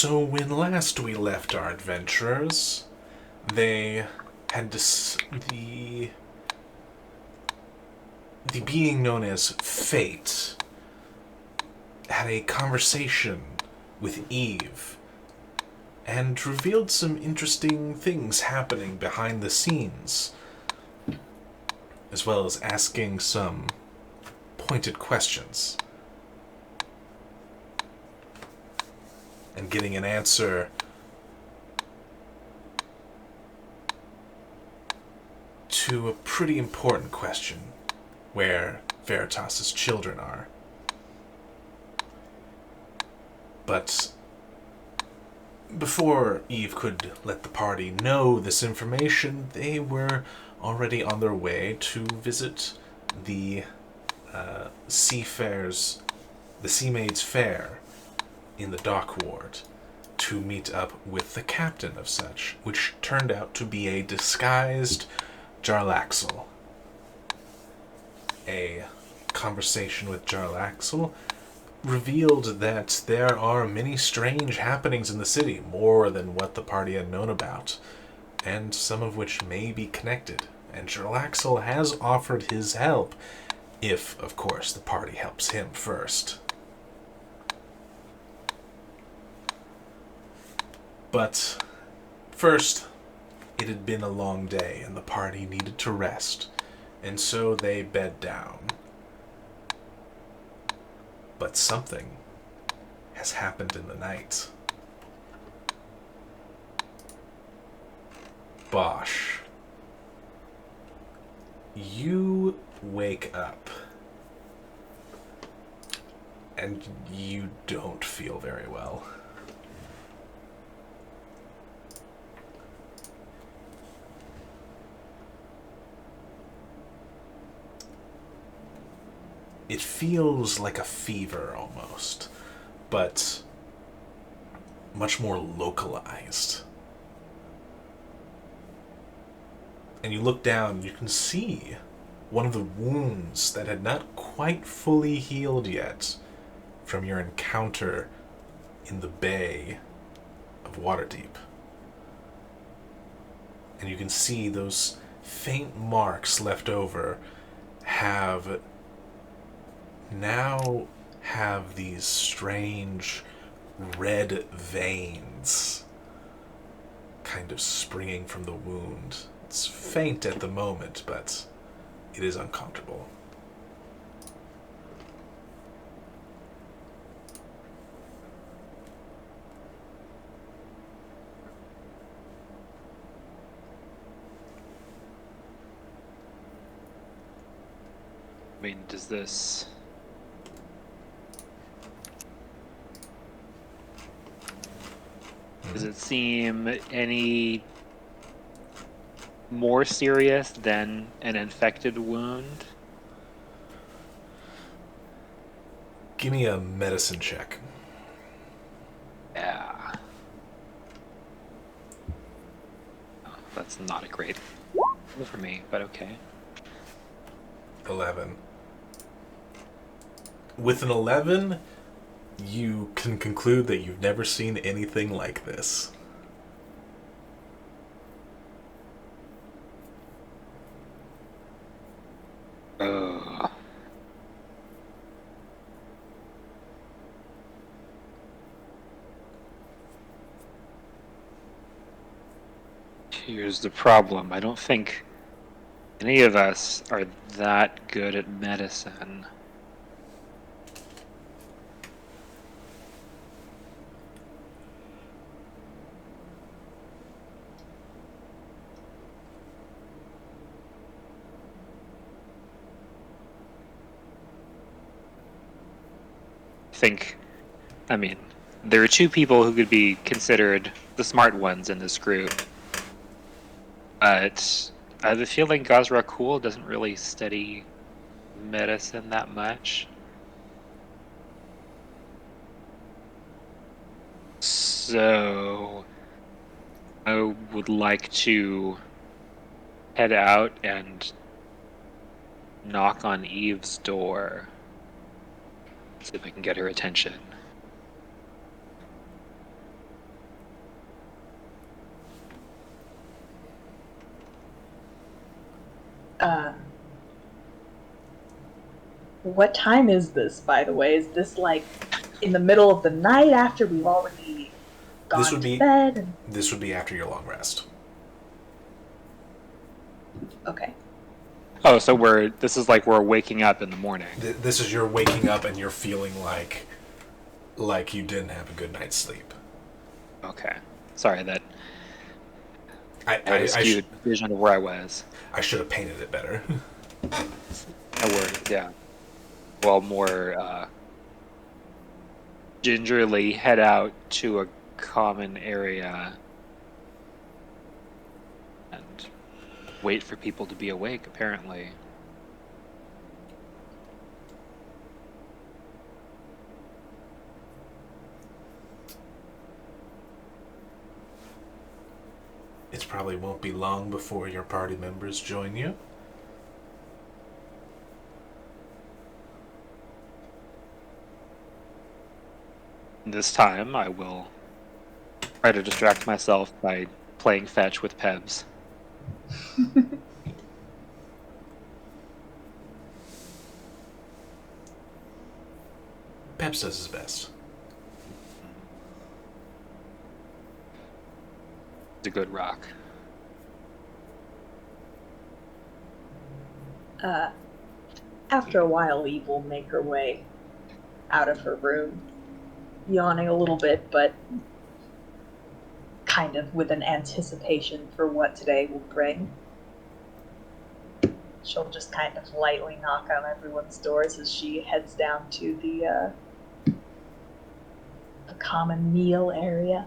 So when last we left our adventurers, they had the being known as Fate had a conversation with Eve and revealed some interesting things happening behind the scenes, as well as asking some pointed questions and getting an answer to a pretty important question: where Veritas's children are. But before Eve could let the party know this information, they were already on their way to visit the the Sea Maids Fair in the dock ward to meet up with the captain of such, which turned out to be a disguised Jarlaxle. A conversation with Jarlaxle revealed that there are many strange happenings in the city, more than what the party had known about, and some of which may be connected. And Jarlaxle has offered his help, if, of course, the party helps him first. But first, it had been a long day, and the party needed to rest, and so they bed down. But something has happened in the night. Bosch, you wake up, and you don't feel very well. It feels like a fever almost, but much more localized. And you look down, you can see one of the wounds that had not quite fully healed yet from your encounter in the bay of Waterdeep. And you can see those faint marks left over now have these strange red veins kind of springing from the wound. It's faint at the moment, but it is uncomfortable. I mean, does it seem any more serious than an infected wound? Give me a medicine check. Yeah. Oh, that's not a great roll for me, but okay. 11. With an 11, you can conclude that you've never seen anything like this. Here's the problem. I don't think any of us are that good at medicine. I mean, there are two people who could be considered the smart ones in this group. But I have a feeling Gazrakul doesn't really study medicine that much. So I would like to head out and knock on Eve's door. See if I can get her attention. What time is this, by the way? Is this like in the middle of the night after we've already This gone would to be bed? And... this would be after your long rest. Okay. Oh, so this is like we're waking up in the morning. This is your waking up and you're feeling like you didn't have a good night's sleep. Okay. Sorry, that I had a I, I, sh- skewed vision of where I was. I should have painted it better. No worries, yeah. Well, more gingerly head out to a common area and wait for people to be awake, apparently. It probably won't be long before your party members join you. This time, I will try to distract myself by playing fetch with Pebs. Peps does his best. It's a good rock. After a while, Eve will make her way out of her room, yawning a little bit, but kind of with an anticipation for what today will bring. She'll just kind of lightly knock on everyone's doors as she heads down to the common meal area.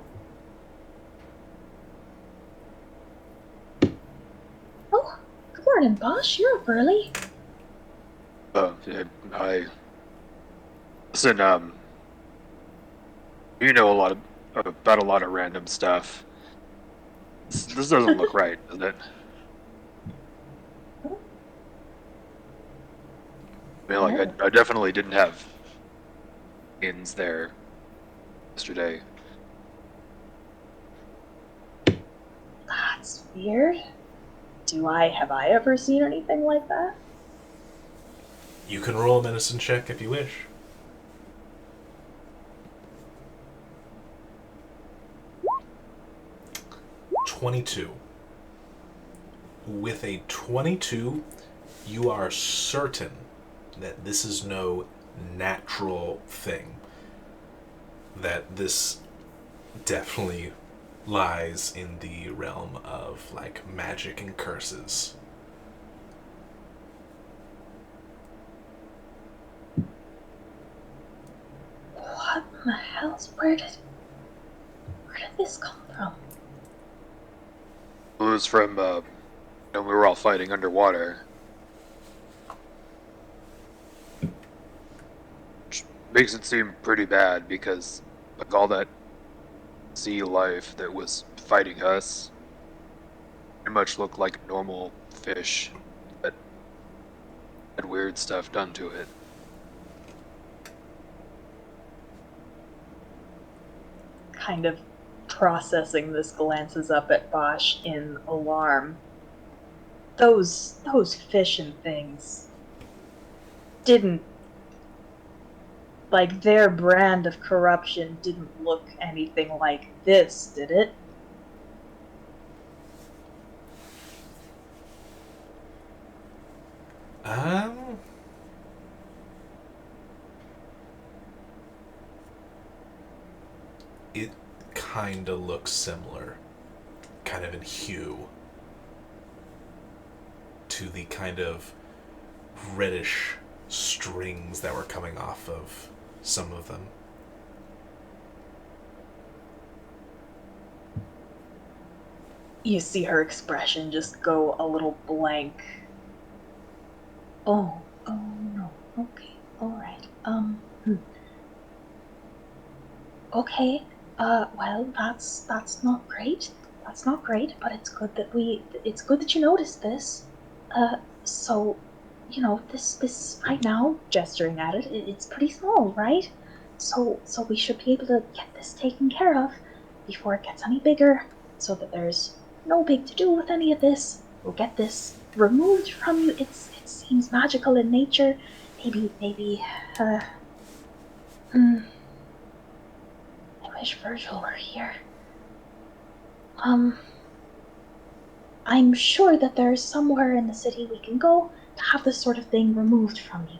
Oh, good morning, boss. You're up early. I listen. You know about a lot of random stuff. This doesn't look right, does it? I mean, like I definitely didn't have ins there yesterday. That's weird. Have I ever seen anything like that? You can roll a medicine check if you wish. $22. With a 22, you are certain that this is no natural thing. That this definitely lies in the realm of like magic and curses. What in the hell's where did this come from? It was from we were all fighting underwater. Which makes it seem pretty bad because like all that sea life that was fighting us pretty much looked like normal fish that had weird stuff done to it. Kind of processing this, glances up at Bosch in alarm. Those fish and things didn't, like, their brand of corruption didn't look anything like this, did it? It kinda looks similar, kind of in hue, to the kind of reddish strings that were coming off of some of them. You see her expression just go a little blank. Oh no. Okay, alright. Okay, well, that's not great. That's not great, but it's good that you noticed this. So, this right now, gesturing at it, it's pretty small, right? So we should be able to get this taken care of before it gets any bigger, so that there's no big to do with any of this. We'll get this removed from you. It seems magical in nature. Maybe. I wish Virgil were here. I'm sure that there's somewhere in the city we can go to have this sort of thing removed from you.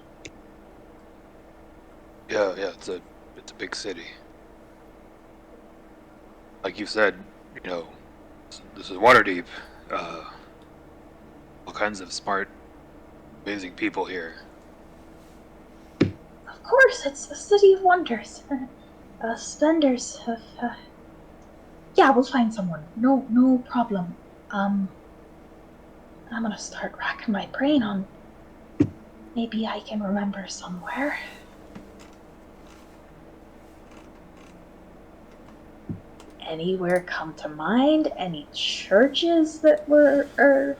Yeah, it's a big city. Like you said, this is Waterdeep. All kinds of smart, amazing people here. Of course, it's a city of wonders. Splendors of. Yeah, we'll find someone. No problem. I'm gonna start racking my brain on. Maybe I can remember somewhere. Anywhere come to mind? Any churches that are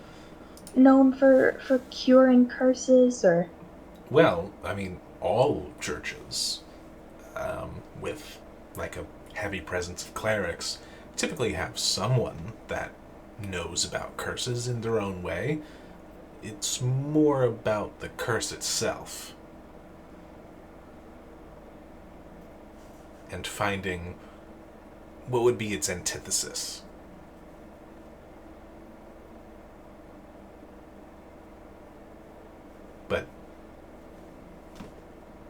known for curing curses, or? Well, I mean, all churches with like a heavy presence of clerics typically have someone that knows about curses in their own way. It's more about the curse itself and finding what would be its antithesis. But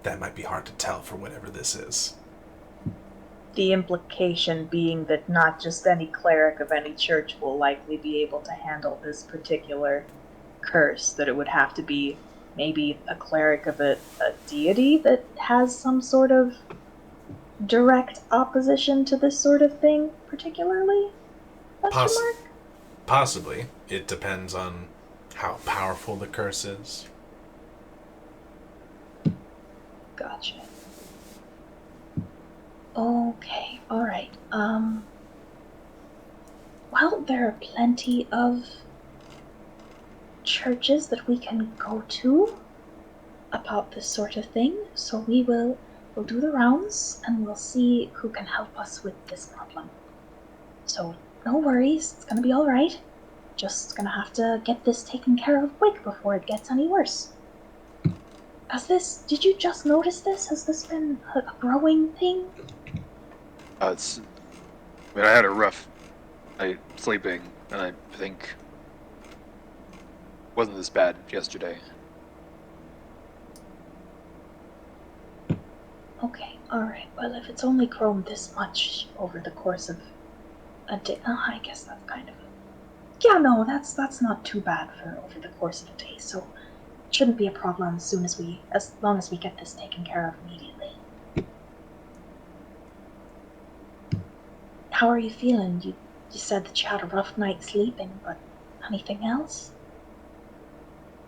that might be hard to tell for whatever this is. The implication being that not just any cleric of any church will likely be able to handle this particular curse, that it would have to be maybe a cleric of a deity that has some sort of direct opposition to this sort of thing, particularly? Possibly. It depends on how powerful the curse is. Gotcha. Okay, alright. Well, there are plenty of churches that we can go to about this sort of thing, so we'll do the rounds and we'll see who can help us with this problem. So, no worries, it's gonna be alright. Just gonna have to get this taken care of quick before it gets any worse. Did you just notice this? Has this been a growing thing? I had a rough night sleeping, and I think it wasn't this bad yesterday. Okay, alright. Well, if it's only grown this much over the course of a day, I guess that's kind of. Yeah, no, that's not too bad for over the course of a day, so it shouldn't be a problem as long as we get this taken care of immediately. How are you feeling? You said that you had a rough night sleeping, but anything else?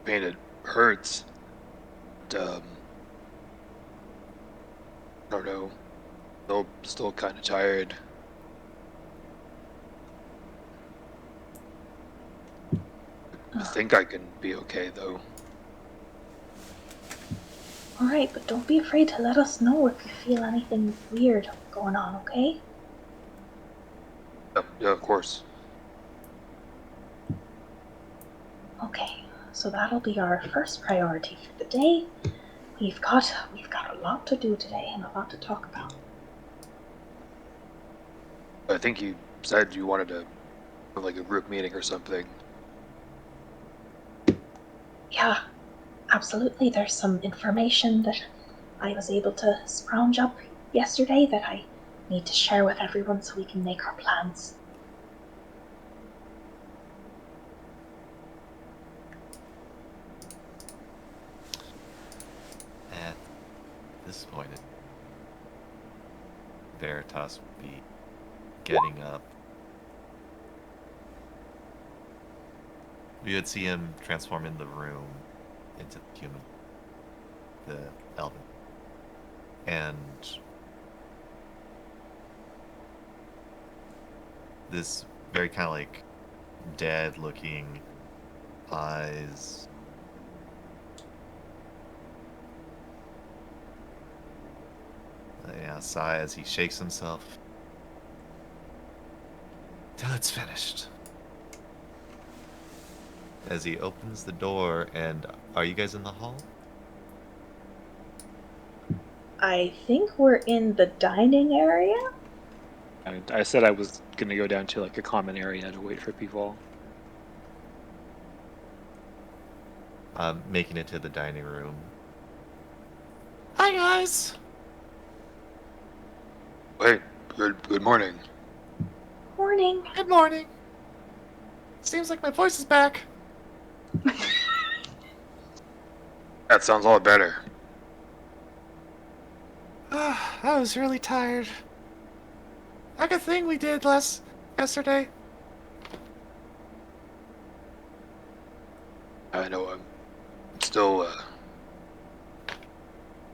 Pain, it hurts. I don't know. Still kind of tired. I think I can be okay, though. Alright, but don't be afraid to let us know if you feel anything weird going on, okay? Yeah, of course. Okay, so that'll be our first priority for the day. We've got a lot to do today and a lot to talk about. I think you said you wanted to have like a group meeting or something. Yeah, absolutely. There's some information that I was able to scrounge up yesterday that I need to share with everyone so we can make our plans. At this point, Veritas would be getting up. We would see him transform in the room into the human, the elven. And this very kind of like dead looking eyes. Yeah, sigh as he shakes himself. Till it's finished. as he opens the door. And are you guys in the hall? I think we're in the dining area. I said I was gonna go down to like a common area to wait for people. Making it to the dining room. Hi, guys. Hey, good morning. Morning. Good morning. Seems like my voice is back. That sounds a lot better. I was really tired. Like a thing we did yesterday. I know I'm still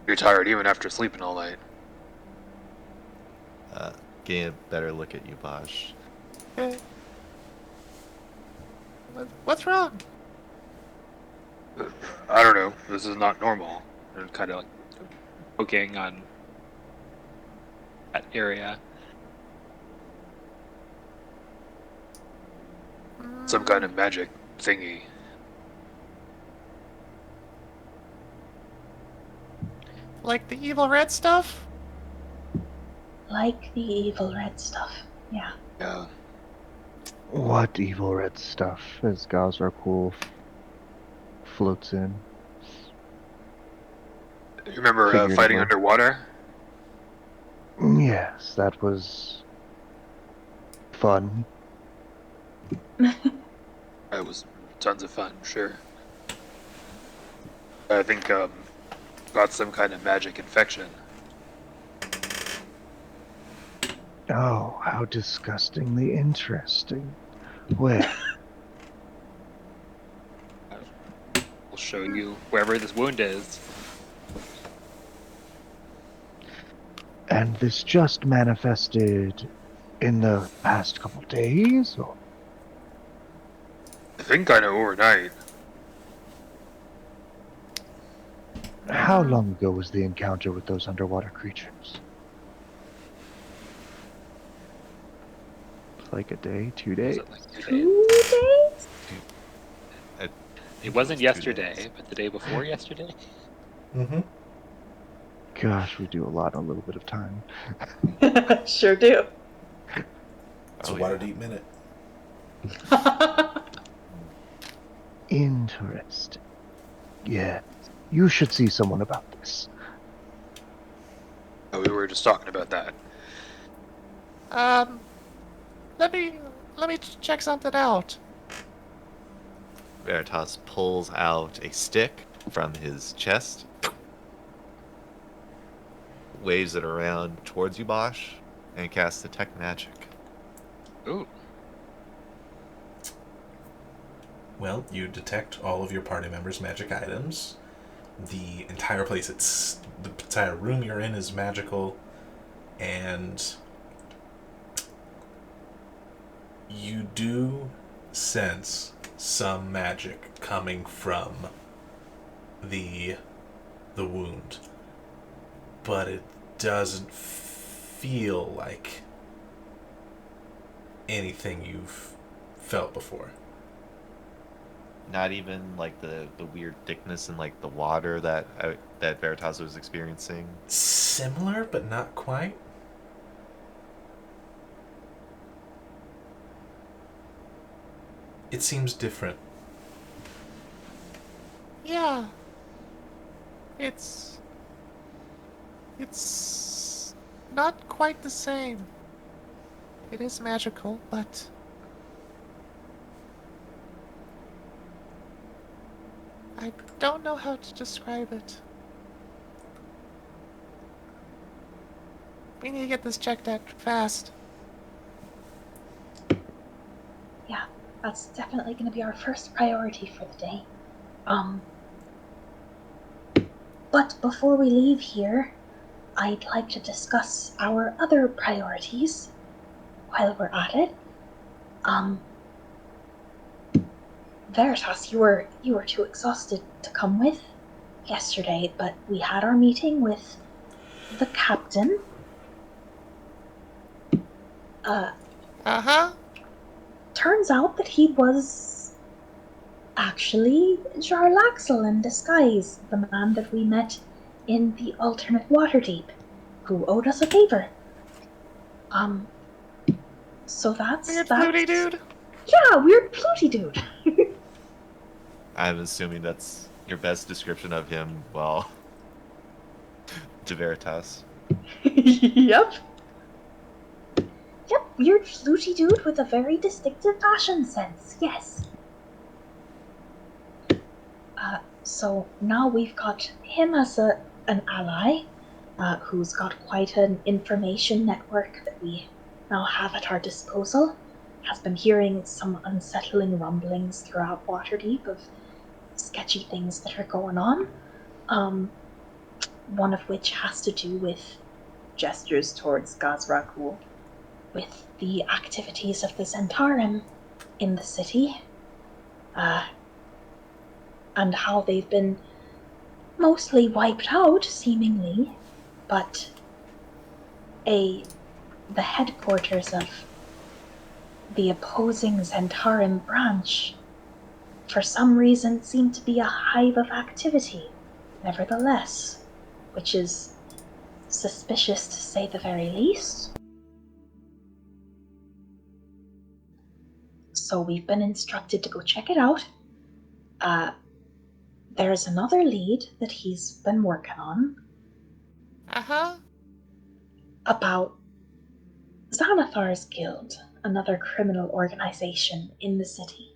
pretty tired even after sleeping all night. Getting a better look at you, Bosch. Okay. What's wrong? I don't know. This is not normal. And kind of like poking on that area. Some kind of magic thingy. Like the evil red stuff? Like the evil red stuff. Yeah. Yeah. What evil red stuff? As Gazrakul floats in. You remember fighting Figuratively. underwater? Yes, that was fun. It was tons of fun, sure. I think got some kind of magic infection. Oh, how disgustingly interesting. Well, We'll show you wherever this wound is. and this just manifested in the past couple days? Or I think kind of overnight. how long ago was the encounter with those underwater creatures? Like a day, 2 Was days? it like 2 days? 2 days? It wasn't yesterday, but the day before yesterday. Mm-hmm. Gosh, we do a lot in a little bit of time. Sure do. It's a Oh, water yeah. deep minute. Interesting. Yeah, you should see someone about this. We were just talking about that. Let me check something out. Veritas pulls out a stick from his chest, waves it around towards you, Bosch, and casts Detect Magic. Ooh. Well, you detect all of your party members' magic items. The entire place, the entire room you're in is magical, and you do sense some magic coming from the wound, but it doesn't feel like anything you've felt before. Not even like the weird thickness in like the water that Veritas was experiencing. Similar, but not quite. It seems different. Yeah. It's not quite the same. It is magical, but I don't know how to describe it. We need to get this checked out fast. Yeah, that's definitely going to be our first priority for the day. But before we leave here, I'd like to discuss our other priorities while we're at it. Veritas, you were too exhausted to come with yesterday, but we had our meeting with the captain. Uh-huh. Turns out that he was actually Jarlaxle in disguise, the man that we met in the alternate Waterdeep, who owed us a favor. So that's Weird Flutie that's dude. yeah, weird Flutie dude. I'm assuming that's your best description of him. Well, de Veritas. Yep. Yep, weird Flutie dude with a very distinctive fashion sense. Yes. So now we've got him as an ally, who's got quite an information network that we now have at our disposal. Has been hearing some unsettling rumblings throughout Waterdeep of sketchy things that are going on. One of which has to do with Gestures towards Gazrakul. the activities of the Zentarim in the city, and how they've been mostly wiped out, seemingly, but the headquarters of the opposing Zentarim branch, for some reason, seem to be a hive of activity, nevertheless, which is suspicious to say the very least. So we've been instructed to go check it out. There's another lead that he's been working on about Xanathar's Guild, another criminal organization in the city.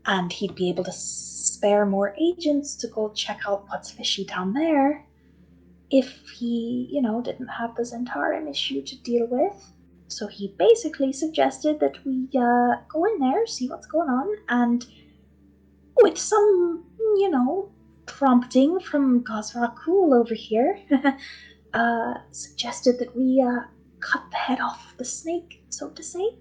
And he'd be able to spare more agents to go check out what's fishy down there if he, didn't have the Zentarim issue to deal with. So he basically suggested that we go in there, see what's going on, and with some, prompting from Gazrakul over here, suggested that we cut the head off the snake, so to say.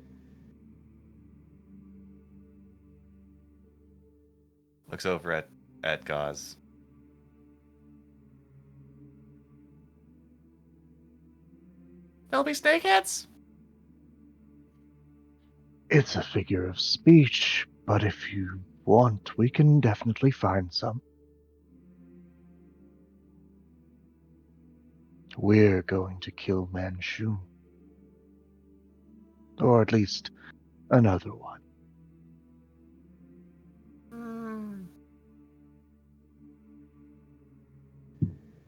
Looks over at Gaz. There'll be snakeheads. It's a figure of speech, but if you want, we can definitely find some. We're going to kill Manchun. Or at least another one.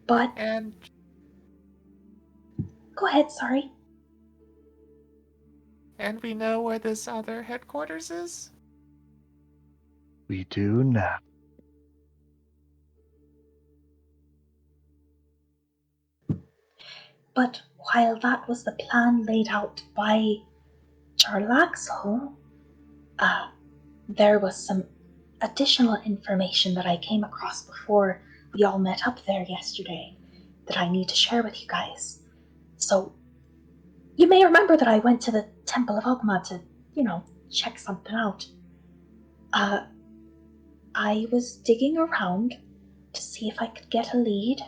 But And go ahead, sorry. we know where this other headquarters is? We do now. But while that was the plan laid out by Jarlaxle, there was some additional information that I came across before we all met up there yesterday that I need to share with you guys. So, you may remember that I went to the Temple of Ogma to, check something out. I was digging around to see if I could get a lead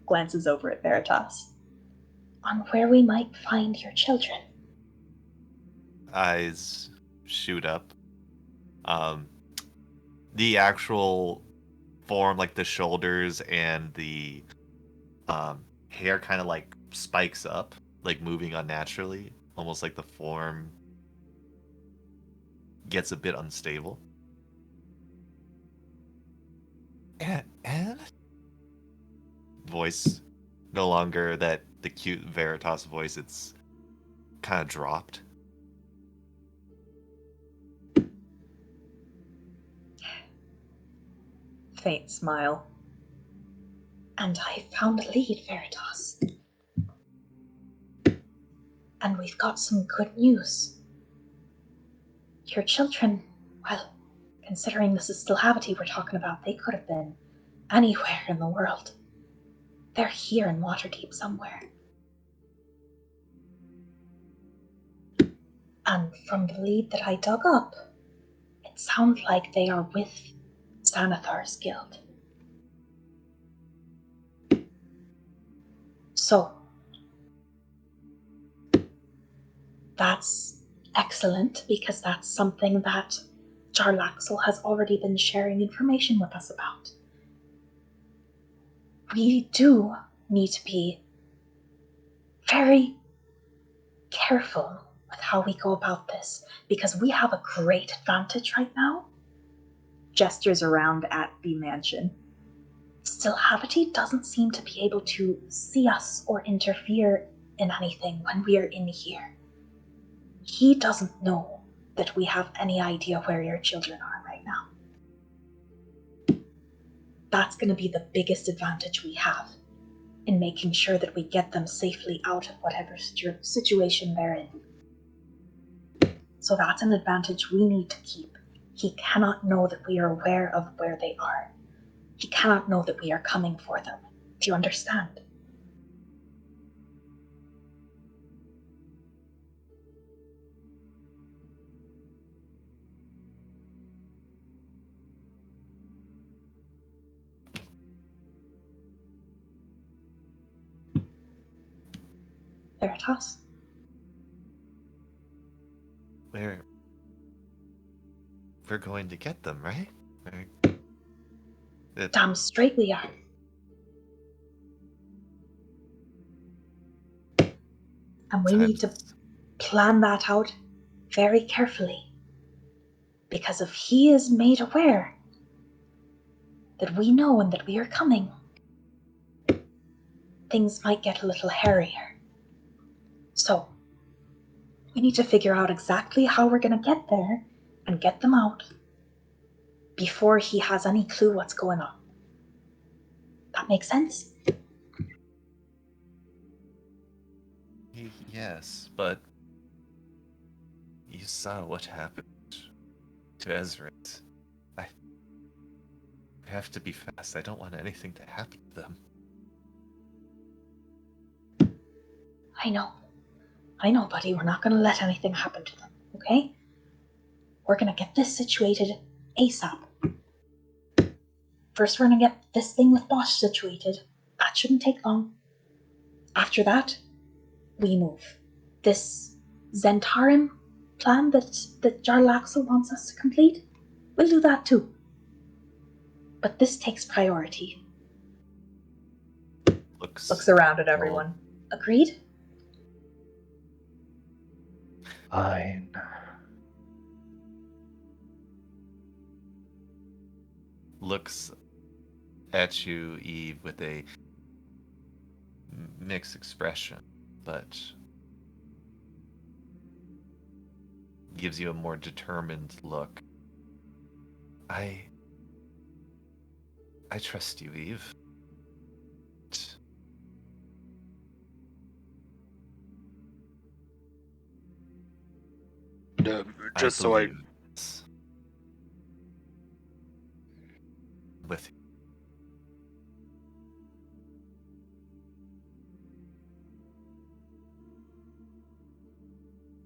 Glances over at Veritas. on where we might find your children. Eyes shoot up. The actual form, like the shoulders and the hair, kind of like spikes up, like moving unnaturally, almost like the form gets a bit unstable. And voice, no longer the cute Veritas voice. It's kind of dropped. Faint smile. And I found a lead, Veritas. And we've got some good news. Your children, well, considering this is still Habity we're talking about, they could have been anywhere in the world. They're here in Waterdeep somewhere. And from the lead that I dug up, it sounds like they are with Xanathar's Guild. So, that's Excellent, because that's something that Jarlaxle has already been sharing information with us about. We do need to be very careful with how we go about this, because we have a great advantage right now. Gestures around at the mansion. Still, Havity doesn't seem to be able to see us or interfere in anything when we are in here. He doesn't know that we have any idea where your children are right now. That's going to be the biggest advantage we have in making sure that we get them safely out of whatever situation they're in. So that's an advantage we need to keep. He cannot know that we are aware of where they are. He cannot know that we are coming for them. Do you understand? Veritas? We're going to get them, right? Damn straight we are. And we need to plan that out very carefully. Because if he is made aware that we know and that we are coming, things might get a little hairier. So, we need to figure out exactly how we're going to get there and get them out before he has any clue what's going on. That makes sense? Yes, but you saw what happened to Ezrit. I have to be fast. I don't want anything to happen to them. I know, buddy. We're not going to let anything happen to them, okay? We're going to get this situated ASAP. First, we're going to get this thing with Bosch situated. That shouldn't take long. After that, we move. This Zentarim plan that Jarlaxle wants us to complete, we'll do that too. But this takes priority. Looks around at everyone. Agreed? Fine. Looks at you, Eve, with a mixed expression, but gives you a more determined look. I trust you, Eve. Just so I with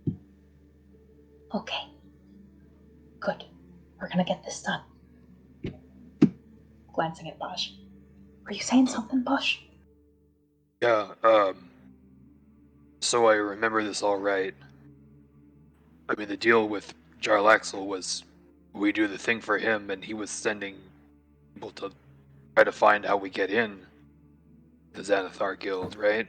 you. Okay. Good. We're gonna get this done. Glancing at Bosch. Were you saying something, Bosch? Yeah, so I remember this all right. I mean, the deal with Jarlaxle was we do the thing for him, and he was sending people to try to find how we get in the Xanathar Guild, right?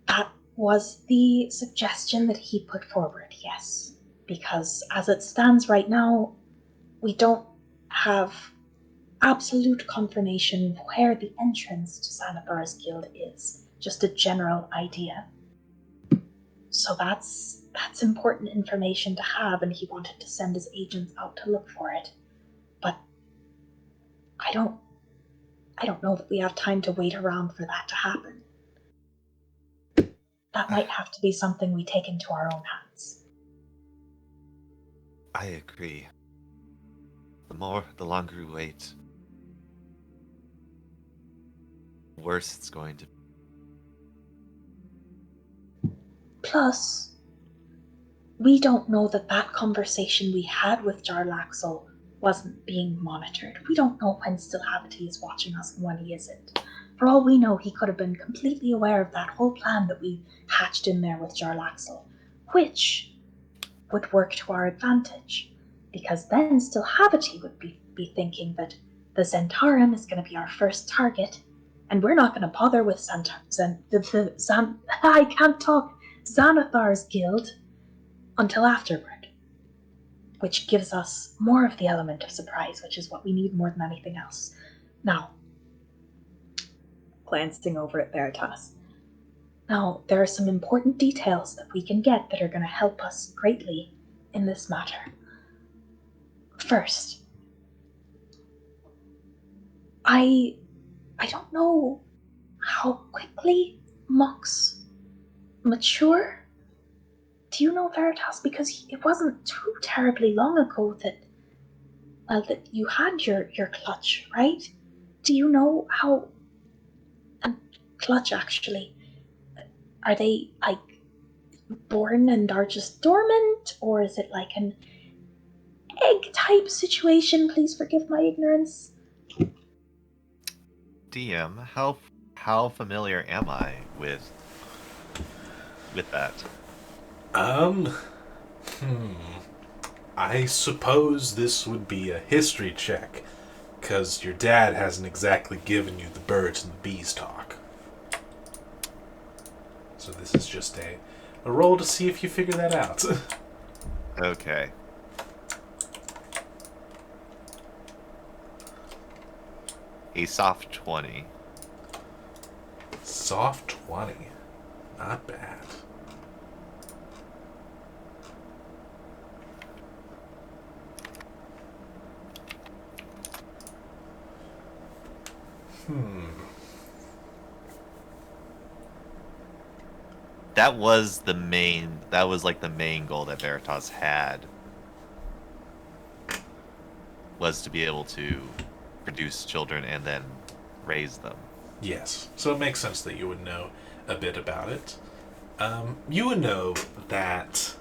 That was the suggestion that he put forward, yes. Because as it stands right now, we don't have absolute confirmation where the entrance to Xanathar's Guild is. Just a general idea. So that's important information to have, and he wanted to send his agents out to look for it. But I don't know that we have time to wait around for that to happen. That might have to be something we take into our own hands. I agree. The longer we wait, worse it's going to be. Plus, we don't know that conversation we had with Jarlaxle wasn't being monitored. We don't know when Still Habity is watching us and when he isn't. For all we know, he could have been completely aware of that whole plan that we hatched in there with Jarlaxle, which would work to our advantage, because then still Havity would be thinking that the Zentarum is going to be our first target, and we're not going to bother with I can't talk, Xanathar's guild until afterward, which gives us more of the element of surprise, which is what we need more than anything else. Now, Glancing over at Veritas. Now, there are some important details that we can get that are going to help us greatly in this matter. First, I don't know how quickly mocks mature. Do you know, Veritas? Because it wasn't too terribly long ago that you had your clutch, right? Do you know how? And clutch actually, are they like born and are just dormant, or is it like an egg type situation? Please forgive my ignorance. DM, how familiar am I with that? I suppose this would be a history check, because your dad hasn't exactly given you the birds and the bees talk. So this is just a roll to see if you figure that out. Okay. A soft 20. Soft 20. Not bad. That was like the main goal that Veritas had, was to be able to produce children and then raise them. Yes, so it makes sense that you would know a bit about it. You would know that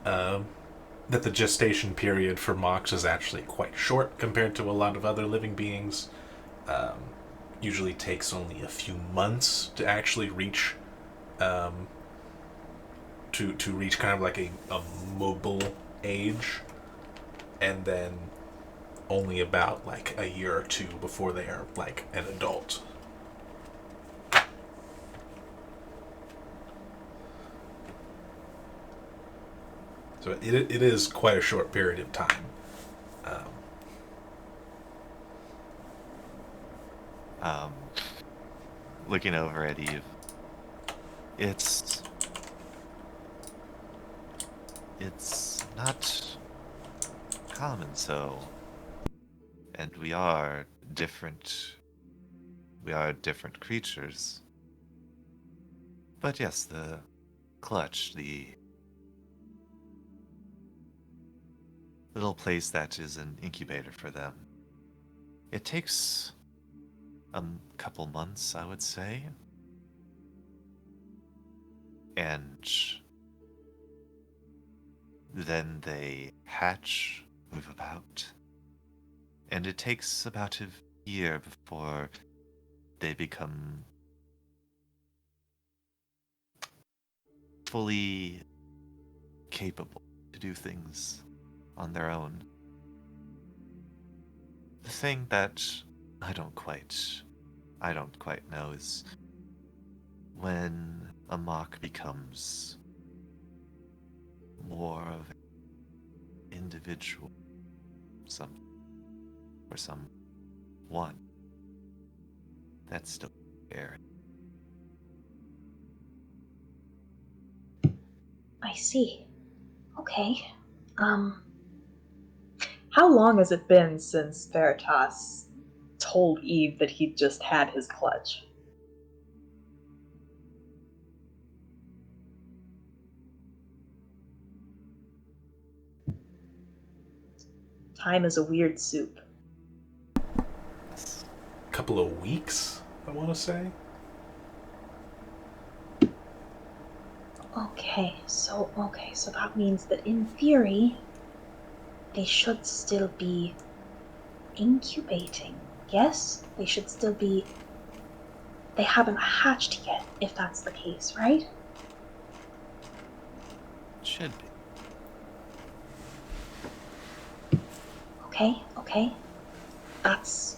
that the gestation period for mox is actually quite short compared to a lot of other living beings. Usually takes only a few months to actually reach to reach kind of like a mobile age, and then only about like a year or two before they are like an adult. So it is quite a short period of time. Looking over at Eve, it's not common, so, and we are different creatures. But yes, the clutch, the little place that is an incubator for them, it takes a couple months, I would say. And then they hatch, move about, and it takes about a year before they become fully capable to do things on their own. The thing that I don't quite know is when a mock becomes more of an individual, someone. That's still scary. I see. Okay. How long has it been since Veritas told Eve that he'd just had his clutch? Time is a weird soup. Couple of weeks, I want to say. Okay, so that means that in theory, they should still be incubating guess. They should still be... They haven't hatched yet, if that's the case, right? Should be. Okay. That's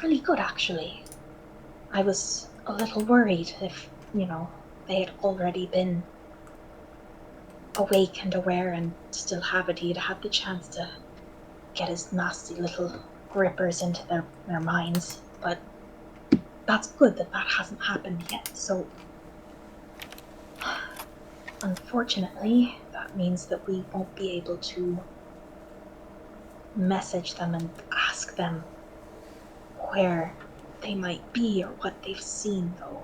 really good, actually. I was a little worried if, they had already been awake and aware and still have it. He'd had the chance to get his nasty little grippers into their minds. But that's good that hasn't happened yet. So, unfortunately, that means that we won't be able to message them and ask them where they might be or what they've seen, though.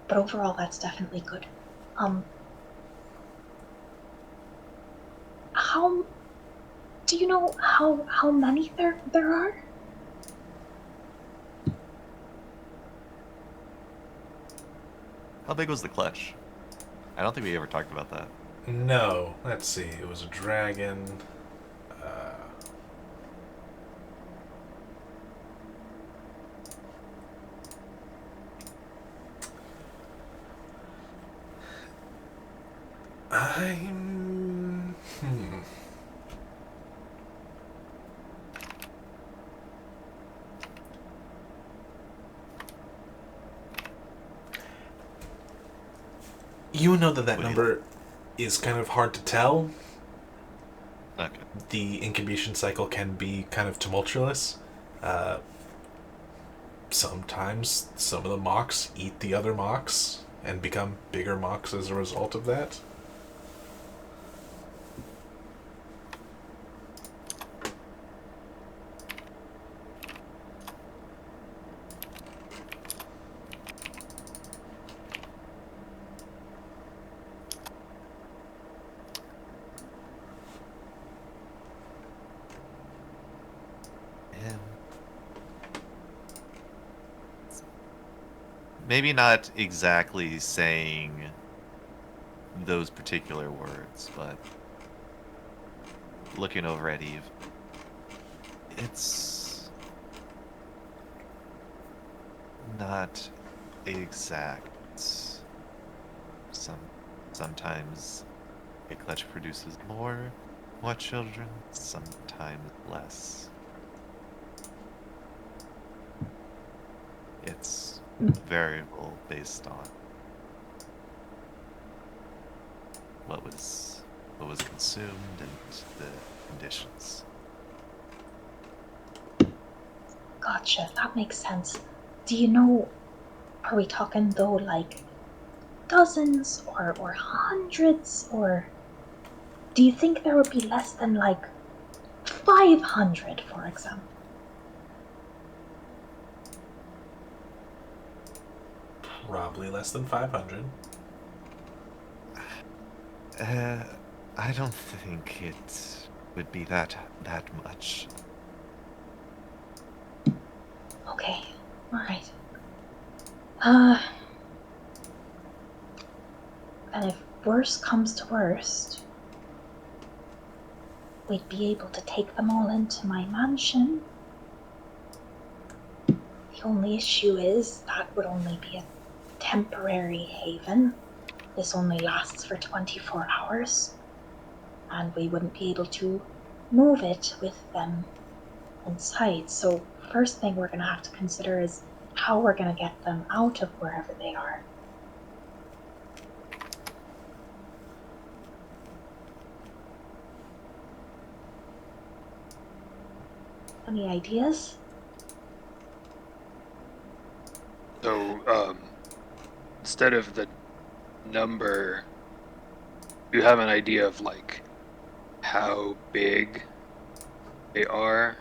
But overall, that's definitely good. How do you know how many there are? How big was the clutch? I don't think we ever talked about that. No, let's see. It was a dragon. I'm... You know that What do you- number is kind of hard to tell. Okay. The incubation cycle can be kind of tumultuous. Sometimes some of the mocks eat the other mocks and become bigger mocks as a result of that. Maybe not exactly saying those particular words, but looking over at Eve, it's not exact. Sometimes a clutch produces more children, sometimes less. It's variable based on what was consumed and the conditions. Gotcha, that makes sense. Do you know, are we talking though like dozens or hundreds, or do you think there would be less than like 500, for example? Probably less than 500. I don't think it would be that much. Okay, alright. And if worst comes to worst, we'd be able to take them all into my mansion. The only issue is that would only be a temporary haven. This only lasts for 24 hours, and we wouldn't be able to move it with them inside. So first thing we're going to have to consider is how we're going to get them out of wherever they are. Any ideas? So, instead of the number, you have an idea of like how big they are?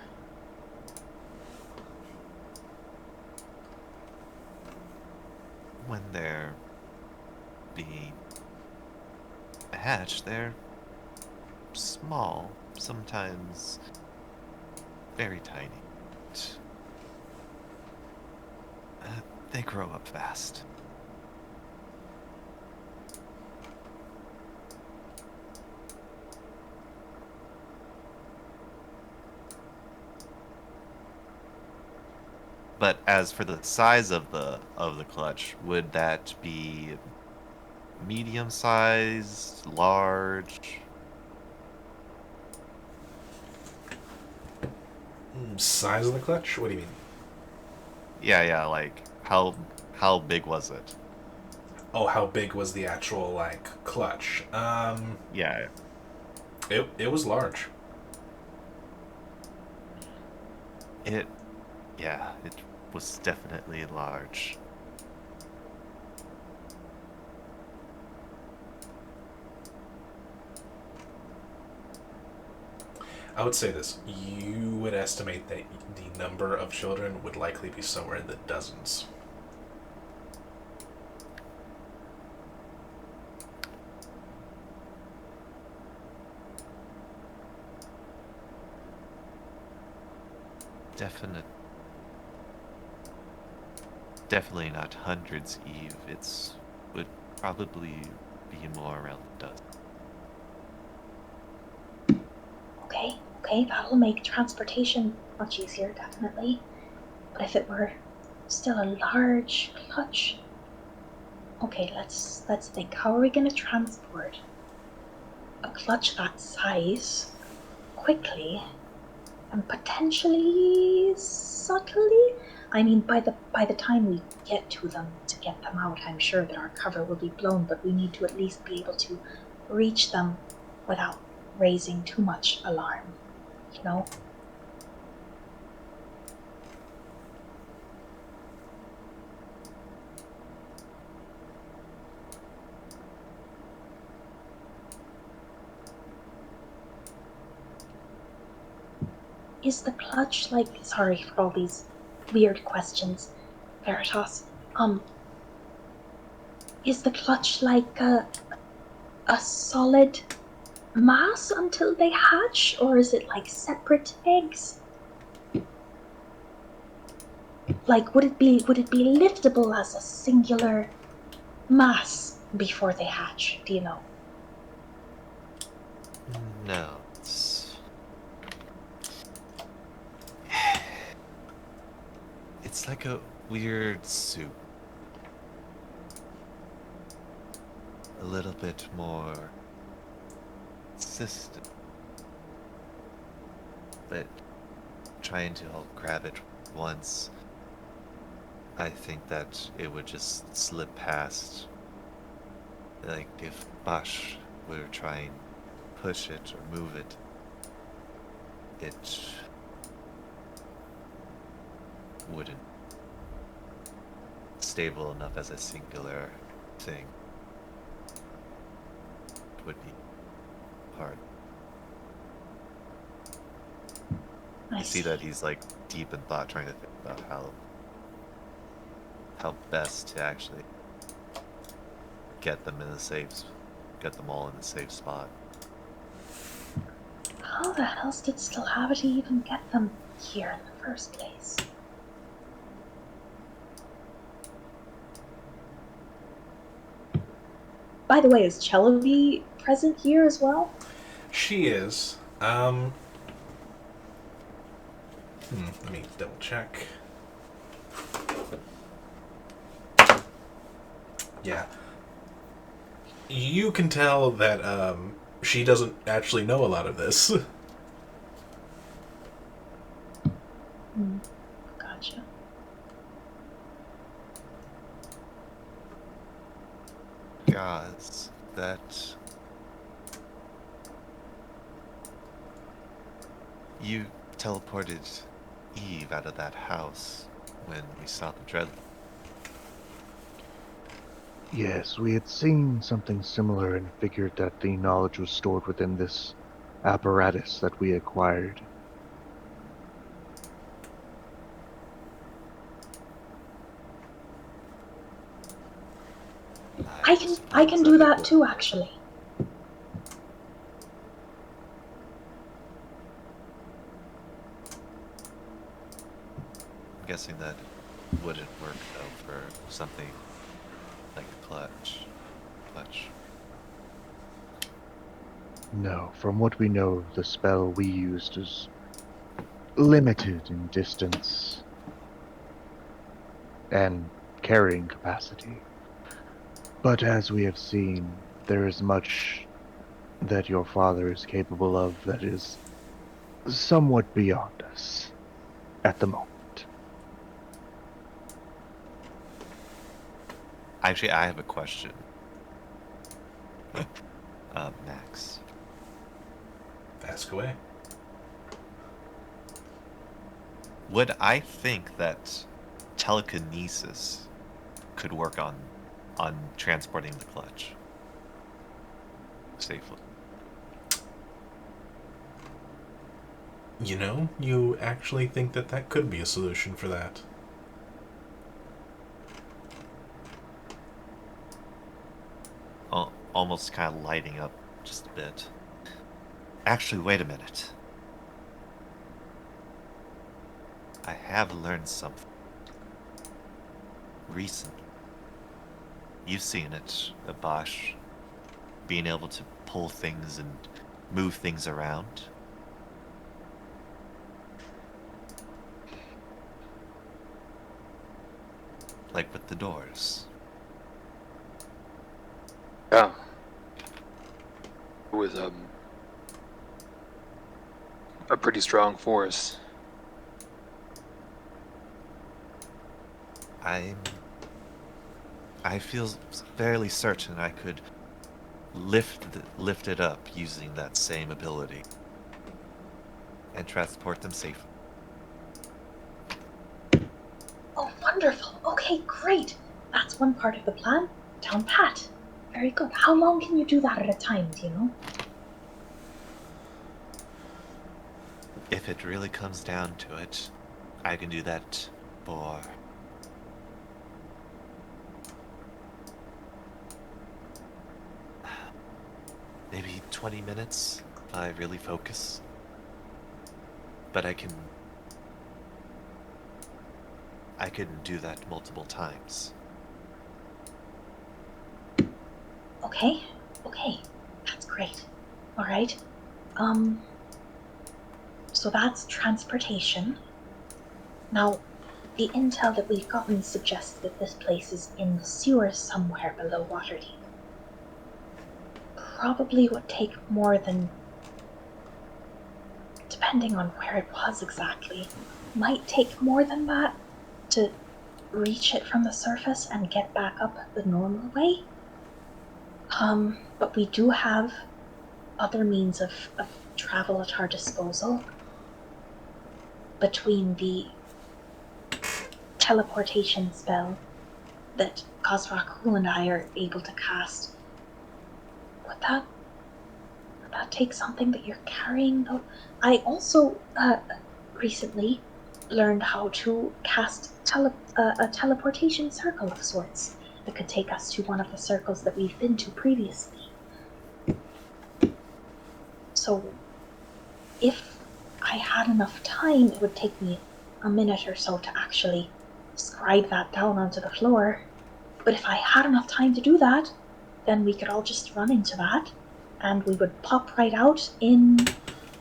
When they're being hatched, they're small, sometimes very tiny. They grow up fast. But as for the size of the clutch, would that be medium sized, large? Size of the clutch? What do you mean? Yeah, like how big was it? Oh, how big was the actual like clutch? Yeah. It was large. It it was definitely large. I would say this: you would estimate that the number of children would likely be somewhere in the dozens. Definitely not hundreds, Eve. It's would probably be more around a dozen. Okay, that'll make transportation much easier, definitely. But if it were still a large clutch, okay, let's think. How are we going to transport a clutch that size quickly and potentially subtly? I mean, by the time we get to them to get them out, I'm sure that our cover will be blown, but we need to at least be able to reach them without raising too much alarm, you know? Is the clutch like, sorry for all these weird questions, Veritas. Is the clutch like a solid mass until they hatch, or is it like separate eggs? Like, would it be liftable as a singular mass before they hatch? Do you know? No, it's like a weird soup. A little bit more consistent. But trying to all grab it once, I think that it would just slip past. Like if Bosch were to try and push it or move it, it wouldn't stable enough as a singular thing. It would be hard. You see that he's like deep in thought, trying to think about how best to actually get them get them all in the safe spot. How the hell did still have it to even get them here in the first place? By the way, is Chelovy present here as well? She is. Let me double check. Yeah. You can tell that she doesn't actually know a lot of this. Gotcha. Gods, that you teleported Eve out of that house when we saw the dread. Yes, we had seen something similar and figured that the knowledge was stored within this apparatus that we acquired. I can do that too, actually. I'm guessing that wouldn't work though for something like a clutch. No, from what we know, the spell we used is limited in distance. and carrying capacity. But as we have seen, there is much that your father is capable of that is somewhat beyond us at the moment. Actually, I have a question. Max. Ask away. Would I think that telekinesis could work on transporting the clutch safely? You know, you actually think that that could be a solution for that. Almost kind of lighting up just a bit. Actually, wait a minute. I have learned something recently. You've seen it, Bosch, being able to pull things and move things around. Like with the doors. Yeah. It was a pretty strong force. I feel fairly certain I could lift it up using that same ability and transport them safely. Oh, wonderful. Okay, great. That's one part of the plan. Down pat. Very good. How long can you do that at a time, do you know? If it really comes down to it, I can do that for maybe 20 minutes if I really focus. But I can do that multiple times. Okay, okay. That's great. Alright. So that's transportation. Now, the intel that we've gotten suggests that this place is in the sewers somewhere below Waterdeep. Probably would take more than, depending on where it was exactly, might take more than that to reach it from the surface and get back up the normal way. But we do have other means of travel at our disposal. Between the teleportation spell that Khosrakul and I are able to cast, would that take something that you're carrying though? I also recently learned how to cast a teleportation circle of sorts that could take us to one of the circles that we've been to previously. So if I had enough time, it would take me a minute or so to actually scribe that down onto the floor. But if I had enough time to do that, then we could all just run into that, and we would pop right out in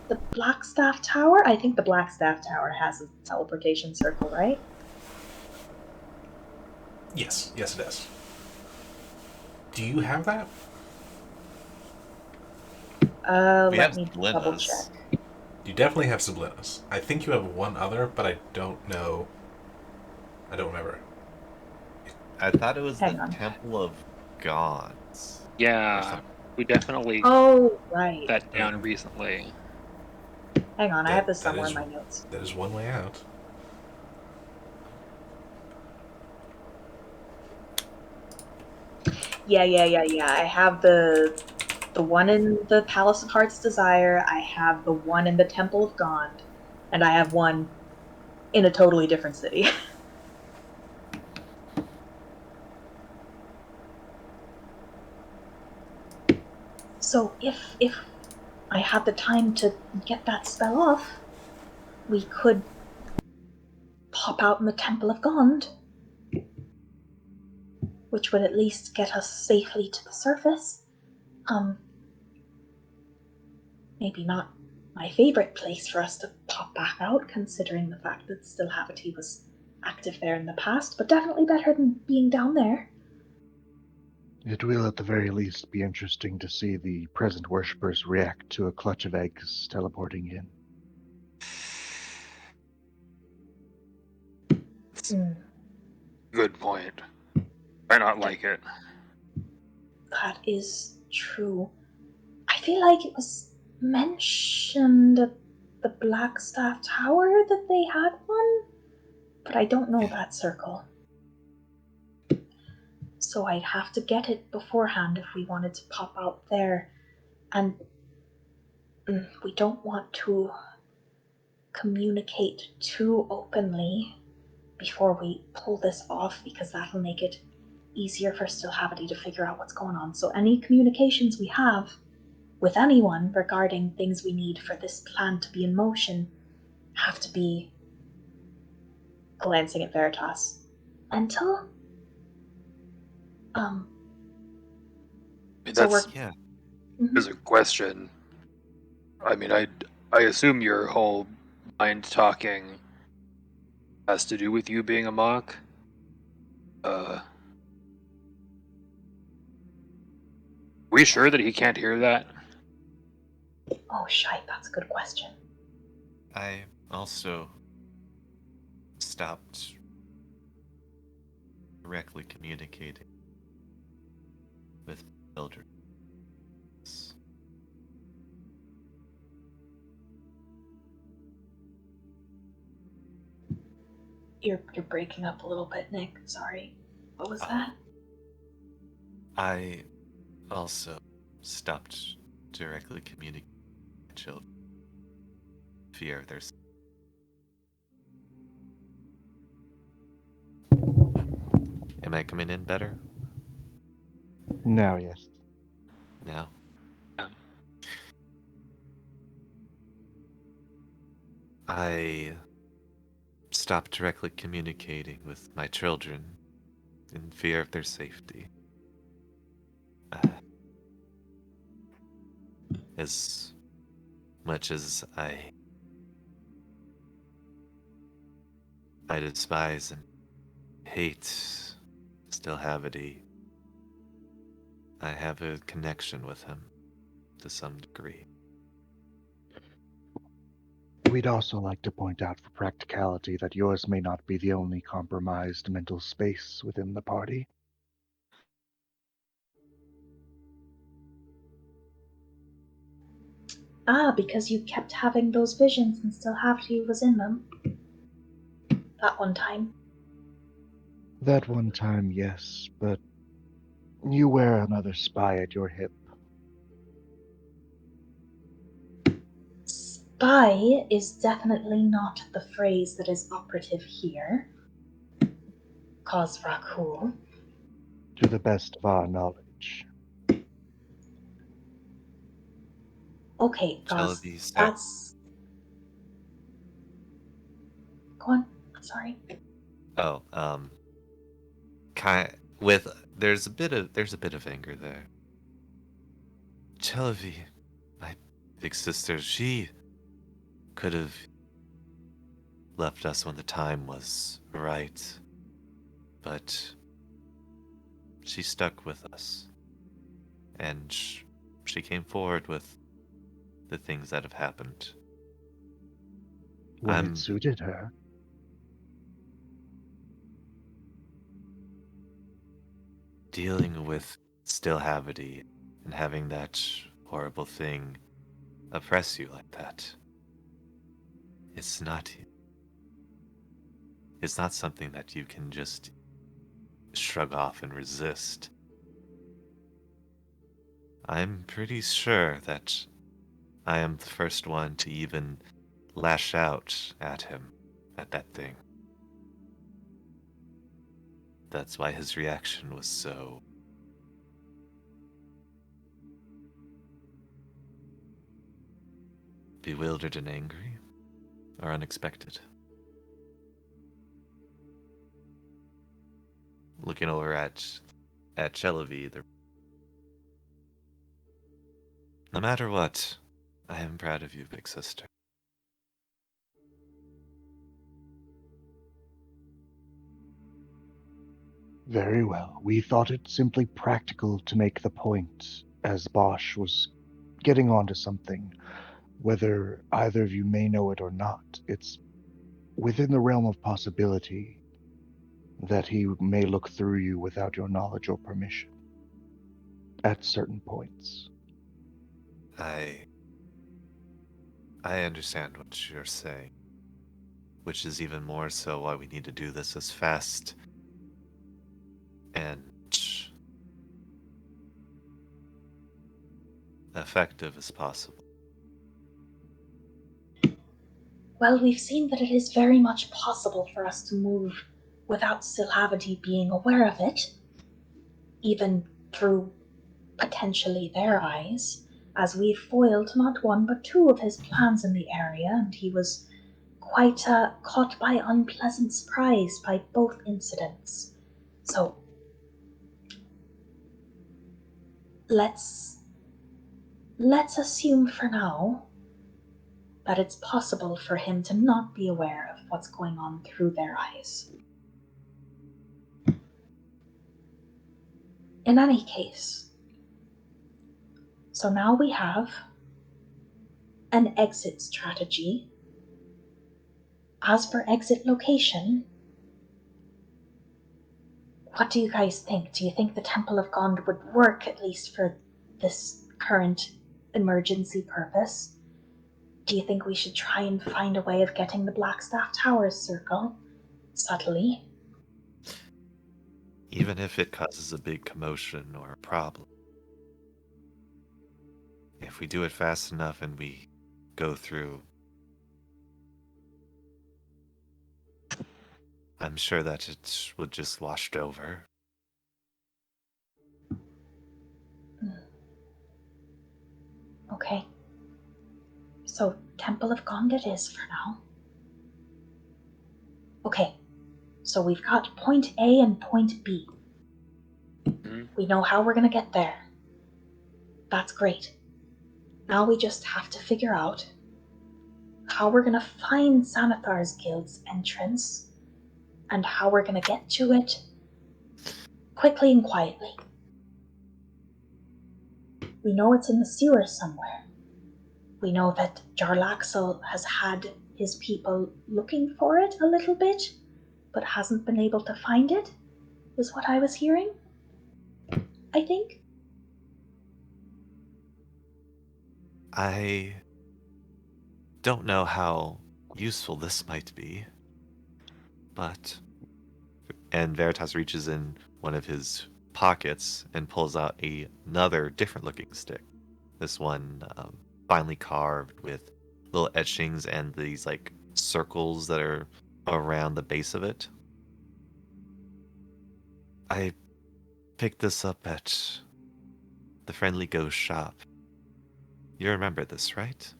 the Blackstaff Tower. I think the Blackstaff Tower has a teleportation circle, right? Yes, yes, it does. Do you have that? We Let have me double check. Glenna's. You definitely have Sublinas. I think you have one other, but I don't know. I don't remember. I thought it was Hang the on. Temple of Gods. Or Yeah, something. we definitely Oh, right. that down recently. Hang on, I have this That somewhere is in my notes. that is one way out. Yeah. I have the one in the Palace of Heart's Desire, I have the one in the Temple of Gond, and I have one in a totally different city. So if I had the time to get that spell off, we could pop out in the Temple of Gond, which would at least get us safely to the surface. Maybe not my favorite place for us to pop back out, considering the fact that Stillhavity was active there in the past, but definitely better than being down there. It will at the very least be interesting to see the present worshippers react to a clutch of eggs teleporting in. Good point. I not like it. That is true. I feel like it was mentioned at the Blackstaff Tower that they had one, but I don't know that circle. So I'd have to get it beforehand if we wanted to pop out there. And we don't want to communicate too openly before we pull this off, because that'll make it easier for Stillhavity to figure out what's going on. So any communications we have with anyone regarding things we need for this plan to be in motion have to be, glancing at Veritas, mental? I mean, So that's Yeah. is a question. I mean, I assume your whole mind talking has to do with you being a mock. We sure that he can't hear that? Oh, shite, that's a good question. I also stopped directly communicating with children. You're breaking up a little bit, Nick. Sorry. What was that? I also stopped directly communicating with children. Fear of their. Am I coming in better Now, yes. now? I stopped directly communicating with my children in fear of their safety. As much as I despise and hate Stillhavity, I have a connection with him to some degree. We'd also like to point out for practicality that yours may not be the only compromised mental space within the party. Because you kept having those visions and Stillhavity was in them. That one time. That one time, yes, but you wear another spy at your hip. Spy is definitely not the phrase that is operative here. Cause Rakul. To the best of our knowledge. Okay, Gaz, Chalabi sat. that's... Go on. Sorry. Oh, there's a bit of anger there. Chalabi, my big sister, she could have left us when the time was right, but she stuck with us, and she came forward with the things that have happened. When it suited her. Dealing with Stillhavity and having that horrible thing oppress you like that. It's not something that you can just shrug off and resist. I'm pretty sure that I am the first one to even lash out at him, at that thing. That's why his reaction was so bewildered and angry, or unexpected. Looking over at Chelavi, no matter what, I am proud of you, big sister. Very well. We thought it simply practical to make the point, as Bosch was getting onto something. Whether either of you may know it or not, it's within the realm of possibility that he may look through you without your knowledge or permission at certain points. I understand what you're saying, which is even more so why we need to do this as fast and effective as possible. Well, we've seen that it is very much possible for us to move without Silhavity being aware of it, even through potentially their eyes, as we've foiled not one but two of his plans in the area, and he was quite caught by unpleasant surprise by both incidents. So, let's assume for now that it's possible for him to not be aware of what's going on through their eyes. In any case, so now we have an exit strategy. As for exit location, what do you guys think? Do you think the Temple of Gond would work, at least for this current emergency purpose? Do you think we should try and find a way of getting the Blackstaff Towers circle subtly? Even if it causes a big commotion or a problem. If we do it fast enough and we go through, I'm sure that it would just washed over. Okay. So, Temple of Gond it is for now. Okay, so we've got point A and point B. We know how we're gonna get there. That's great. Now we just have to figure out how we're gonna find Xanathar's guild's entrance and how we're gonna get to it quickly and quietly. We know it's in the sewers somewhere. We know that Jarlaxle has had his people looking for it a little bit, but hasn't been able to find it, is what I was hearing. I think. I don't know how useful this might be, but... And Veritas reaches in one of his pockets and pulls out another different looking stick. This one finely carved with little etchings and these like circles that are around the base of it. I picked this up at the Friendly Ghost shop. You remember this, right?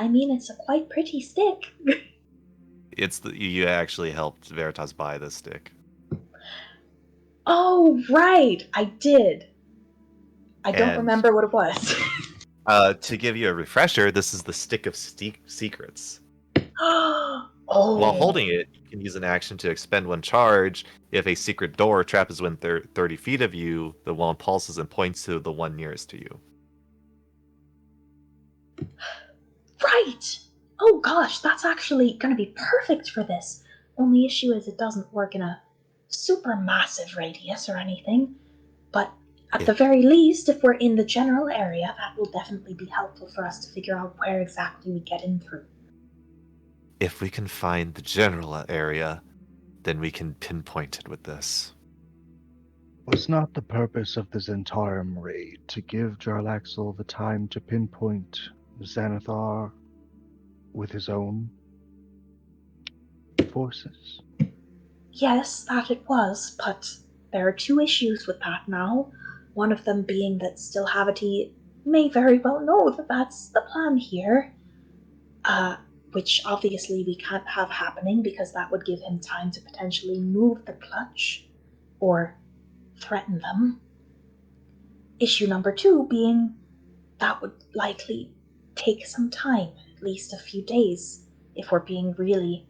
I mean, it's a quite pretty stick. It's you actually helped Veritas buy this stick. Oh, right, I did. I don't And remember what it was. to give you a refresher, this is the Stick of Secrets. Oh. While holding it, you can use an action to expend one charge. If a secret door trap is within 30 feet of you, the wand pulses and points to the one nearest to you. Right! Oh gosh, that's actually gonna be perfect for this. Only issue is it doesn't work in a super massive radius or anything. But at the very least, if we're in the general area, that will definitely be helpful for us to figure out where exactly we get in through. If we can find the general area, then we can pinpoint it with this. Was not the purpose of the Zentarum raid to give Jarlaxle the time to pinpoint Xanathar with his own forces? Yes, that it was, but there are two issues with that now. One of them being that Stillhavity may very well know that that's the plan here. Which obviously we can't have happening because that would give him time to potentially move the clutch or threaten them. Issue number two being that would likely take some time, at least a few days, if we're being really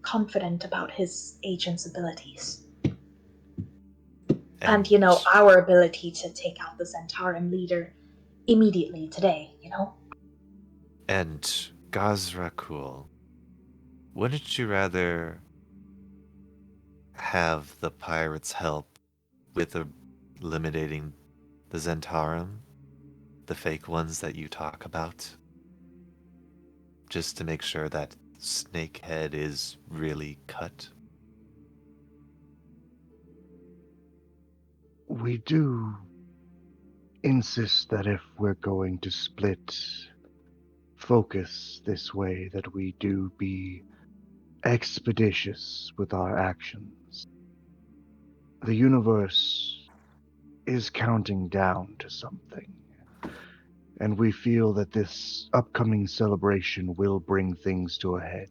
confident about his agent's abilities. And, our ability to take out the Zentarum leader immediately today, And Gazrakul, wouldn't you rather have the pirates help with eliminating the Zentarum, the fake ones that you talk about? Just to make sure that Snakehead is really cut? We do insist that if we're going to split focus this way, that we do be expeditious with our actions. The universe is counting down to something, and we feel that this upcoming celebration will bring things to a head.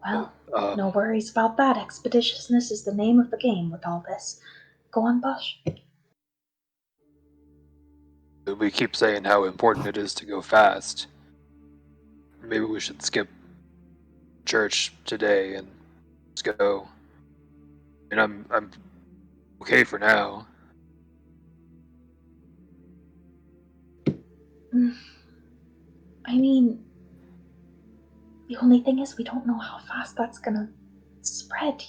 Well, no worries about that. Expeditiousness is the name of the game with all this. Go on, Bosch. We keep saying how important it is to go fast. Maybe we should skip church today and just go. And I'm okay for now. I mean, the only thing is we don't know how fast that's gonna spread,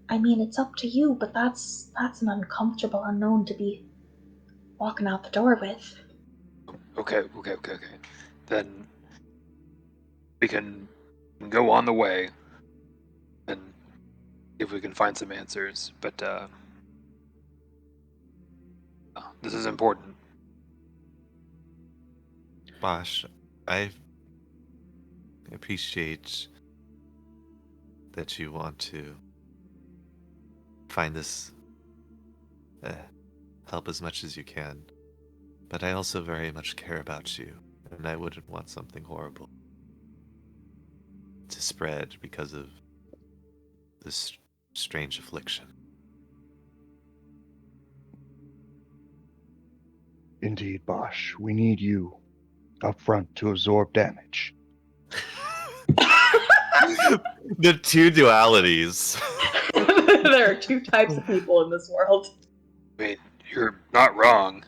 I mean, it's up to you, but that's an uncomfortable unknown to be walking out the door with. Okay. Then we can go on the way and if we can find some answers. But this is important. Bosch, I appreciate that you want to find this help as much as you can. But I also very much care about you, and I wouldn't want something horrible to spread because of this strange affliction. Indeed, Bosch, we need you up front to absorb damage. The two dualities. There are two types of people in this world. I mean, you're not wrong.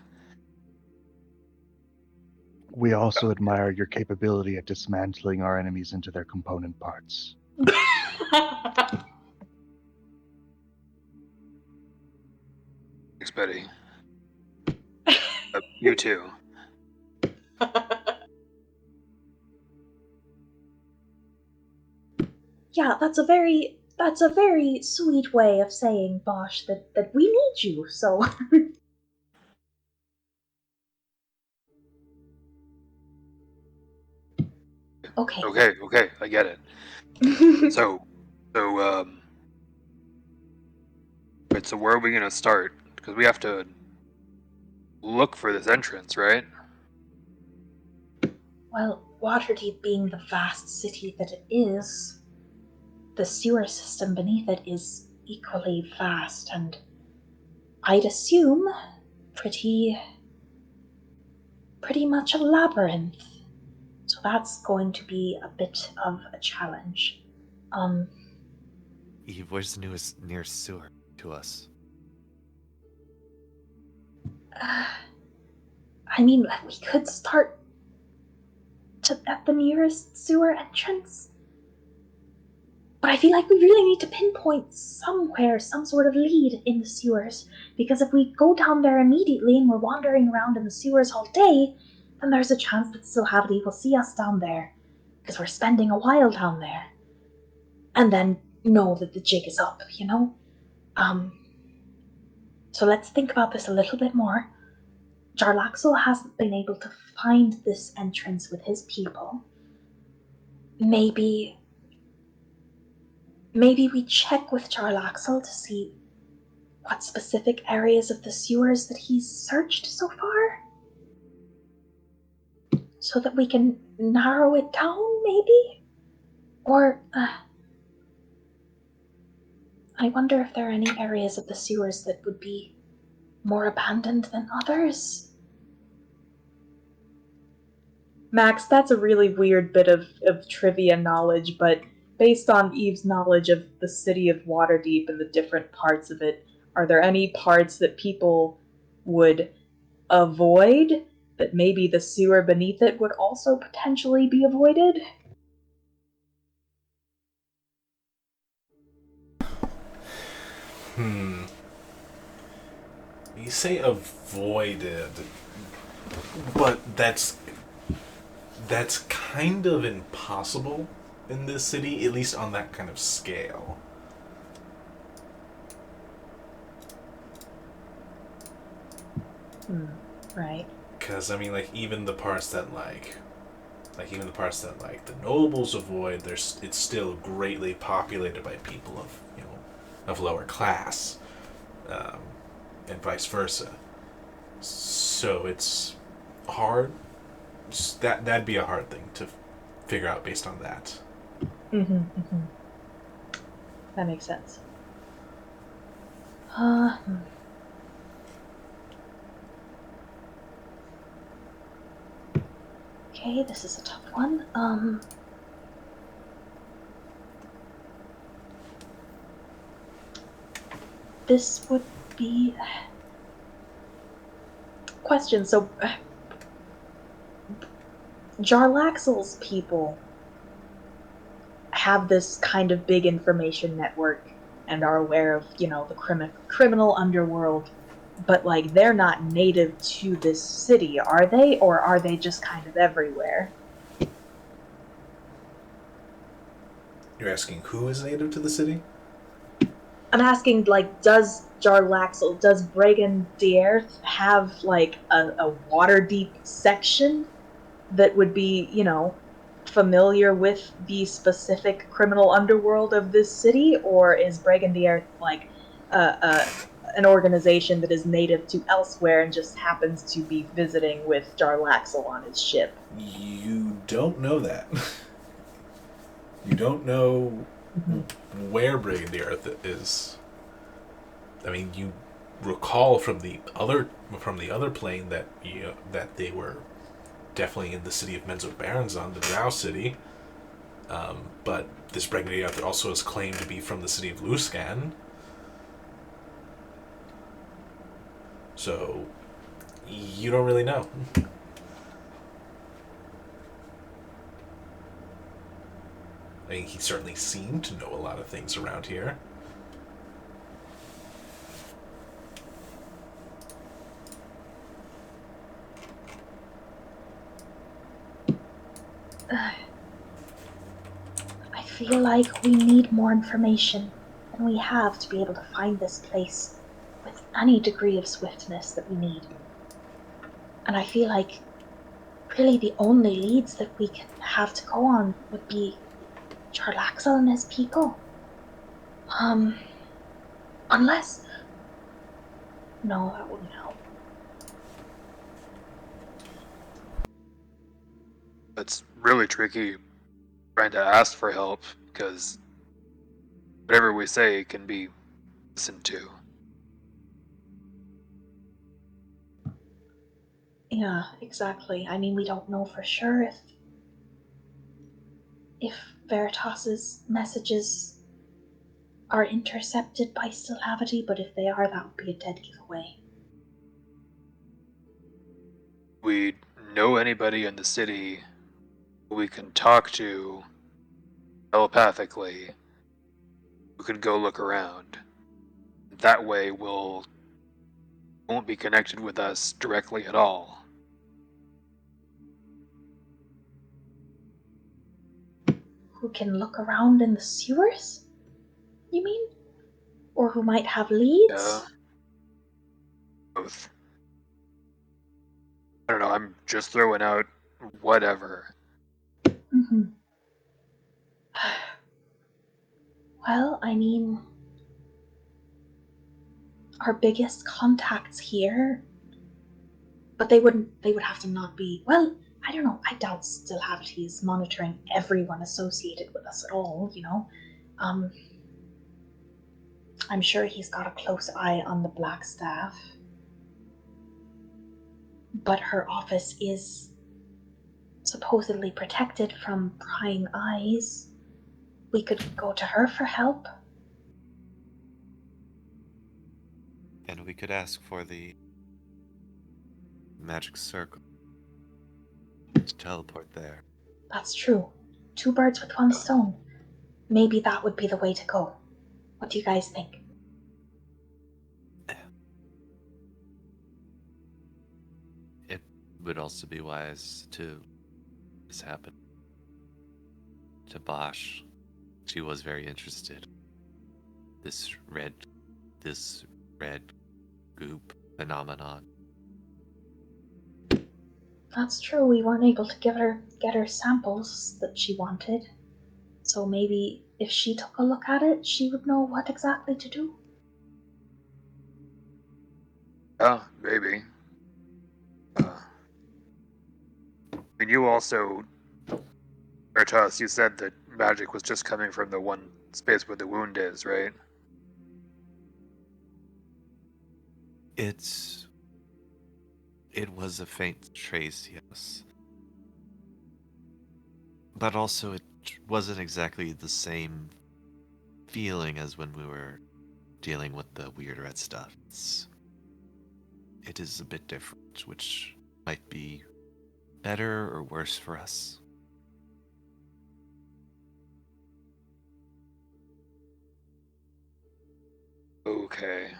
We also admire your capability at dismantling our enemies into their component parts. Thanks, Betty. You too. Yeah, that's a very sweet way of saying, Bosch, that we need you, so Okay. Okay, I get it. So right, so where are we gonna start? Because we have to look for this entrance, right? Well, Waterdeep being the vast city that it is, the sewer system beneath it is equally vast, and I'd assume pretty much a labyrinth. So that's going to be a bit of a challenge. Eve, where's the nearest sewer to us? I mean, we could start at the nearest sewer entrance. But I feel like we really need to pinpoint somewhere some sort of lead in the sewers, because if we go down there immediately and we're wandering around in the sewers all day, then there's a chance that Silhavity will see us down there, because we're spending a while down there. And then know that the jig is up, So let's think about this a little bit more. Jarlaxle hasn't been able to find this entrance with his people. Maybe we check with Jarlaxle to see what specific areas of the sewers that he's searched so far? So that we can narrow it down, maybe? Or, I wonder if there are any areas of the sewers that would be more abandoned than others. Max, that's a really weird bit of trivia knowledge, but based on Eve's knowledge of the city of Waterdeep and the different parts of it, are there any parts that people would avoid that maybe the sewer beneath it would also potentially be avoided? You say avoided, but that's kind of impossible in this city, at least on that kind of scale. Right. Because I mean, like even the parts that the nobles avoid, it's still greatly populated by people of of lower class, um, and vice versa. So it's hard. That'd be a hard thing to figure out based on that. Mm-hmm. That makes sense. Okay, this is a tough one. This would be Question. So, Jarlaxle's people have this kind of big information network and are aware of, the criminal underworld, but like they're not native to this city, are they? Or are they just kind of everywhere? You're asking who is native to the city? I'm asking, like, does Bregan Dierth have like a Waterdeep section that would be, familiar with the specific criminal underworld of this city, or is Brigandier like an organization that is native to elsewhere and just happens to be visiting with Jarlaxle on his ship? You don't know that. You don't know where Brigadier is. I mean, you recall from the other plane that that they were definitely in the city of Menzo Baranzan, the Drow city. But this Brigadier also is claimed to be from the city of Luskan. So you don't really know. I mean, he certainly seemed to know a lot of things around here. I feel like we need more information than we have to be able to find this place with any degree of swiftness that we need. And I feel like really the only leads that we can have to go on would be Jarlaxle and his people. Unless... No, that wouldn't help. It's really tricky trying to ask for help because whatever we say can be listened to. Yeah, exactly. I mean, we don't know for sure if Veritas's messages are intercepted by Stilhavity, but if they are, that would be a dead giveaway. We know anybody in the city who we can talk to telepathically who can go look around. That way won't be connected with us directly at all. Who can look around in the sewers? You mean? Or who might have leads? Yeah, both. I don't know, I'm just throwing out whatever. Mm-hmm. Well, I mean, our biggest contacts here, but they would have to not be, well, I don't know, I doubt Stilhavity is monitoring everyone associated with us at all, Um, I'm sure he's got a close eye on the Black Staff. But her office is supposedly protected from prying eyes. We could go to her for help. And we could ask for the magic circle to teleport there. That's true. 2 birds with 1 stone. Maybe that would be the way to go. What do you guys think? It would also be wise to this happen to Bosch. She was very interested. This red goop phenomenon. That's true. We weren't able to get her samples that she wanted. So maybe if she took a look at it, she would know what exactly to do. Yeah, maybe. And you also, Veritas, you said that magic was just coming from the one space where the wound is, right? It was a faint trace, yes. But also it wasn't exactly the same feeling as when we were dealing with the weird red stuff. It is a bit different, which might be better or worse for us. Okay.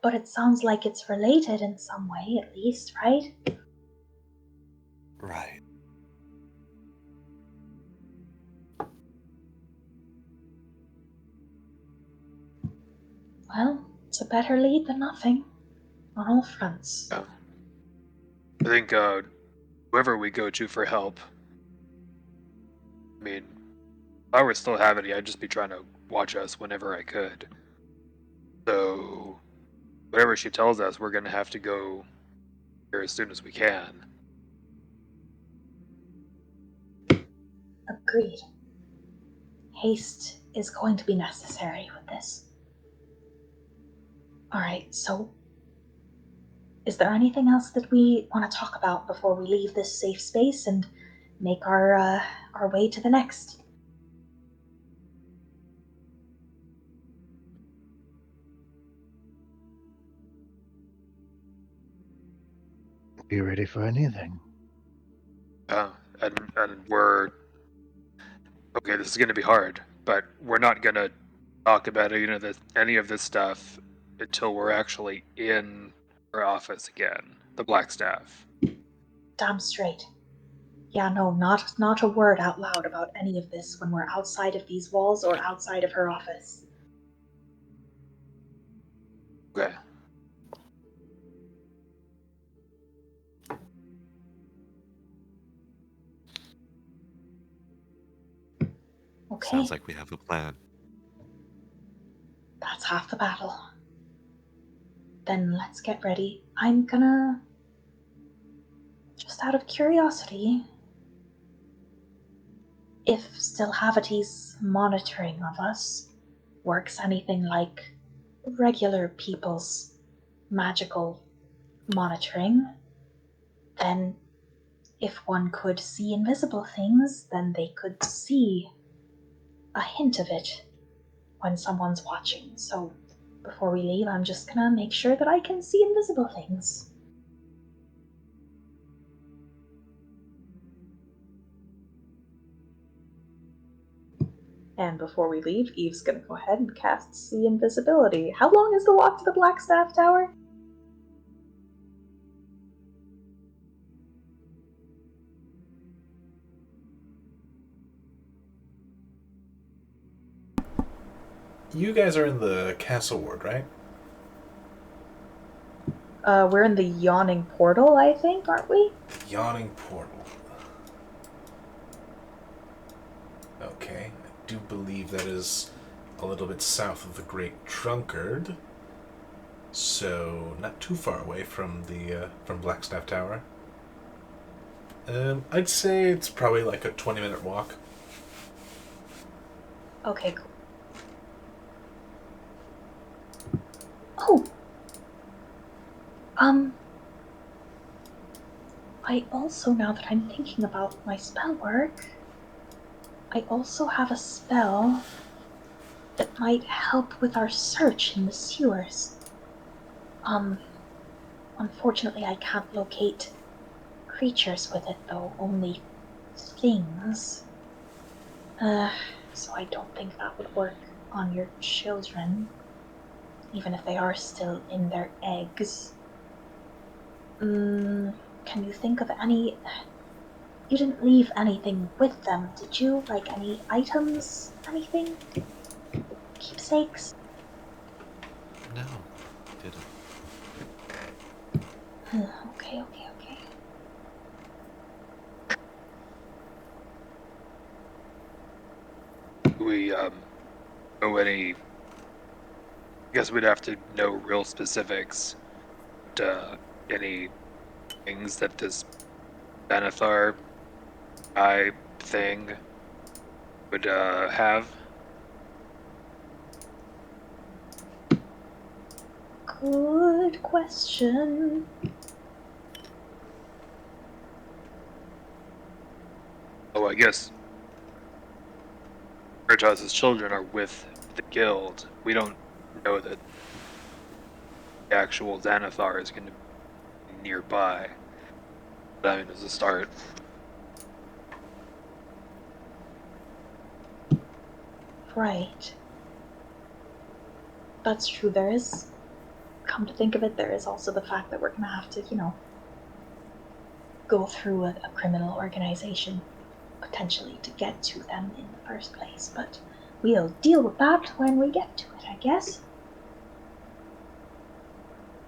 But it sounds like it's related in some way, at least, right? Right. Well, it's a better lead than nothing. On all fronts. Yeah. I think whoever we go to for help, I mean, if I were still having it, I'd just be trying to watch us whenever I could. So, whatever she tells us, we're going to have to go here as soon as we can. Agreed. Haste is going to be necessary with this. Alright, so is there anything else that we want to talk about before we leave this safe space and make our way to the next? Be ready for anything. And we're okay. This is going to be hard, but we're not going to talk about any of this stuff until we're actually in our office again. The Black Staff. Damn straight. Yeah, no, not a word out loud about any of this when we're outside of these walls or outside of her office. Okay. Okay. Sounds like we have a plan. That's half the battle. Then let's get ready. I'm gonna, just out of curiosity, if Stilhavity's monitoring of us works anything like regular people's magical monitoring, then if one could see invisible things, then they could see a hint of it when someone's watching. So before we leave, I'm just gonna make sure that I can see invisible things. And before we leave, Eve's gonna go ahead and cast See Invisibility. How long is the walk to the Blackstaff Tower? You guys are in the castle ward, right? We're in the Yawning Portal, I think, aren't we? Yawning portal. Okay, I do believe that is a little bit south of the Great Drunkard, so not too far away from the from Blackstaff Tower. I'd say it's probably like a 20-minute walk. Okay, cool. Oh! I also, now that I'm thinking about my spell work, I also have a spell that might help with our search in the sewers. Unfortunately I can't locate creatures with it though, only things. So I don't think that would work on your children, even if they are still in their eggs. Can you think of any? You didn't leave anything with them, did you? Like any items? Anything? Keepsakes? No, didn't. Okay. Do we know any? I guess we'd have to know real specifics. Any things that this Benathar guy thing would have? Good question. Oh, I guess Veritas' children are with the guild. We don't know that the actual Xanathar is going to be nearby. But I mean, as a start. Right. That's true. There is, come to think of it, there is also the fact that we're gonna have to, go through a criminal organization, potentially, to get to them in the first place. But we'll deal with that when we get to it, I guess.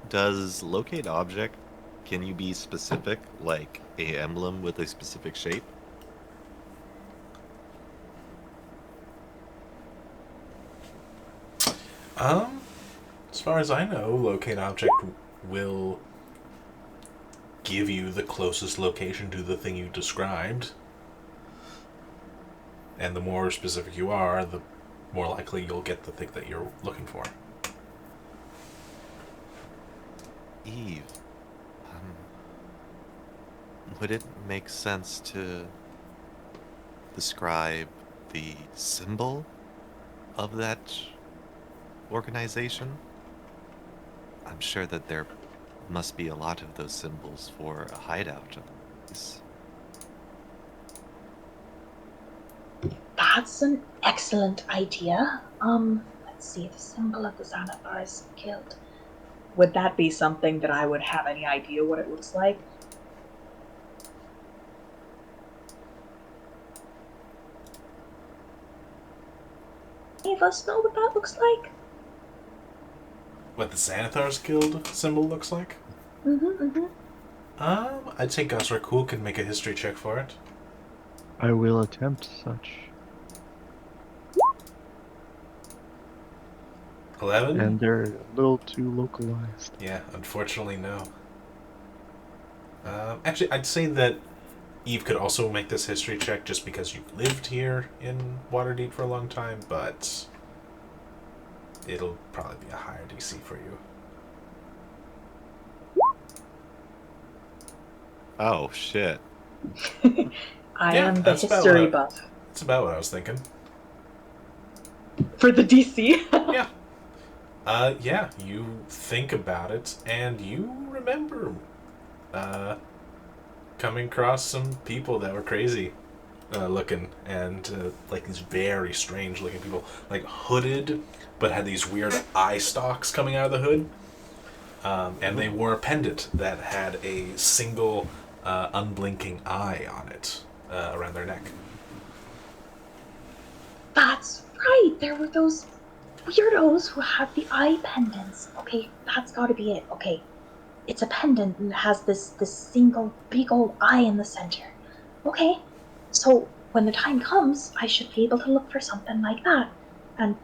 Does locate object, can you be specific, like a emblem with a specific shape? As far as I know, locate object will give you the closest location to the thing you described. And the more specific you are, the more likely you'll get the thing that you're looking for. Eve, would it make sense to describe the symbol of that organization? I'm sure that there must be a lot of those symbols for a hideout of these. That's an excellent idea. Let's see, the symbol of the Xanathar's Guild. Would that be something that I would have any idea what it looks like? Any of us know what that looks like? What the Xanathar's Guild symbol looks like? Mm-hmm. I'd say Gus Cool can make a history check for it. I will attempt such. 11? And they're a little too localized. Yeah, unfortunately, no. Actually, I'd say that Eve could also make this history check just because you've lived here in Waterdeep for a long time, but it'll probably be a higher DC for you. Oh, shit. I Yeah, am the that's about history what buff. That's about what I was thinking. For the DC? Yeah. Yeah, you think about it, and you remember, coming across some people that were crazy, looking, and, like, these very strange looking people, like, hooded, but had these weird eye stalks coming out of the hood, and they wore a pendant that had a single, unblinking eye on it, around their neck. That's right. There were those weirdos who had the eye pendants. Okay, that's got to be it. Okay, it's a pendant and it has this single big old eye in the center. Okay, so when the time comes, I should be able to look for something like that. And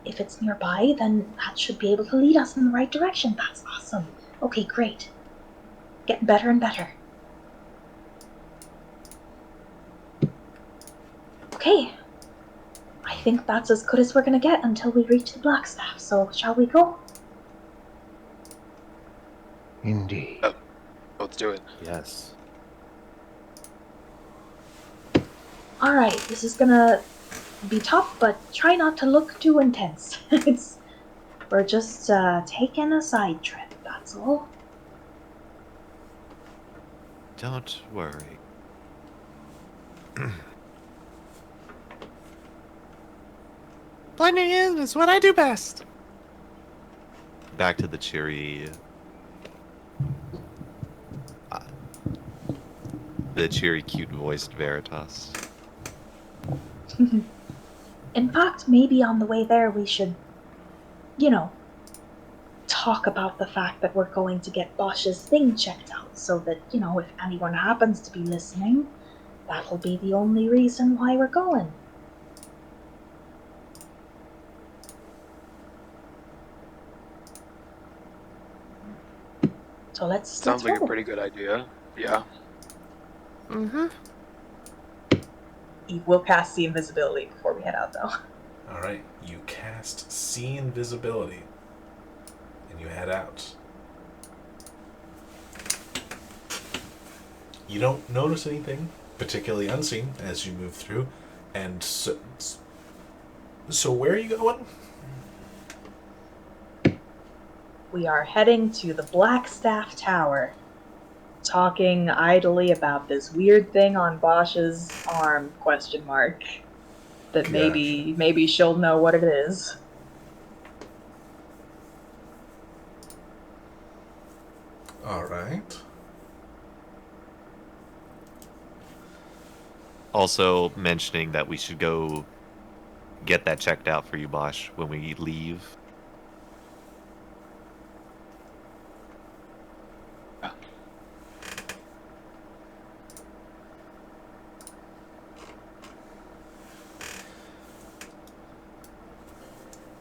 if it's nearby, then that should be able to lead us in the right direction. That's awesome. Okay, great. Getting better and better. Okay, I think that's as good as we're gonna get until we reach the Blackstaff, so shall we go? Indeed. Oh, let's do it. Yes. Alright, this is gonna be tough, but try not to look too intense. We're just taking a side trip, that's all. Don't worry. Blending in is what I do best. Back to the cheery. Uh, the cheery, cute-voiced Veritas. In fact, maybe on the way there we should, talk about the fact that we're going to get Bosch's thing checked out so that, if anyone happens to be listening, that'll be the only reason why we're going. So let's Sounds like go. a pretty good idea. Yeah. Mm-hmm. Eve will cast see invisibility before we head out, though. Alright, you cast See Invisibility, and you head out. You don't notice anything particularly unseen as you move through, and so where are you going? We are heading to the Blackstaff Tower, talking idly about this weird thing on Bosch's arm, ? That maybe she'll know what it is. Alright. Also mentioning that we should go get that checked out for you, Bosch, when we leave.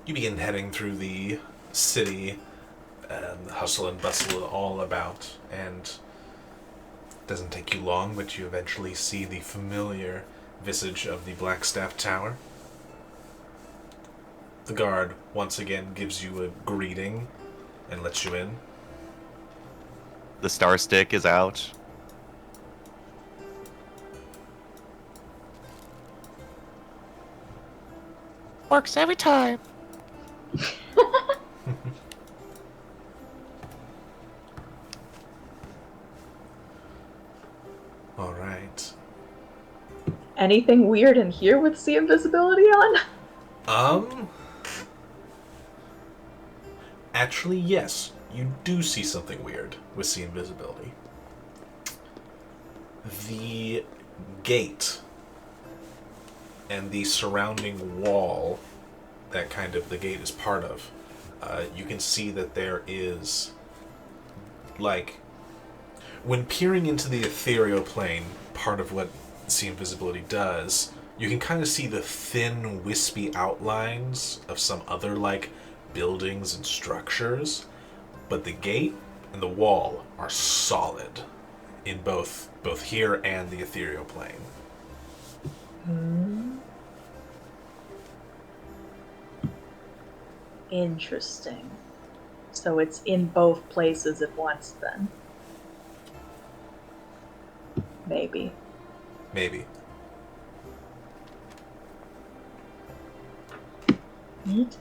You begin heading through the city, and the hustle and bustle all about, and it doesn't take you long, but you eventually see the familiar visage of the Blackstaff Tower. The guard once again gives you a greeting and lets you in. The star stick is out. Works every time. All right. Anything weird in here with see invisibility on? Actually, yes, you do see something weird with See Invisibility. The gate and the surrounding wall that the gate is part of, you can see that there is, when peering into the ethereal plane, part of what See Invisibility does, you can kind of see the thin, wispy outlines of some other, buildings and structures, but the gate and the wall are solid in both here and the ethereal plane. Interesting. So it's in both places at once, then. Maybe. Maybe. Neat.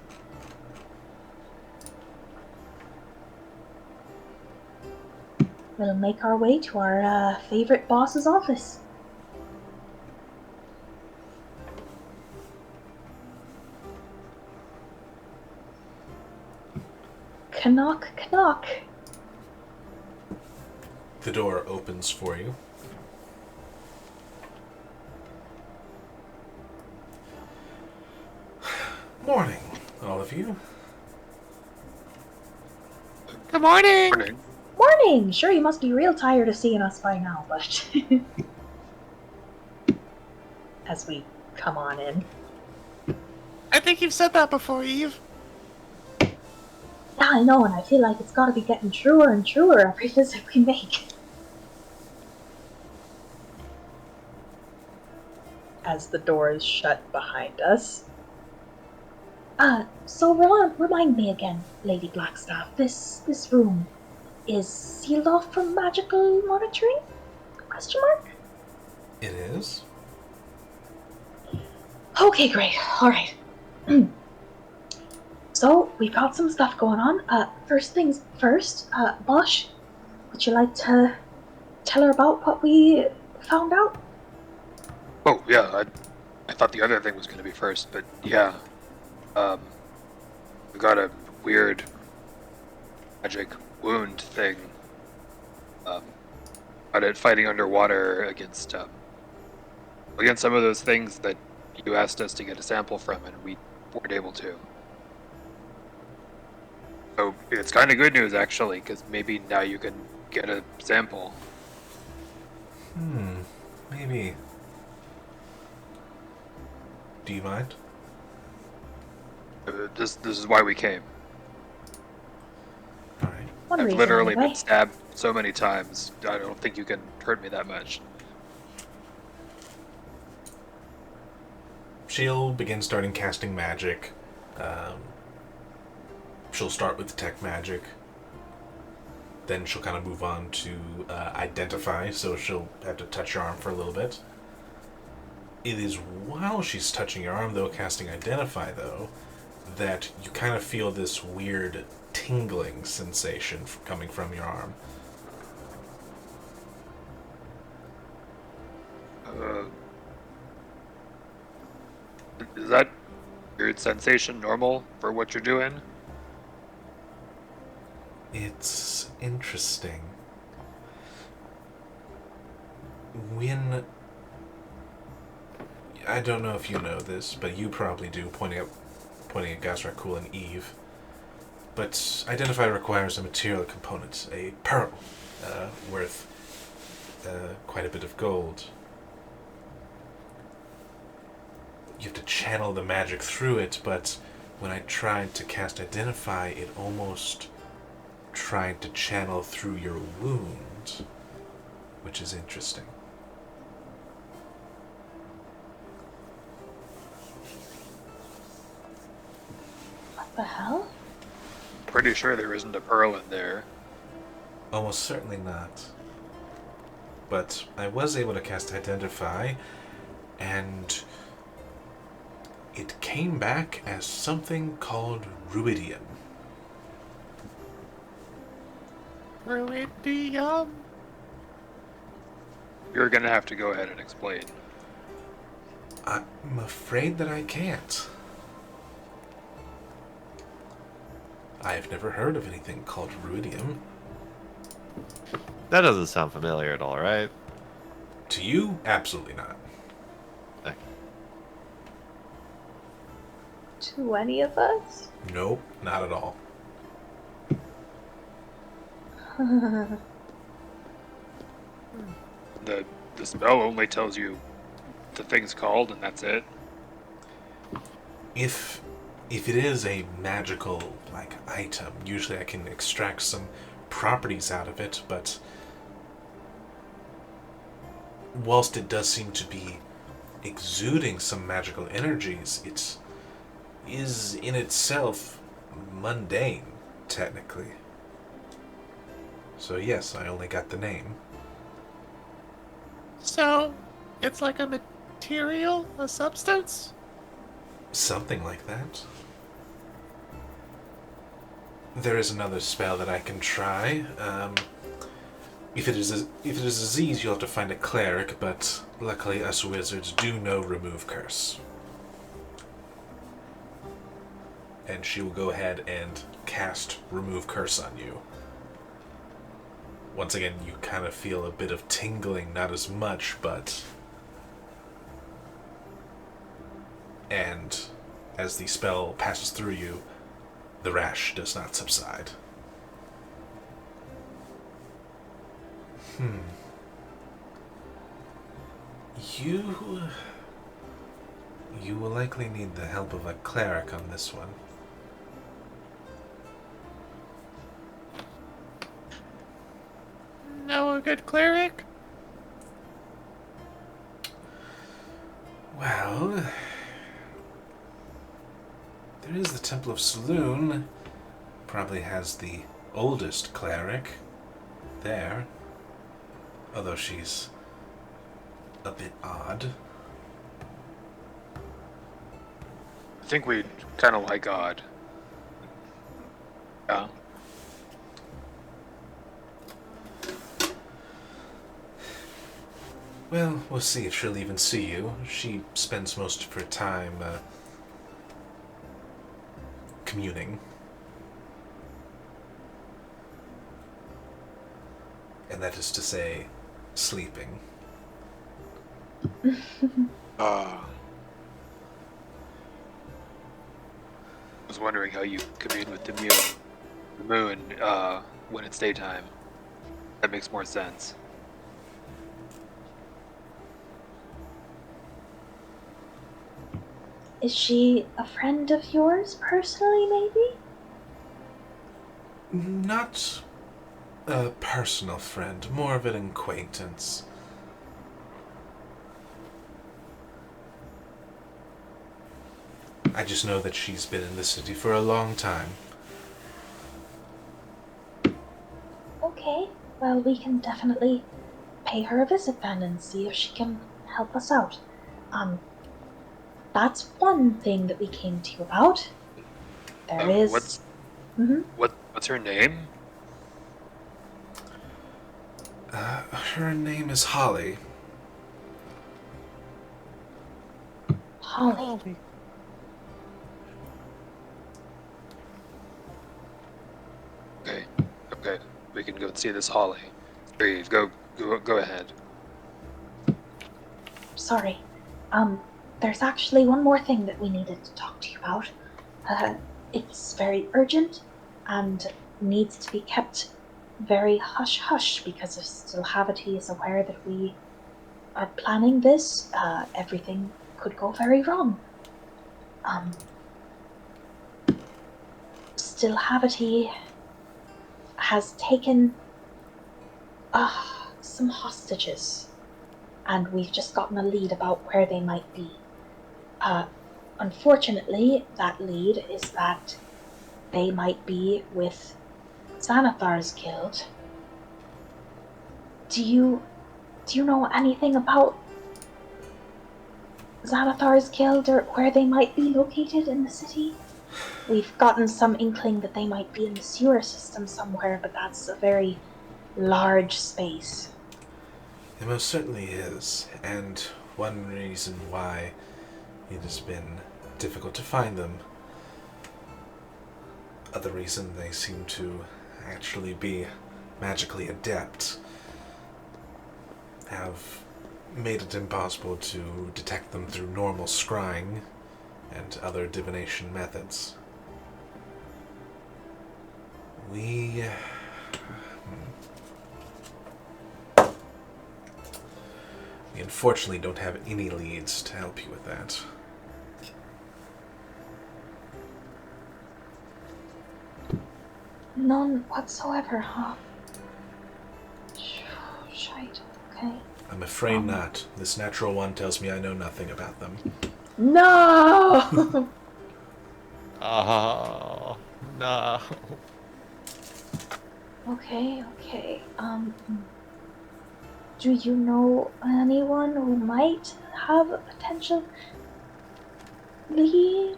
We'll make our way to our favorite boss's office. Knock, knock. The door opens for you. Morning, all of you. Good morning. Morning. Morning! Sure, you must be real tired of seeing us by now, but... As we come on in. I think you've said that before, Eve. Yeah, I know, and I feel like it's gotta be getting truer and truer every visit we make. As the doors shut behind us. So remind me again, Lady Blackstaff, this room. is sealed off from magical monitoring? Question mark? It is. Okay, great. All right. So we've got some stuff going on. First things first. Bosch, would you like to tell her about what we found out? Oh yeah, I thought the other thing was going to be first, but yeah, we got a weird magic wound thing. Got it fighting underwater against some of those things that you asked us to get a sample from, and we weren't able to. So it's kind of good news actually, because maybe now you can get a sample. Maybe. Do you mind? This is why we came. All right. One I've reason, literally anyway. been stabbed so many times. I don't think you can hurt me that much. She'll begin casting magic. She'll start with detect magic. Then she'll kind of move on to identify, so she'll have to touch your arm for a little bit. It is while she's touching your arm, though, casting identify, though, that you kind of feel this weird tingling sensation coming from your arm. Is that weird sensation normal for what you're doing? It's interesting. When... I don't know if you know this, but you probably do, pointing at Gazrakul and Eve. But Identify requires a material component, a pearl, worth quite a bit of gold. You have to channel the magic through it, but when I tried to cast Identify, it almost tried to channel through your wound, which is interesting. What the hell? Pretty sure there isn't a pearl in there. Almost certainly not. But I was able to cast Identify, and it came back as something called ruidium. Ruidium. You're gonna have to go ahead and explain. I'm afraid that I can't. I've never heard of anything called ruidium. That doesn't sound familiar at all, right? To you, absolutely not. Okay. To any of us? Nope, not at all. The spell only tells you the thing's called, and that's it. If it is a magical item, usually I can extract some properties out of it, but whilst it does seem to be exuding some magical energies, it is in itself mundane, technically. So yes, I only got the name. So, it's like a material, a substance? Something like that. There is another spell that I can try. If it is a disease, you'll have to find a cleric, but luckily us wizards do know Remove Curse. And she will go ahead and cast Remove Curse on you. Once again, you kind of feel a bit of tingling, not as much, but... And as the spell passes through you, the rash does not subside. You will likely need the help of a cleric on this one. Know a good cleric? Well, there is the Temple of Saloon. Probably has the oldest cleric. there. Although she's a bit odd. I think we'd kind of like odd. Yeah. Well, we'll see if she'll even see you. She spends most of her time communing. And that is to say, sleeping. I was wondering how you commune with the moon when it's daytime. That makes more sense. Is she a friend of yours personally, maybe? Not a personal friend, more of an acquaintance. I just know that she's been in the city for a long time. Okay, well, we can definitely pay her a visit then and see if she can help us out. That's one thing that we came to you about. There is. What's Mhm. what's her name? Her name is Holly. Holly. Okay, we can go see this Holly. Brave, go ahead. Sorry. There's actually one more thing that we needed to talk to you about. It's very urgent and needs to be kept very hush-hush because if Stilhavity is aware that we are planning this, everything could go very wrong. Stilhavity has taken some hostages, and we've just gotten a lead about where they might be. Unfortunately, that lead is that they might be with Xanathar's guild. Do you know anything about Xanathar's guild or where they might be located in the city? We've gotten some inkling that they might be in the sewer system somewhere, but that's a very large space. It most certainly is, and one reason why it has been difficult to find them. Other reason, they seem to actually be magically adept, have made it impossible to detect them through normal scrying and other divination methods. We unfortunately don't have any leads to help you with that. None whatsoever, huh? Shite. Okay. I'm afraid not. This natural one tells me I know nothing about them. No! Oh, no. Okay. Do you know anyone who might have a potential lead?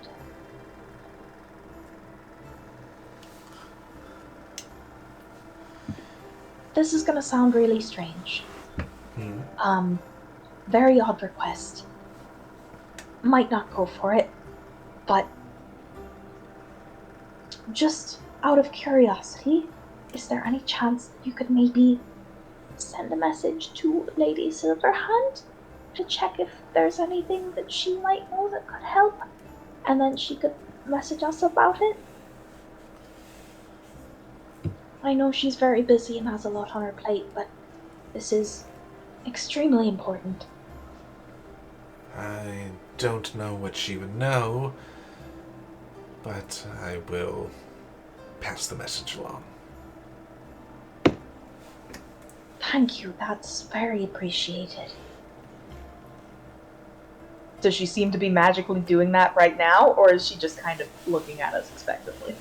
This is gonna sound really strange. Very odd request. Might not go for it, but just out of curiosity, is there any chance you could maybe send a message to Lady Silverhand to check if there's anything that she might know that could help, and then she could message us about it? I know she's very busy and has a lot on her plate, but this is extremely important. I don't know what she would know, but I will pass the message along. Thank you, that's very appreciated. Does she seem to be magically doing that right now, or is she just kind of looking at us expectantly?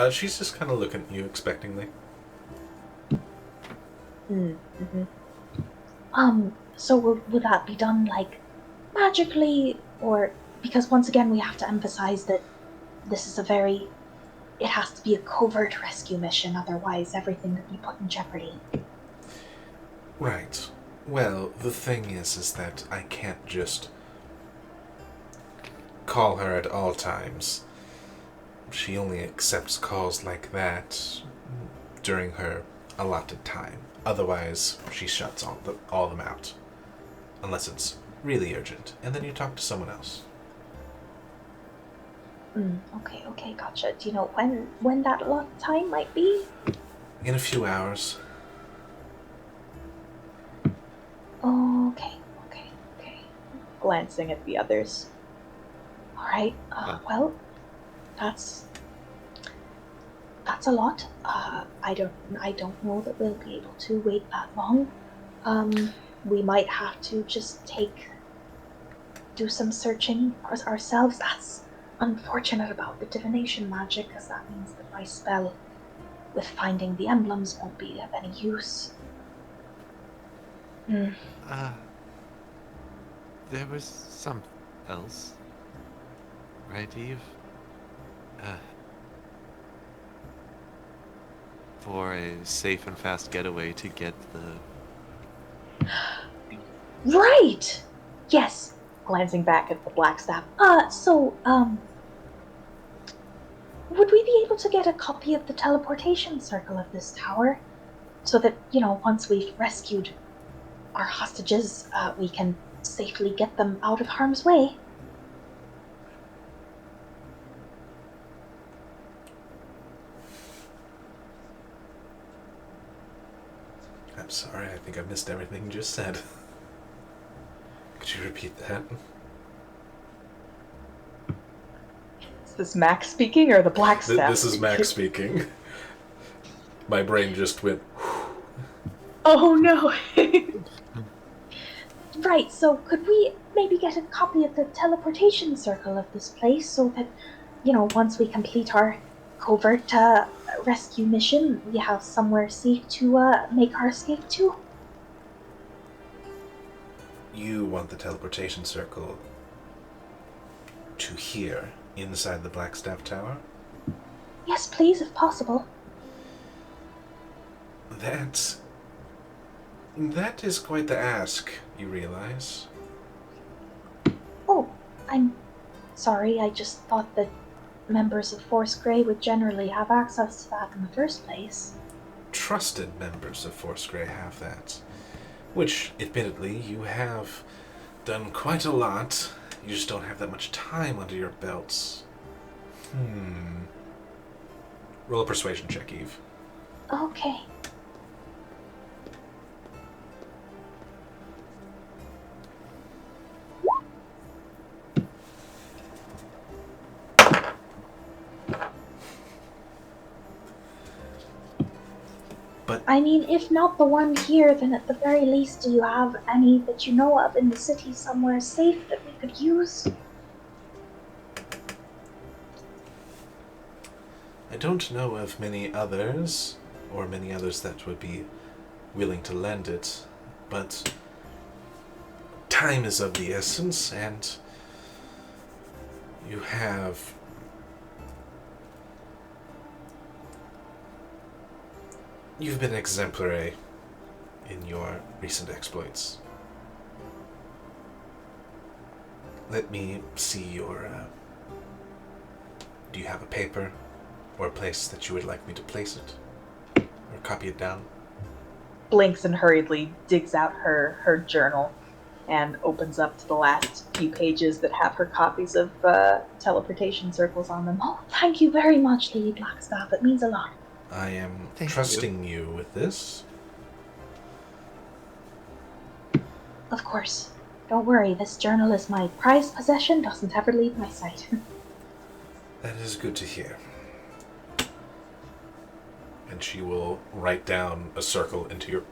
She's just kind of looking at you expectingly. Mm-hmm. So would that be done, like, magically, or... Because once again, we have to emphasize that this is it has to be a covert rescue mission, otherwise everything could be put in jeopardy. Right. Well, the thing is that I can't just call her at all times. She only accepts calls like that during her allotted time. Otherwise, she shuts all them out. Unless it's really urgent, and then you talk to someone else. Okay, gotcha. Do you know when that allotted time might be? In a few hours. Okay. Glancing at the others. All right. Well, that's a lot. I don't know that we'll be able to wait that long. We might have to just do some searching ourselves. That's unfortunate about the divination magic, because that means that my spell with finding the emblems won't be of any use. There was something else, right, Eve? For a safe and fast getaway to get the... Right! Yes. Glancing back at the black staff. Would we be able to get a copy of the teleportation circle of this tower? So that, once we've rescued our hostages, we can safely get them out of harm's way? I'm sorry, I think I missed everything you just said. Could you repeat that? Is this Max speaking or the black staff? This is Max speaking. My brain just went... Oh no! Right, so could we maybe get a copy of the teleportation circle of this place so that, once we complete our covert rescue mission, we have somewhere safe to make our escape to? You want the teleportation circle to here, inside the Blackstaff Tower? Yes, please, if possible. That is quite the ask, you realize. Oh, I'm sorry, I just thought that members of Force Grey would generally have access to that in the first place. Trusted members of Force Grey have that. Which, admittedly, you have done quite a lot. You just don't have that much time under your belts. Roll a persuasion check, Eve. Okay. But I mean, if not the one here, then at the very least, do you have any that you know of in the city somewhere safe that we could use? I don't know of many others, or many others that would be willing to lend it, but time is of the essence, and you've been exemplary in your recent exploits. Let me see your... do you have a paper or a place that you would like me to place it? Or copy it down? Blinks and hurriedly digs out her journal and opens up to the last few pages that have her copies of teleportation circles on them. Oh, thank you very much, Lady Blackstaff. It means a lot. I am Thank trusting you with this. Of course. Don't worry, this journal is my prized possession, doesn't ever leave my sight. That is good to hear. And she will write down a circle into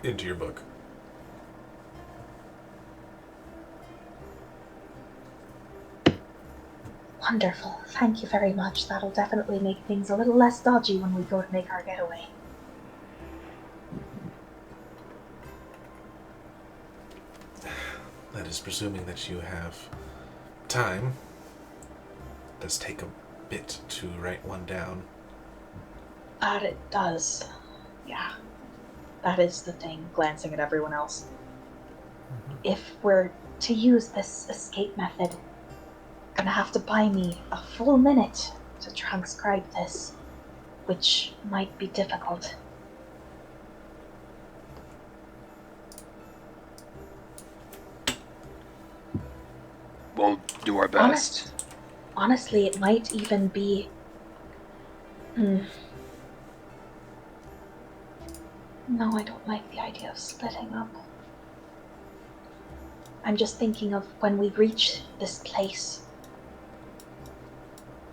your book. Wonderful. Thank you very much. That'll definitely make things a little less dodgy when we go to make our getaway. that is presuming that you have time. It does take a bit to write one down. That it does. Yeah. That is the thing, glancing at everyone else. If we're to use this escape method, you're gonna have to buy me a full minute to transcribe this, which might be difficult. We'll do our best. Honestly, it might even be... No, I don't like the idea of splitting up. I'm just thinking of when we reach this place.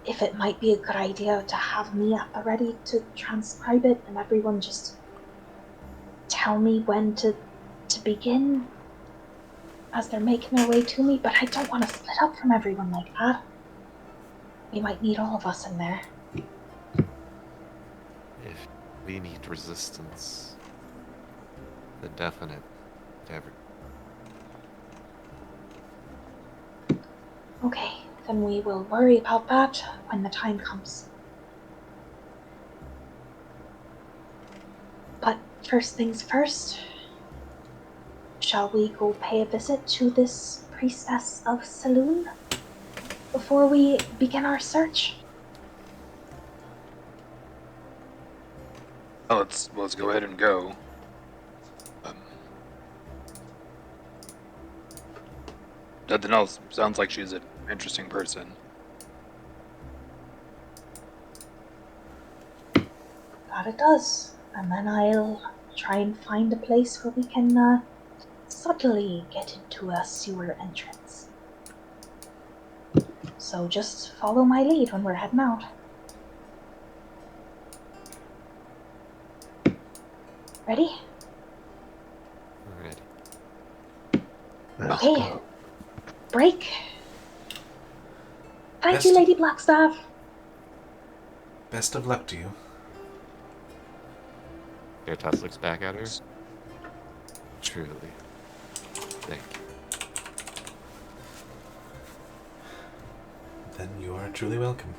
If it might be a good idea to have me at the ready to transcribe it and everyone just tell me when to begin as they're making their way to me, but I don't want to split up from everyone like that. We might need all of us in there. If we need resistance, the definite every. Okay, then we will worry about that when the time comes. But first things first, shall we go pay a visit to this priestess of Saloon before we begin our search? Oh, let's go ahead and go. Nothing else. Sounds like she's an interesting person. That it does. And then I'll try and find a place where we can subtly get into a sewer entrance. So just follow my lead when we're heading out. Ready? Ready. Let's Okay. go. Break. Thank Best you, of- Lady Blackstaff. Best of luck to you. Veritas looks back at her. Truly. Thank you. Then you are truly welcome.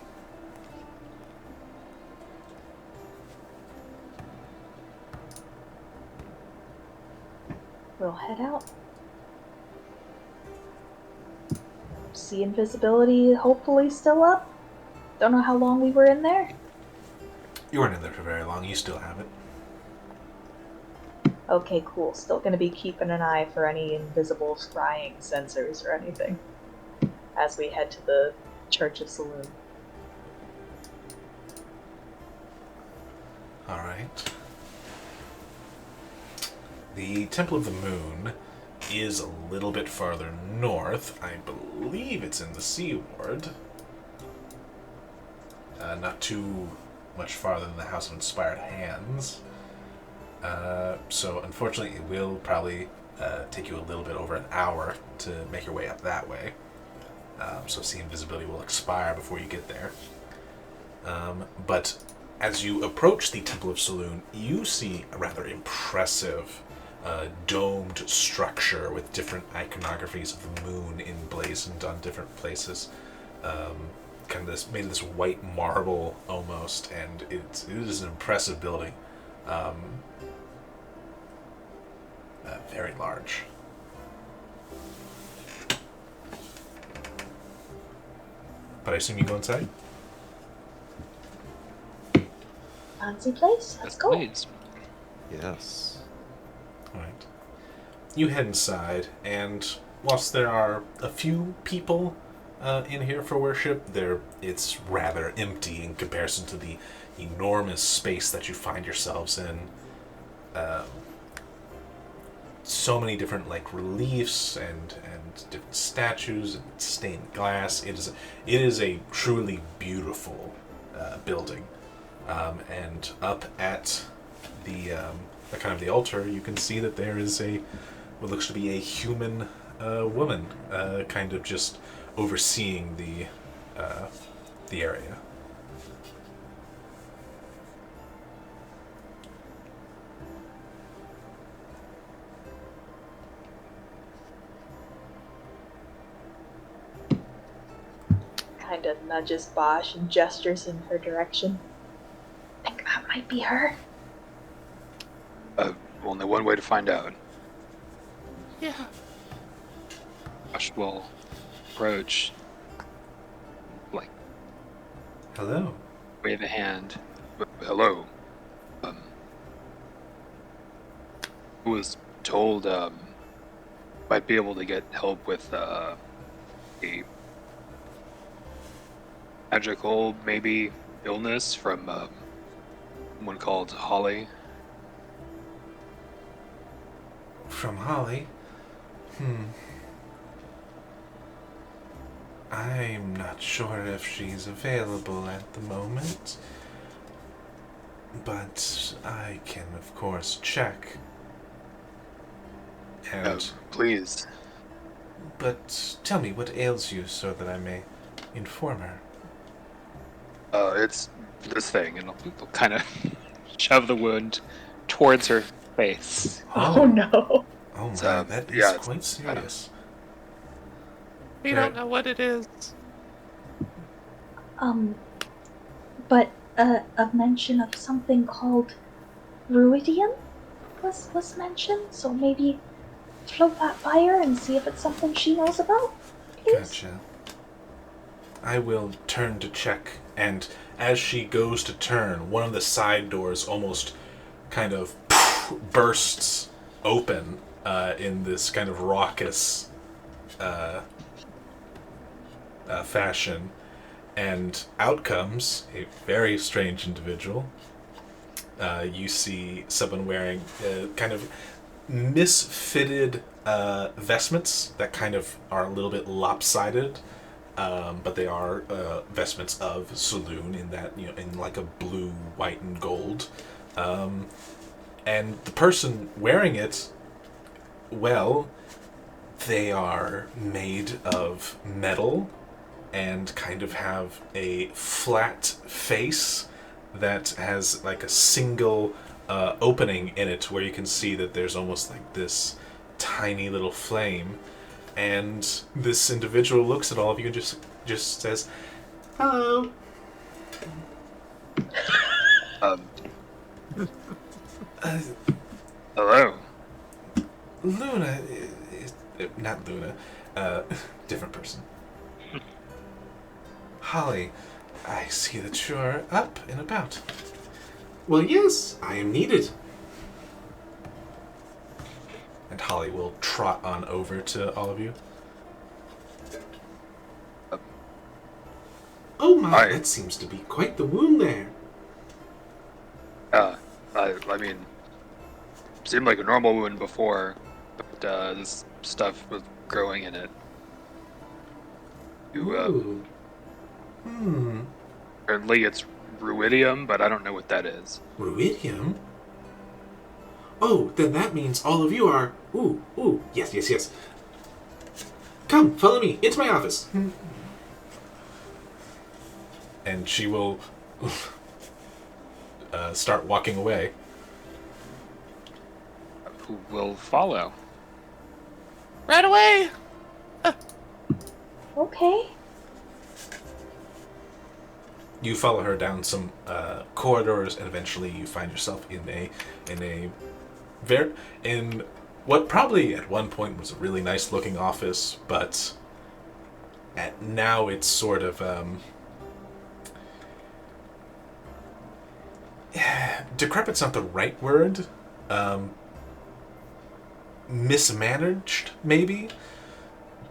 We'll head out. See invisibility hopefully still up. Don't know how long we were in there. You weren't in there for very long. You still have it. Okay, cool. Still gonna be keeping an eye for any invisible scrying sensors or anything as we head to the Church of Saloon. Alright. The Temple of the Moon is a little bit farther north. I believe it's in the Sea Ward. Not too much farther than the House of Inspired Hands. So unfortunately it will probably take you a little bit over an hour to make your way up that way. So Sea Invisibility will expire before you get there. But as you approach the Temple of Saloon, you see a rather impressive domed structure with different iconographies of the moon emblazoned on different places. Kind of this made of this white marble almost, and it is an impressive building. Very large. But I assume you go inside? Fancy place? Let's go. Please. Yes. Alright. You head inside, and whilst there are a few people in here for worship, it's rather empty in comparison to the enormous space that you find yourselves in. So many different reliefs and different statues and stained glass. It is a truly beautiful building. And up at the kind of the altar, you can see that there is what looks to be a human woman, kind of just overseeing the area. kind of nudges Bosch and gestures in her direction. I think that might be her. Only one way to find out. Yeah. Josh will approach, like, Hello. wave a hand. Hello. Was told might be able to get help with a magical maybe illness from someone called Holly. From Holly? I'm not sure if she's available at the moment, but I can, of course, check. And, Please. but tell me, what ails you so that I may inform her? It's this thing, and He'll kind of shove the wound towards her face. Oh no. Oh It's, my, that is yeah, quite serious. We don't know what it is. But a mention of something called ruidium was mentioned, so maybe float that by her and see if it's something she knows about, please. Gotcha. I will turn to check, and as she goes to turn, one of the side doors almost kind of bursts open in this kind of raucous fashion, and out comes a very strange individual. You see someone wearing kind of misfitted vestments that kind of are a little bit lopsided, but they are vestments of saloon in that, in like a blue, white, and gold. And the person wearing it, well, they are made of metal and kind of have a flat face that has like a single opening in it where you can see that there's almost like this tiny little flame. And this individual looks at all of you and just says, "Hello." Hello. Luna, not Luna, different person. Holly, I see that you're up and about. Well, yes, I am needed. And Holly will trot on over to all of you. Oh my, Hi. that seems to be quite the wound there. I mean, seemed like a normal wound before, but this stuff was growing in it. Ooh. Apparently it's ruidium, but I don't know what that is. Ruidium? Oh, then that means all of you are... Ooh, yes. Come, follow me, into my office. And she will start walking away. Who will follow? Right away! Okay. You follow her down some corridors, and eventually you find yourself in what probably at one point was a really nice looking office, but now it's sort of decrepit's not the right word. Mismanaged, maybe.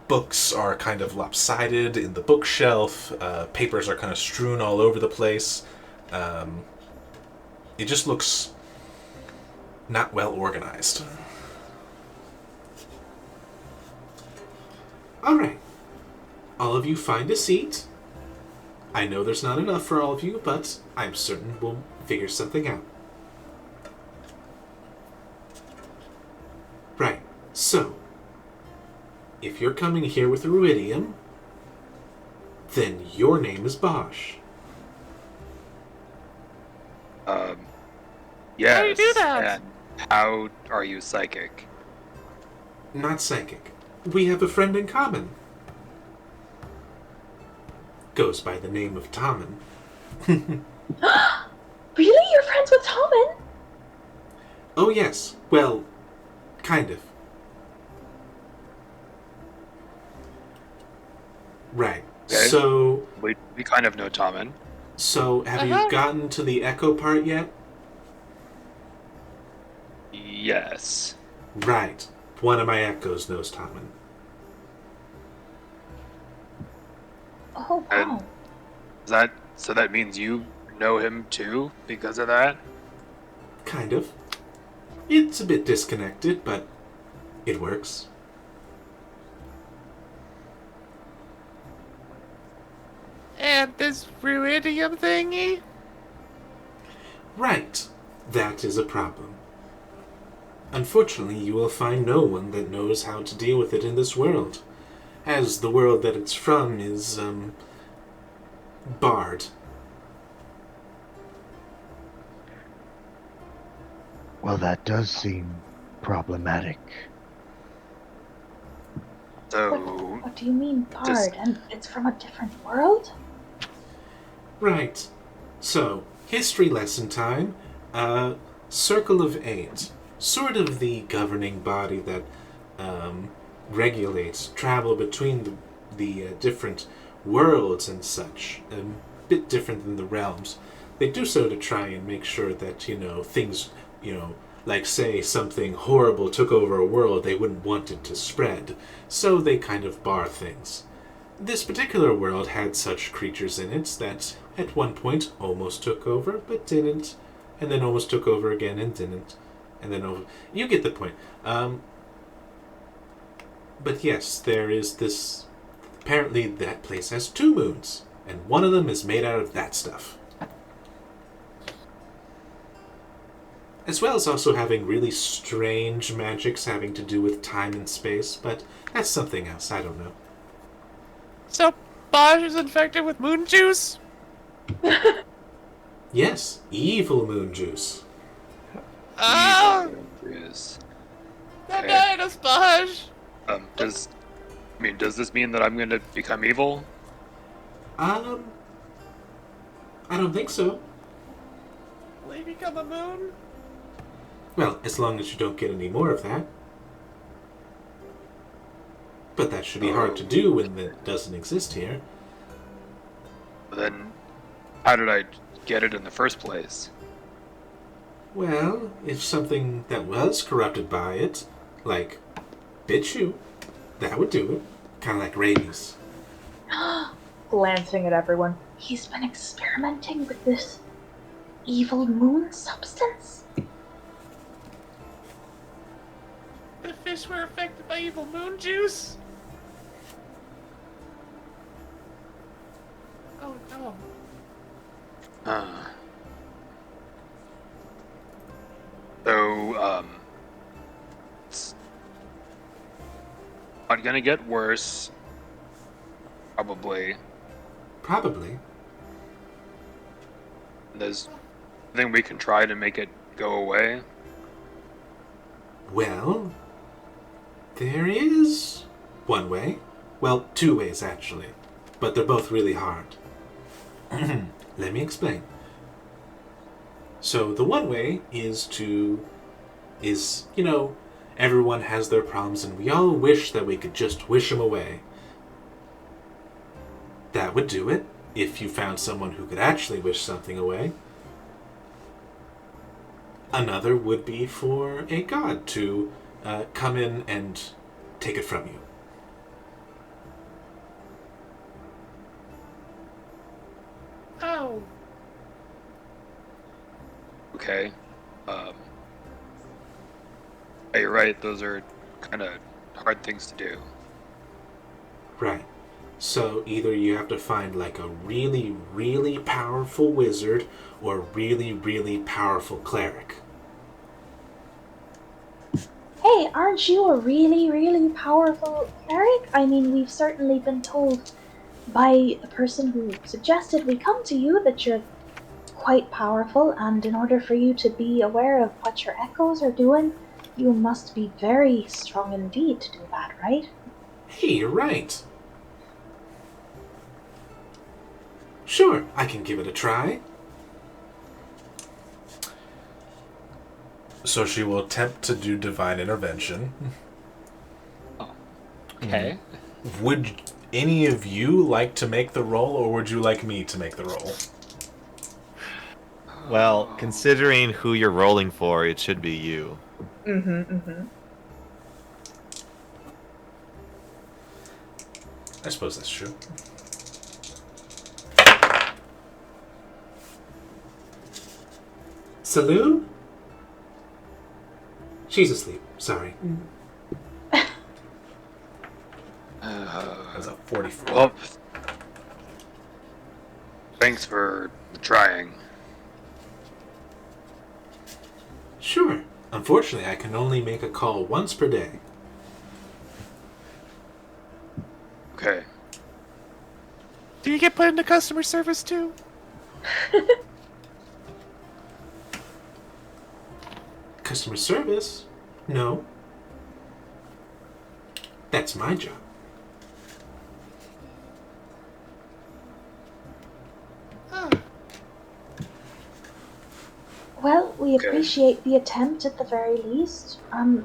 Books are kind of lopsided in the bookshelf. Papers are kind of strewn all over the place. It just looks not well organized. All right. All of you find a seat. I know there's not enough for all of you, but I'm certain we'll figure something out. Right. So, if you're coming here with ruidium, then your name is Bosch. Yes. How do you do that? And how are you psychic? Not psychic. We have a friend in common. goes by the name of Tommen. Really? You're friends with Tommen? Oh yes, well, kind of. Right. Okay. So We kind of know Tommen. have you gotten to the echo part yet? Yes. Right. One of my echoes knows Tommen. Oh, And wow. so that means you know him too because of that? Kind of. It's a bit disconnected, but it works. And this ruidium thingy? Right. That is a problem. Unfortunately, you will find no one that knows how to deal with it in this world, as the world that it's from is, barred. Well, that does seem problematic. So What do you mean Just- barred? And it's from a different world? Right. So, history lesson time. Circle of Eight. Sort of the governing body that regulates travel between the different worlds and such. A bit different than the realms. They do so to try and make sure that, things, like say something horrible took over a world, they wouldn't want it to spread. So they kind of bar things. This particular world had such creatures in it that at one point almost took over, but didn't, and then almost took over again and didn't, and then over. You get the point. But yes, there is this. Apparently, that place has 2 moons, and one of them is made out of that stuff. As well as also having really strange magics having to do with time and space, but that's something else. I don't know. So, Bosch is infected with moon juice? Yes, evil moon juice. Ah! Yes. Don't Okay. die us, Bosch! Does this mean that I'm gonna become evil? I don't think so. Will he become a moon? Well, as long as you don't get any more of that. But that should be hard to do when it doesn't exist here. Then how did I get it in the first place? Well, if something that was corrupted by it, like, bit you, that would do it. Kind of like rabies. Glancing at everyone. He's been experimenting with this evil moon substance? The fish were affected by evil moon juice? Oh no. So, it's not gonna get worse. Probably. Probably. There's nothing we can try to make it go away. Well, there is one way. Well, 2 ways, actually. But they're both really hard. Let me explain. So the one way is everyone has their problems and we all wish that we could just wish them away. That would do it, if you found someone who could actually wish something away. Another would be for a god to come in and take it from you. Oh. Okay. Yeah, you're right. Those are kind of hard things to do. Right. So either you have to find like a really, really powerful wizard or a really, really powerful cleric. Hey, aren't you a really, really powerful cleric? I mean, we've certainly been told by the person who suggested we come to you that you're quite powerful, and in order for you to be aware of what your echoes are doing, you must be very strong indeed to do that, right? Hey, you're right. Sure, I can give it a try. So she will attempt to do divine intervention. Okay. Would any of you like to make the roll, or would you like me to make the roll? Well, considering who you're rolling for, it should be you. I suppose that's true. Salud? She's asleep. Sorry. That's a 44. Well, thanks for trying. Sure. Unfortunately, I can only make a call once per day. Okay. Do you get put into customer service too? Customer service? No. That's my job. Well, we Okay. appreciate the attempt at the very least.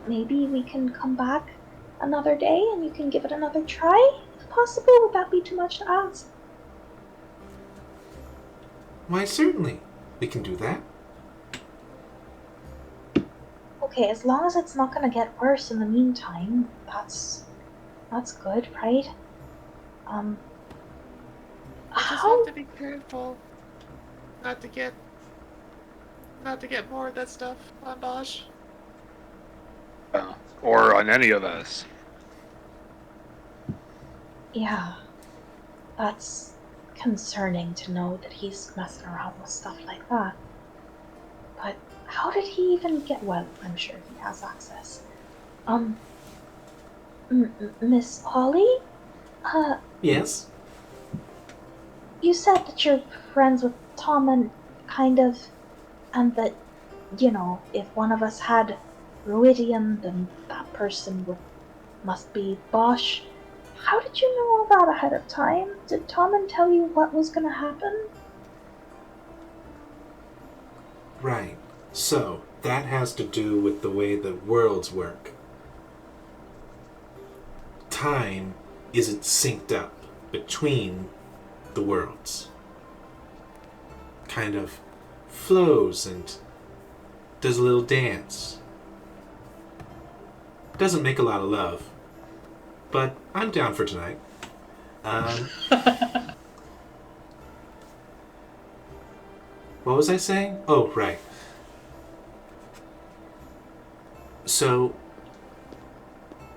Maybe we can come back another day and you can give it another try, if possible. Would that be too much to ask? Why, certainly. We can do that. Okay, as long as it's not gonna get worse in the meantime, that's good, right? Just How? have to be careful not to get more of that stuff on Bosch. Or on any of us. Yeah, that's concerning to know that he's messing around with stuff like that. But how did he even get? Well, I'm sure he has access. Miss Holly, Yes? you said that you're friends with Tom and and that, if one of us had Ruidium, then that person must be Bosch. How did you know all that ahead of time? Did Tommen tell you what was gonna happen? Right. So, that has to do with the way the worlds work. Time isn't synced up between the worlds. Kind of flows and does a little dance. Doesn't make a lot of love, but I'm down for tonight. What was I saying? Oh, right. So,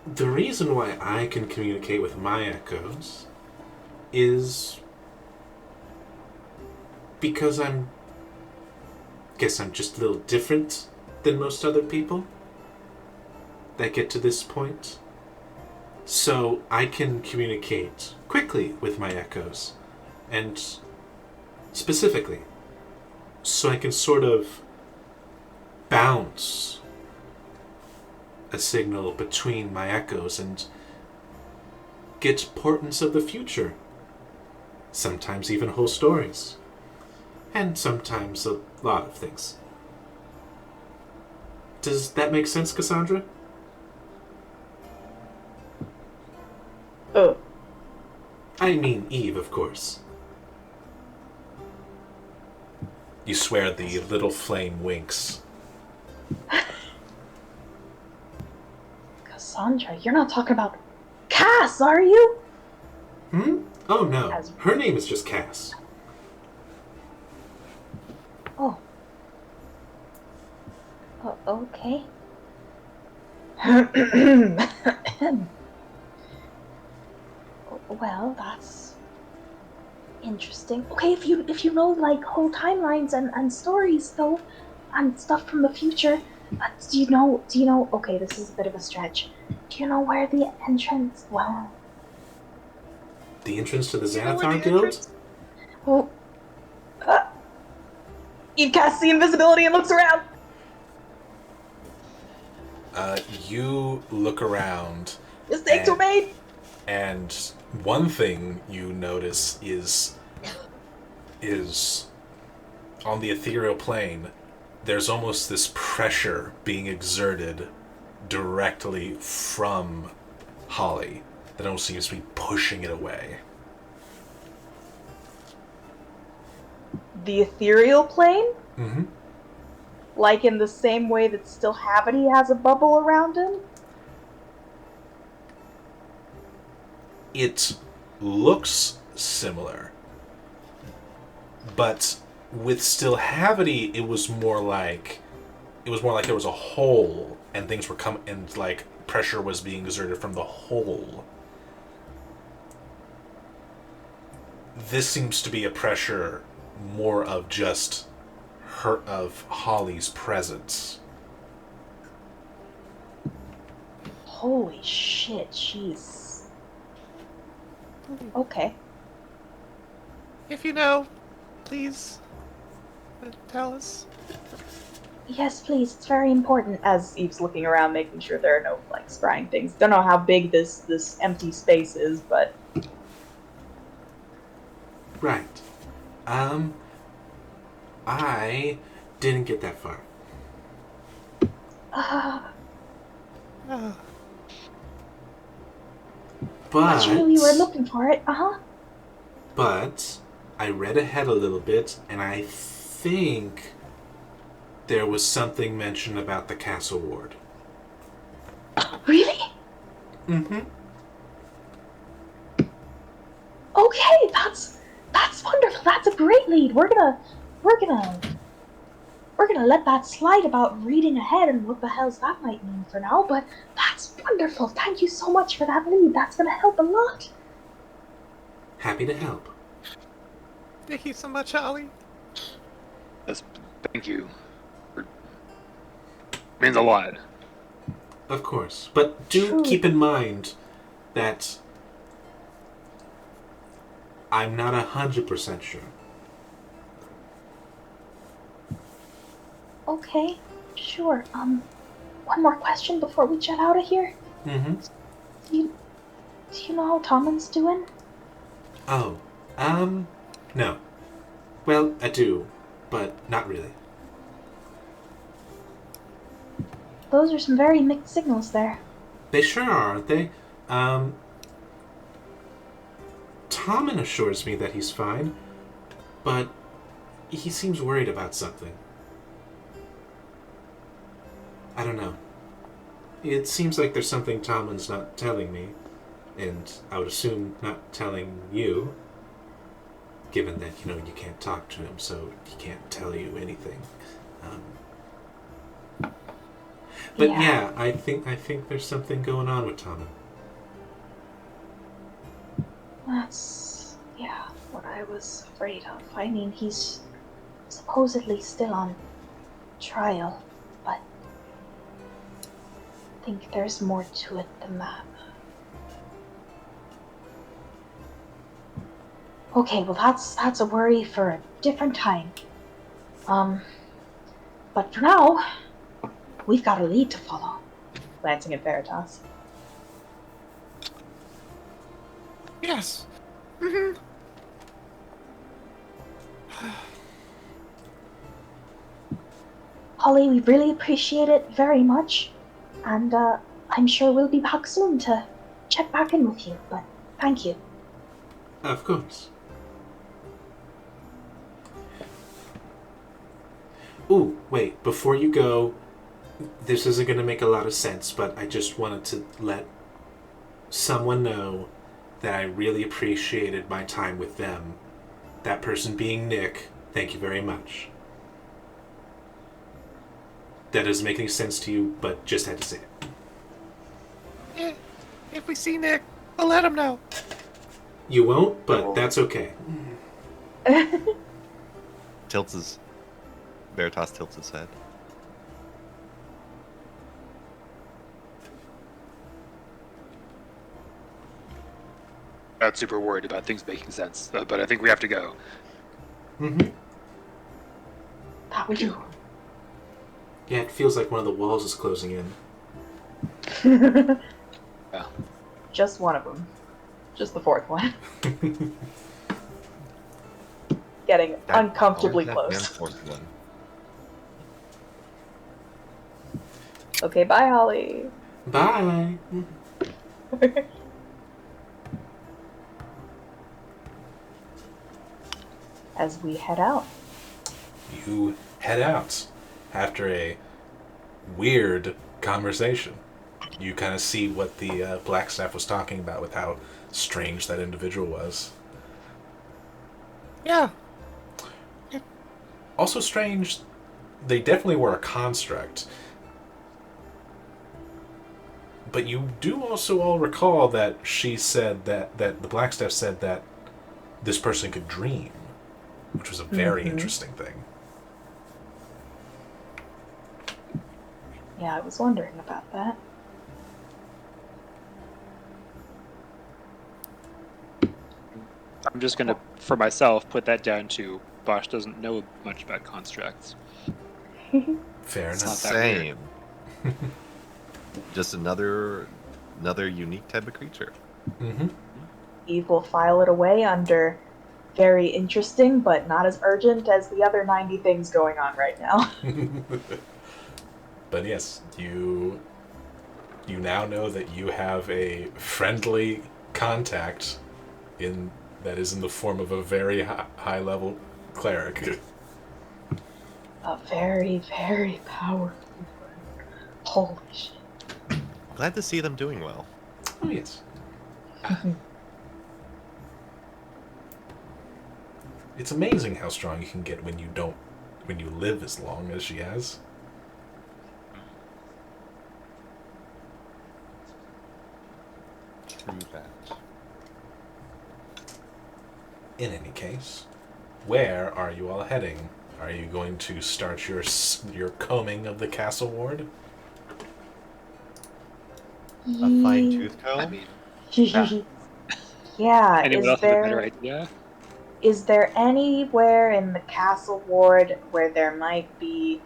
the reason why I can communicate with my echoes is because guess I'm just a little different than most other people that get to this point. So I can communicate quickly with my echoes, and specifically, so I can sort of bounce a signal between my echoes and get portents of the future. Sometimes even whole stories. And sometimes a lot of things. Does that make sense, Cassandra? Oh. I mean Eve, of course. You swear the little flame winks. Cassandra, you're not talking about Cass, are you? Oh no, her name is just Cass. Oh. Okay. Well, that's interesting. Okay, if you know like whole timelines and stories though, and stuff from the future, do you know? Okay, this is a bit of a stretch. Do you know where the entrance? Well, The entrance to the You know where Xanathar the Guild? entrance- Well, he casts the invisibility and looks around. You look around. Mistakes were made. And one thing you notice is is on the ethereal plane, there's almost this pressure being exerted directly from Holly that almost seems to be pushing it away. The ethereal plane? Mm-hmm. Like in the same way that Still Havity has a bubble around him? It looks similar, but with Still Havity, it was more like there was a hole and things were coming, and like pressure was being exerted from the hole. This seems to be a pressure more of just of Holly's presence. Holy shit, jeez. Okay. If you know, please tell us. Yes, please, it's very important. As Eve's looking around, making sure there are no, like, scrying things. Don't know how big this empty space is, but... Right. I didn't get that far. Oh, But You knew you were looking for it, But I read ahead a little bit, and I think there was something mentioned about the castle ward. Really? Mm-hmm. Okay, that's wonderful. That's a great lead. We're gonna let that slide about reading ahead and what the hell's that might mean for now, but that's wonderful. Thank you so much for that lead. That's gonna help a lot. Happy to help. thank you so much, Holly. Thank you. Means a lot. Of course. But do True. keep in mind that I'm not 100% sure. Okay, sure. One more question before we jet out of here. Mm-hmm. Do you know how Tommen's doing? Oh, no. Well, I do, but not really. Those are some very mixed signals there. They sure are, aren't they? Tommen assures me that he's fine, but he seems worried about something. I don't know. It seems like there's something Tommen's not telling me, and I would assume not telling you, given that, you can't talk to him, so he can't tell you anything. But yeah, I think there's something going on with Tommen. That's, what I was afraid of. I mean, he's supposedly still on trial, but I think there's more to it than that. Okay, well that's a worry for a different time. But for now, we've got a lead to follow. Glancing at Veritas. Yes. Holly, we really appreciate it very much, and I'm sure we'll be back soon to check back in with you, but thank you. Of course. Ooh, wait, before you go, this isn't going to make a lot of sense, but I just wanted to let someone know that I really appreciated my time with them. That person being Nick, thank you very much. That doesn't make any sense to you, but just had to say it. If we see Nick, we'll let him know. You won't, but that's okay. Veritas tilts his head. Not super worried about things making sense, but I think we have to go. Mm-hmm. That we do. Yeah, it feels like one of the walls is closing in. Yeah. Just one of them. Just the fourth one. getting That- uncomfortably how is that close. enforceable? Okay, bye, Holly. Bye. As we head out. You head out after a weird conversation. You kind of see what the black staff was talking about with how strange that individual was. Yeah. Also strange, they definitely were a construct. But you do also all recall that she said that the black staff said that this person could dream, which was a very interesting thing. Yeah, I was wondering about that. I'm just gonna, for myself, put that down to Bosch doesn't know much about constructs. Fair It's enough. not that weird. Same. Just another unique type of creature. Mm-hmm. Eve will file it away under very interesting, but not as urgent as the other 90 things going on right now. But yes, you now know that you have a friendly contact in that is in the form of a very high level cleric. A very, very powerful one. Holy shit. Glad to see them doing well. Oh yes. It's amazing how strong you can get when you live as long as she has. True that. In any case, where are you all heading? Are you going to start your combing of the castle ward? A fine tooth comb? I mean, Yeah, anyone else have a better idea? is there anywhere in the castle ward where there might be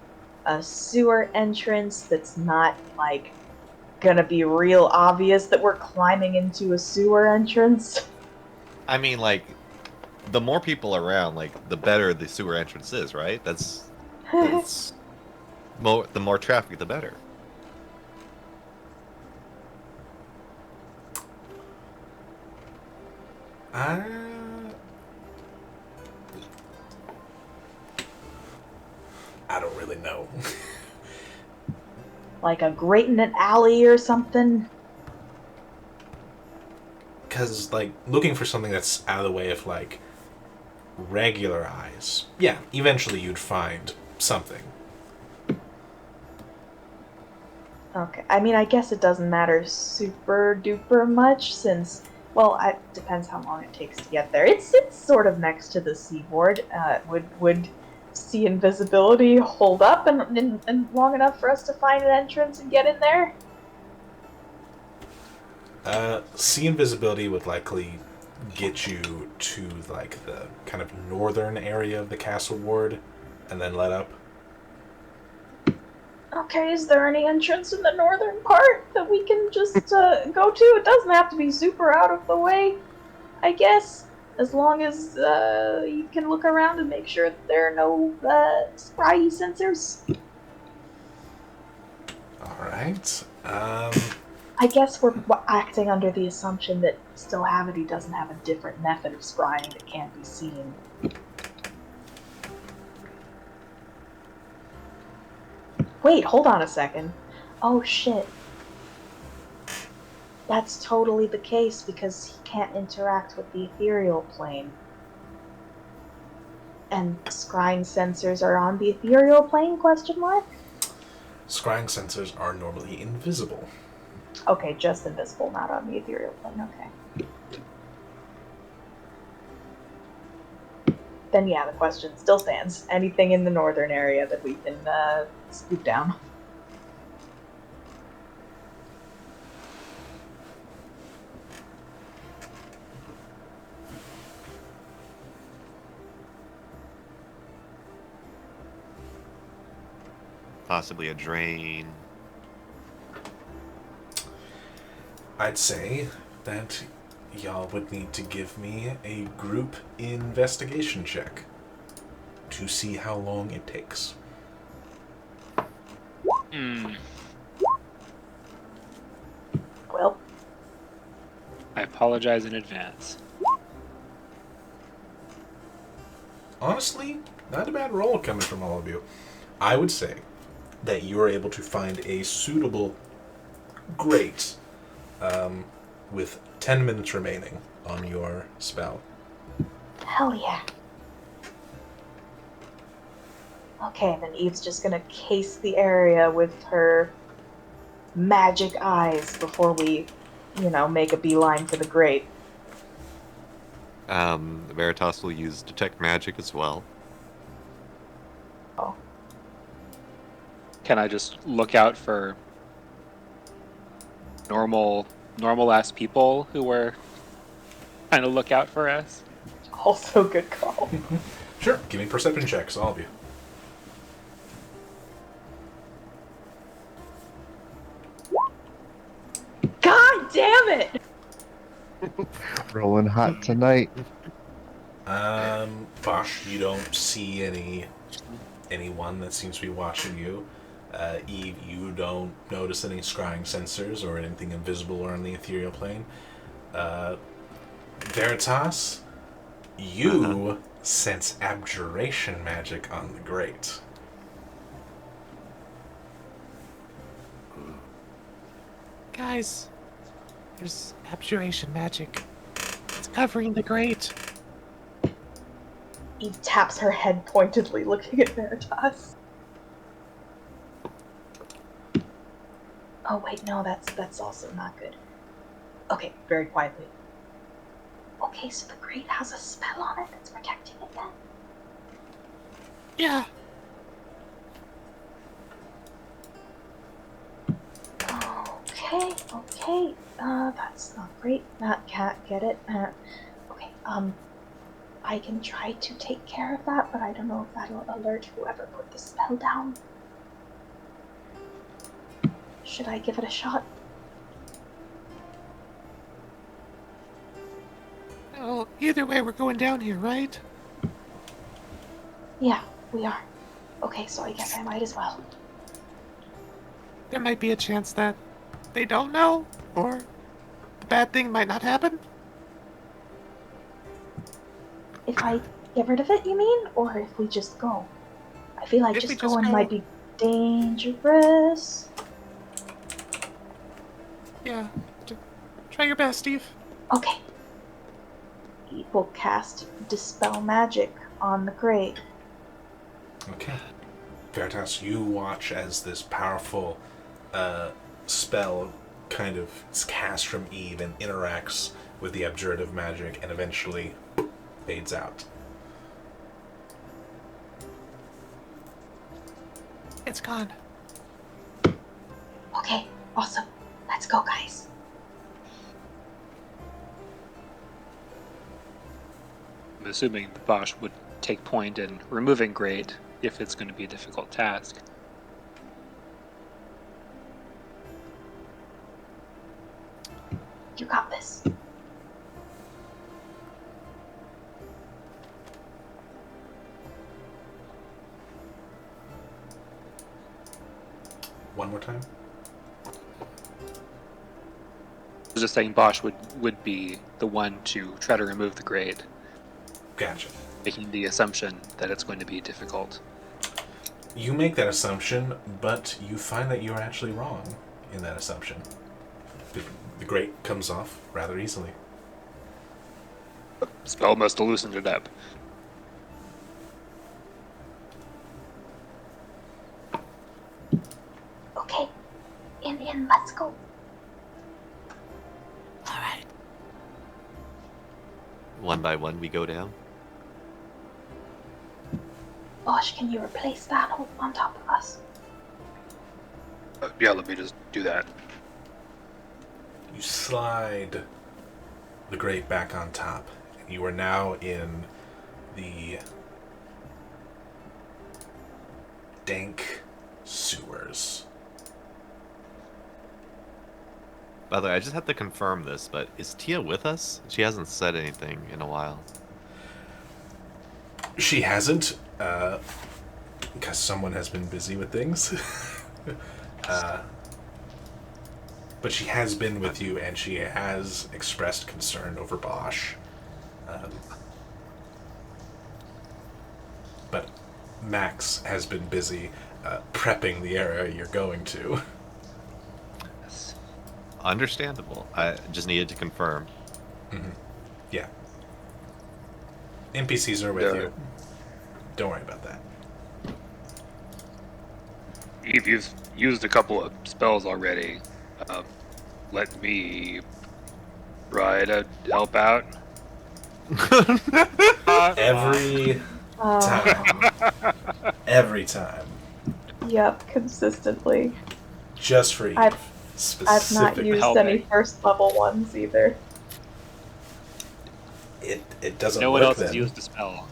a sewer entrance that's not, like, gonna be real obvious that we're climbing into a sewer entrance? I mean, like, the more people around, like, the better the sewer entrance is, right? That's the more traffic, the better. I don't really know. Like a grate in an alley or something? Because, like, looking for something that's out of the way of, like, regular eyes. Yeah, eventually you'd find something. Okay, I mean, I guess it doesn't matter super duper much since, well, it depends how long it takes to get there. It's sort of next to the seaboard. Would see invisibility hold up and long enough for us to find an entrance and get in there? Sea invisibility would likely get you to, like, the kind of northern area of the castle ward and then let up. Okay, is there any entrance in the northern part that we can just go to? It doesn't have to be super out of the way, I guess. As long as you can look around and make sure that there are no spry sensors. Alright. I guess we're acting under the assumption that Stillhavity doesn't have a different method of scrying that can't be seen. Wait, hold on a second. Oh shit. That's totally the case because he can't interact with the ethereal plane. And scrying sensors are on the ethereal plane, question mark? Scrying sensors are normally invisible. Okay, just invisible, not on the ethereal plane, okay. Then yeah, the question still stands. Anything in the northern area that we can scoop down? Possibly a drain. I'd say that y'all would need to give me a group investigation check. to see how long it takes. Well, I apologize in advance. Honestly, not a bad roll coming from all of you. I would say that you are able to find a suitable grate with 10 minutes remaining on your spell. Hell yeah. okay, then Eve's just gonna case the area with her magic eyes before we, make a beeline for the grate. Veritas will use detect magic as well. Oh, Can I just look out for normal ass people who were trying to look out for us? also good call. Sure, give me perception checks, all of you. God damn it! Rolling hot tonight. Bosh, you don't see anyone that seems to be watching you. Eve, you don't notice any scrying sensors or anything invisible or on the ethereal plane. Veritas, you sense abjuration magic on the grate. Guys, there's abjuration magic. It's covering the grate. Eve taps her head pointedly, looking at Veritas. Oh wait, no, that's also not good. Okay, very quietly. Okay, so the grate has a spell on it that's protecting it then? Yeah. Okay. That's not great. That can't get it. Okay, I can try to take care of that, but I don't know if that'll alert whoever put the spell down. Should I give it a shot? Well, either way, we're going down here, right? Yeah, we are. Okay, so I guess I might as well. There might be a chance that they don't know, or the bad thing might not happen. If I get rid of it, you mean? Or if we just go? I feel like If we just just going go- might be dangerous. Yeah. Try your best, Steve. Okay, Eve will cast Dispel Magic on the grate. Okay. Veritas, you watch as this powerful spell kind of is cast from Eve and interacts with the abjurative magic and eventually fades out. It's gone. okay, awesome. Let's go, guys. I'm assuming Bosch would take point in removing grate if it's going to be a difficult task. You got this. One more time. I was just saying Bosch would be the one to try to remove the grate, Gotcha. making the assumption that it's going to be difficult. You make that assumption, but you find that you're actually wrong in that assumption. The grate comes off rather easily. Spell must have loosened it up. Okay, in, let's go. All right. One by one, we go down. Bosh, can you replace that on top of us? Yeah, let me just do that. You slide the grate back on top. You are now in the dank sewers. By the way, I just have to confirm this, but is Tia with us? She hasn't said anything in a while. She hasn't. because someone has been busy with things. But she has been with you, and she has expressed concern over Bosch. But Max has been busy prepping the area you're going to. Understandable. I just needed to confirm. Mm-hmm. Yeah. NPCs are with you. Don't worry about that. Eve, you've used a couple of spells already. Let me try to help out. Every time. Every time. Yep, consistently. Just for Eve. I've not Specifically. used Helping. any first level ones either. It doesn't No work one else then. has used the spell.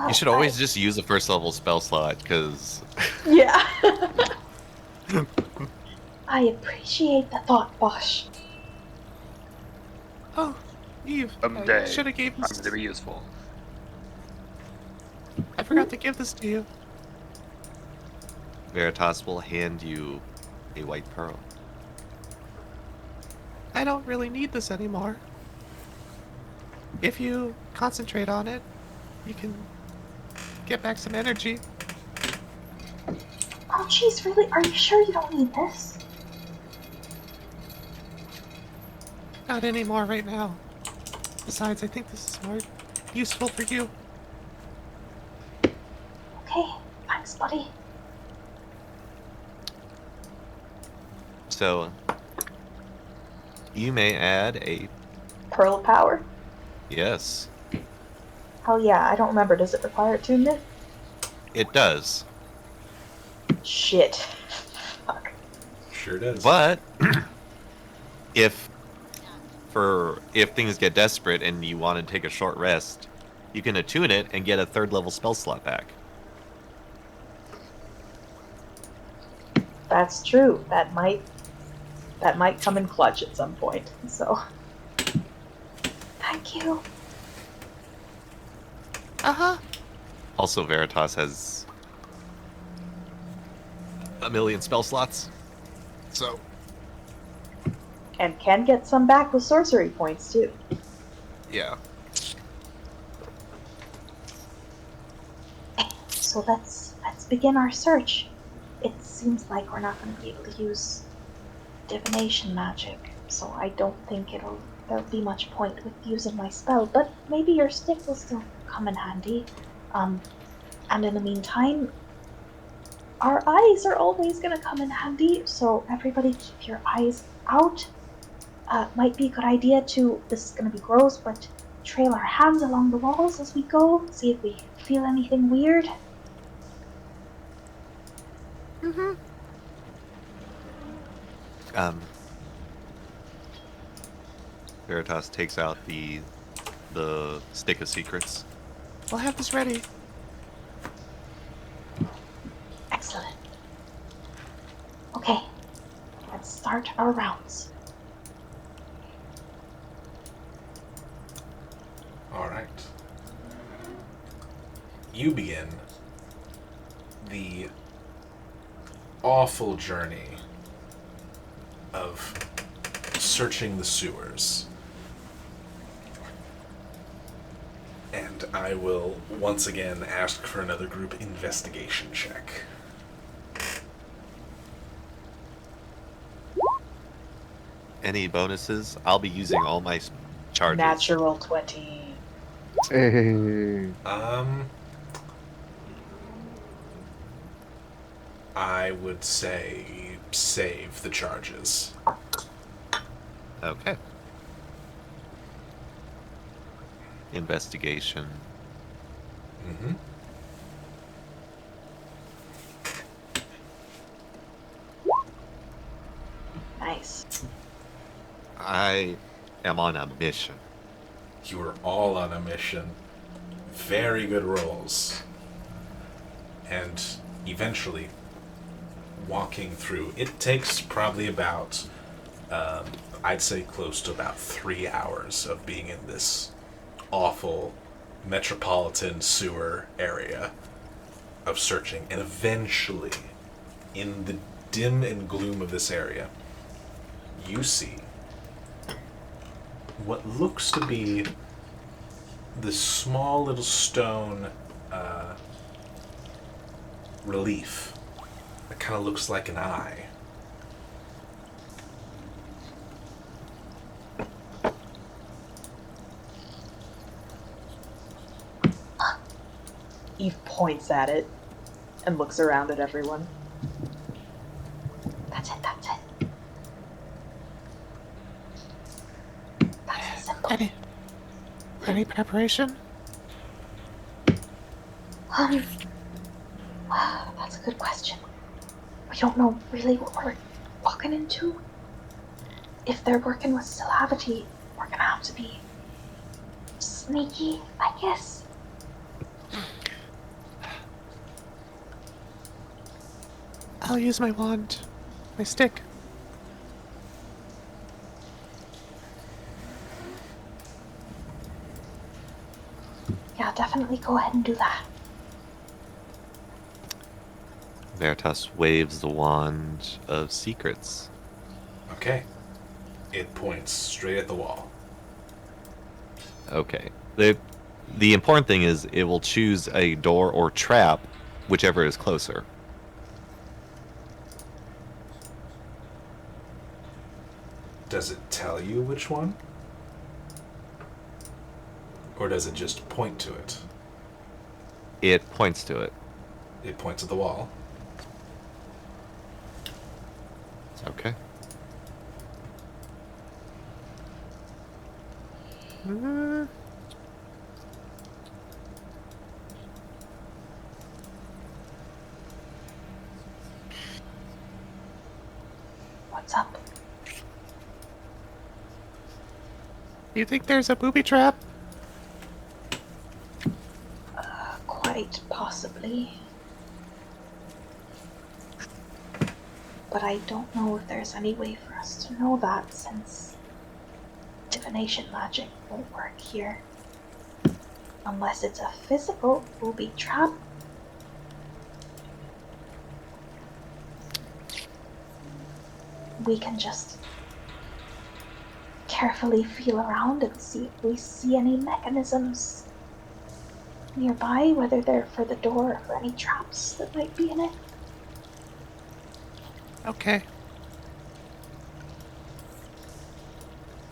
You should always just use a first level spell slot, because Yeah. I appreciate the thought, Bosch. Oh, Eve, I Someday, should have gave I'm this. going to be useful. I forgot to give this to you. Veritas will hand you a white pearl. I don't really need this anymore. If you concentrate on it, you can get back some energy. Oh, jeez, really? Are you sure you don't need this? Not anymore right now. Besides, I think this is more useful for you. Okay, thanks, buddy. So, you may add a... Pearl of Power. Yes, Hell yeah, I don't remember. Does it require attunement? it does. Shit. Fuck. Sure does. But, if things get desperate and you want to take a short rest, you can attune it and get a 3rd level spell slot back. That's true. That might come in clutch at some point. So Thank you. Uh-huh. Also, Veritas has a million spell slots. So, and can get some back with sorcery points too. yeah. So let's begin our search. It seems like we're not going to be able to use divination magic, so I don't think there'll be much point with using my spell. But maybe your stick will still come in handy. And in the meantime, our eyes are always going to come in handy. So everybody, keep your eyes out. Might be a good idea to. This is going to be gross, but trail our hands along the walls as we go. See if we feel anything weird. Mm-hmm. Veritas takes out the stick of secrets. We'll have this ready. Excellent. Okay, let's start our rounds. All right. You begin the awful journey of searching the sewers. And I will once again ask for another group investigation check. Any bonuses? I'll be using all my charges. Natural 20. Hey. I would say save the charges. Okay. Investigation. Mm-hmm. Nice. I am on a mission. You are all on a mission. Very good rolls. And eventually, walking through, it takes probably about, I'd say close to about 3 hours of being in this awful metropolitan sewer area of searching, and eventually, in the dim and gloom of this area, you see what looks to be this small little stone relief that kind of looks like an eye. Eve points at it and looks around at everyone. That's it, that's it. That's the symbol. Any preparation? That's a good question. We don't know really what we're walking into. If they're working with Silavity, we're gonna have to be sneaky, I guess. I'll use my wand. My stick. Yeah, definitely go ahead and do that. Veritas waves the wand of secrets. Okay. It points straight at the wall. Okay. The important thing is it will choose a door or trap, whichever is closer. Does it tell you which one? Or does it just point to it? It points to it. It points at the wall. Okay. What's up? Do you think there's a booby trap? Quite possibly. But I don't know if there's any way for us to know that, since divination magic won't work here. Unless it's a physical booby trap. We can just carefully feel around and see if we see any mechanisms nearby, whether they're for the door or for any traps that might be in it. Okay.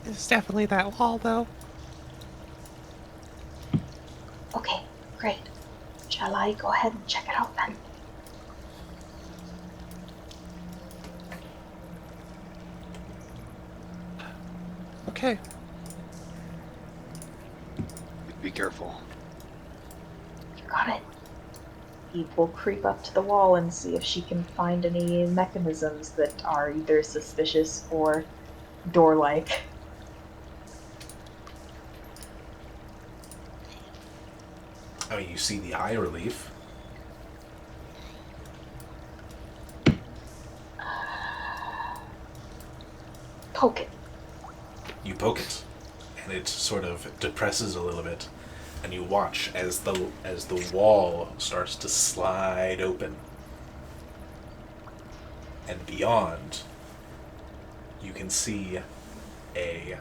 It's definitely that wall, though. Okay, great. Shall I go ahead and check it out then? Okay. Be careful. You got it. Eve will creep up to the wall and see if she can find any mechanisms that are either suspicious or door-like. I mean, you see the eye relief. Poke it. You poke it, and it sort of depresses a little bit, and you watch as the wall starts to slide open, and beyond, you can see a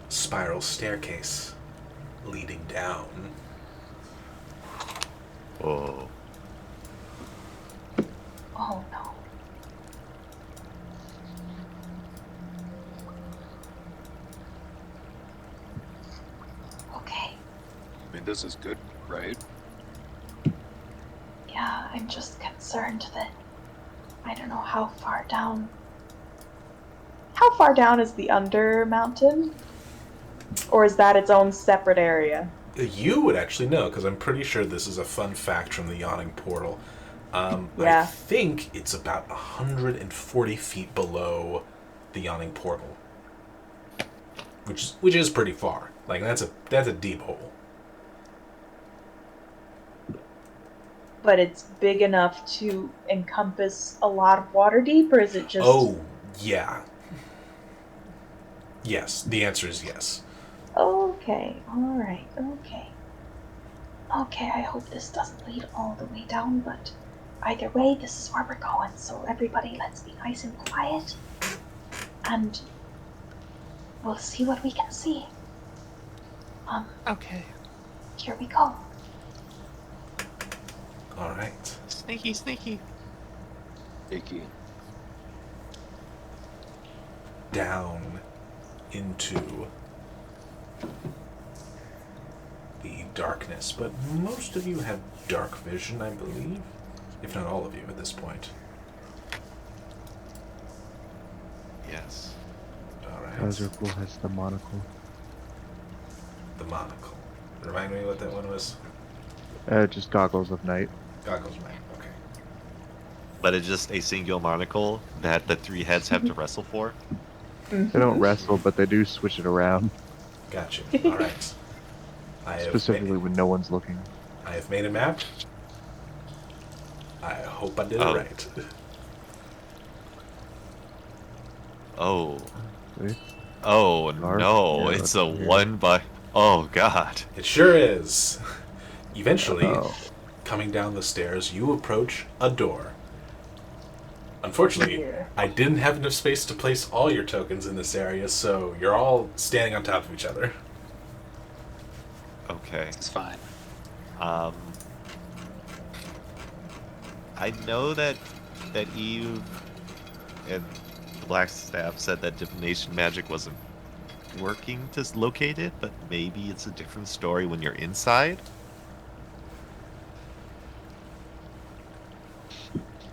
spiral staircase leading down. Whoa. Oh no. Okay. I mean, this is good, right? Yeah, I'm just concerned that I don't know how far down. How far down is the under mountain? Or is that its own separate area? You would actually know, because I'm pretty sure this is a fun fact from the Yawning Portal. I Yeah. think it's about 140 feet below the Yawning Portal, which is pretty far. Like that's a deep hole. But it's big enough to encompass a lot of water deep, or is it just... Oh yeah. Yes, the answer is yes. Okay, alright, okay. Okay, I hope this doesn't lead all the way down, but either way, this is where we're going, so everybody let's be nice and quiet, and we'll see what we can see. Okay. Here we go. All right. Sneaky, sneaky. Icky. Down into the darkness, but most of you have dark vision, I believe, if not all of you at this point. Yes. All right. Azurpool has the monocle. The monocle. Remind me what that one was. Just goggles of night. Goggles, right? Okay. But it's just a single monocle that the three heads have to wrestle for. They don't wrestle, but they do switch it around, Gotcha. All right. specifically when no one's looking. I have made a map. I hope I did it Oh. right. Oh. See? Oh Dark? no, Yeah, it's a that's weird. 1 by... Oh god. It sure is. Eventually, Oh. coming down the stairs, you approach a door. Unfortunately, I didn't have enough space to place all your tokens in this area, so you're all standing on top of each other. Okay. It's fine. I know that Eve and the Black Staff said that divination magic wasn't working to locate it, but maybe it's a different story when you're inside.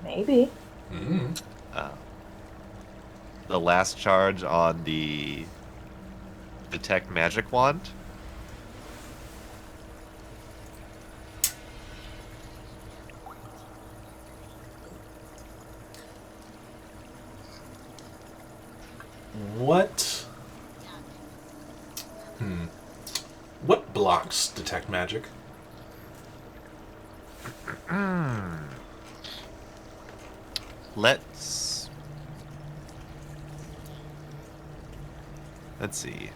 Maybe. Mm-hmm. The last charge on the detect magic wand. What? What blocks detect magic? Let's see.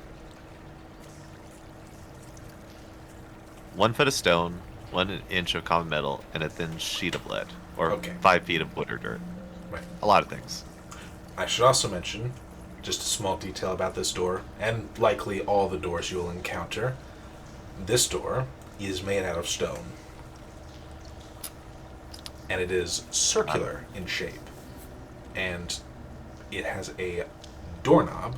1 foot of stone, 1 inch of common metal, and a thin sheet of lead, or Okay. 5 feet of wood or dirt. Right. A lot of things. I should also mention, just a small detail about this door, and likely all the doors you will encounter. This door is made out of stone. And it is circular in shape. And it has a doorknob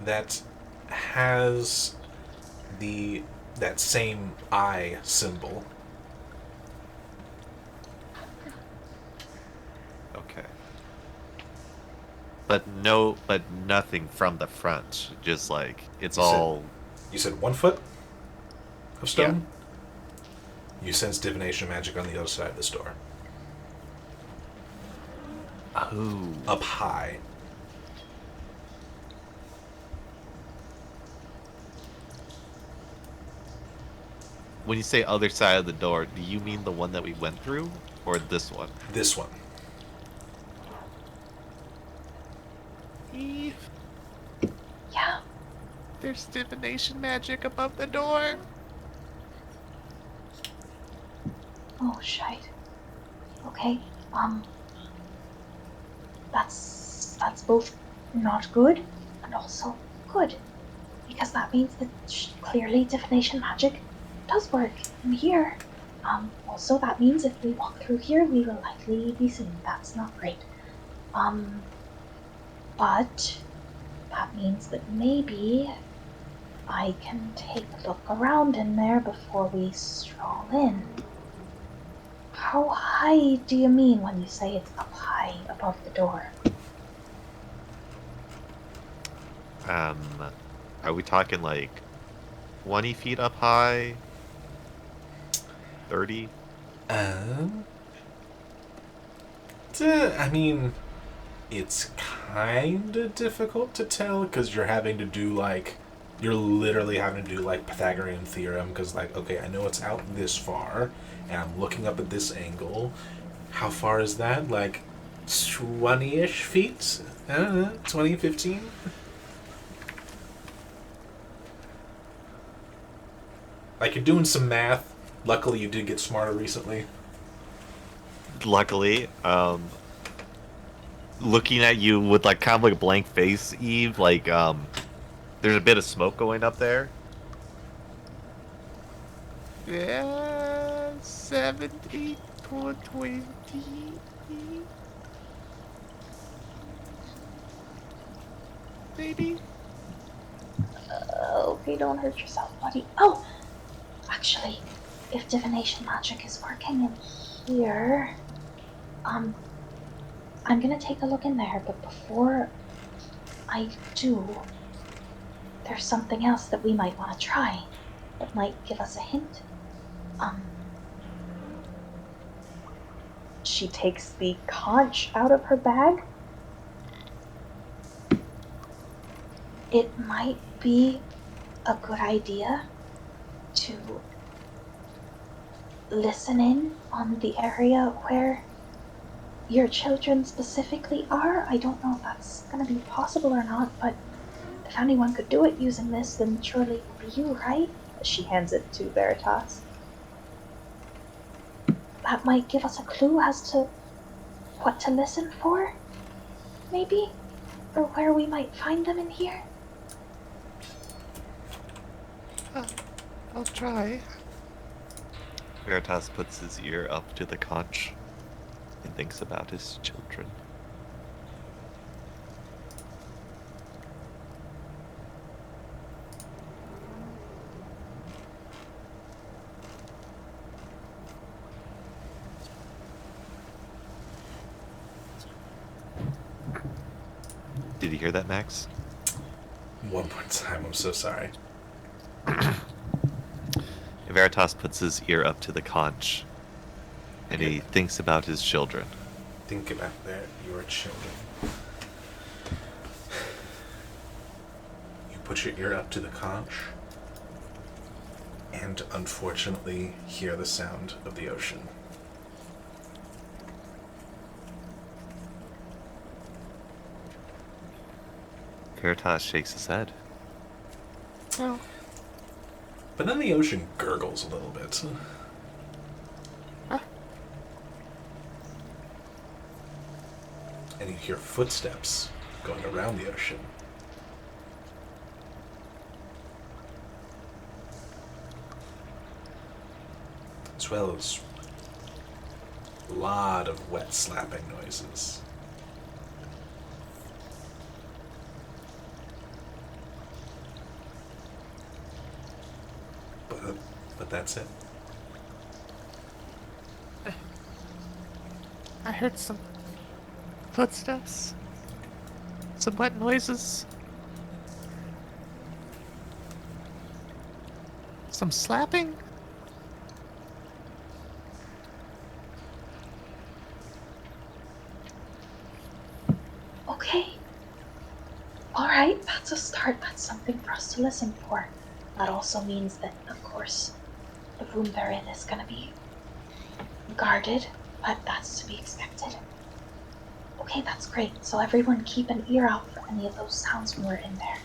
that has that same eye symbol. Okay. But nothing from the front. Just like it's You said- all. You said 1 foot of stone? You sense divination magic on the other side of this door. Oh. Up high. When you say other side of the door, do you mean the one that we went through, or this one? This one. Eve, Yeah, there's divination magic above the door. oh shite. Okay, that's both not good and also good. Because that means that clearly divination magic does work in here. Also that means if we walk through here we will likely be seen. That's not great. But that means that maybe I can take a look around in there before we stroll in. How high do you mean when you say it's up high above the door? Are we talking like 20 feet up high? 30? I mean, it's kind of difficult to tell because you're literally having to do like Pythagorean theorem because like, okay, I know it's out this far and I'm looking up at this angle. How far is that? Like 20-ish feet? I don't know, 20, 15? Like, you're doing some math. Luckily, you did get smarter recently. Luckily, looking at you with like kind of like a blank face, Eve, like there's a bit of smoke going up there. Yeah, 70 to 20. Maybe. Okay, don't hurt yourself, buddy. Oh, actually, if divination magic is working in here, I'm gonna take a look in there, but before I do, there's something else that we might want to try that might give us a hint. Um, She takes the conch out of her bag. it might be a good idea to listen in on the area where your children specifically are. I don't know if that's going to be possible or not, but if anyone could do it using this, then surely it will be you, right? She hands it to Veritas. That might give us a clue as to what to listen for, maybe? Or where we might find them in here? I'll try. Veritas puts his ear up to the conch and thinks about his children. Did you hear that, Max? One more time, I'm so sorry. Veritas puts his ear up to the conch and he thinks about his children. Think about your children. You put your ear up to the conch and unfortunately hear the sound of the ocean. Veritas shakes his head. Well, But then the ocean gurgles a little bit. And you hear footsteps going around the ocean. As well as a lot of wet slapping noises. But that's it. I heard some footsteps, some wet noises, some slapping. Okay. Alright, that's a start. That's something for us to listen for. That also means that, of course, the room they're in is gonna be guarded, but that's to be expected. Okay, that's great. So everyone keep an ear out for any of those sounds when we're in there.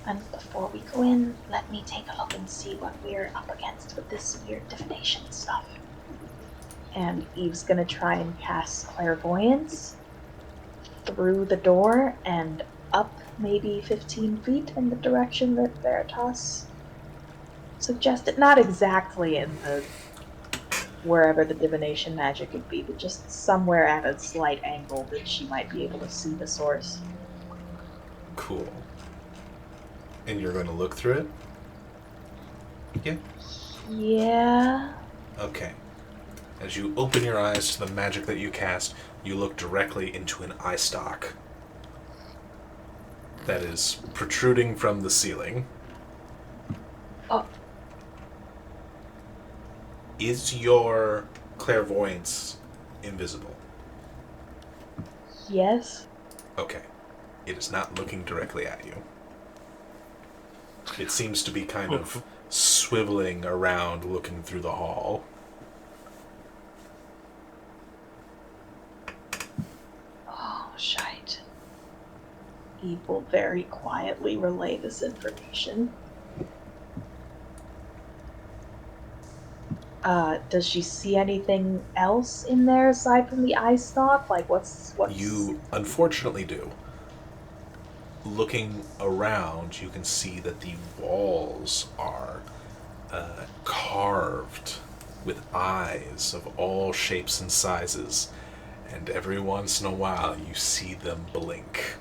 And before we go in, let me take a look and see what we're up against with this weird divination stuff. And Eve's gonna try and cast clairvoyance through the door and up maybe 15 feet in the direction that Veritas suggested. Not exactly in the wherever the divination magic would be, but just somewhere at a slight angle that she might be able to see the source. Cool. And you're going to look through it? Yeah? Yeah. Okay. As you open your eyes to the magic that you cast, you look directly into an eye stalk that is protruding from the ceiling. Oh, Is your clairvoyance invisible? Yes. Okay. It is not looking directly at you. It seems to be kind of swiveling around, looking through the hall. oh, shite. Eve will very quietly relay this information. Does she see anything else in there aside from the eye stalk? Like, what's... You unfortunately do. Looking around, you can see that the walls are carved with eyes of all shapes and sizes, and every once in a while you see them blink.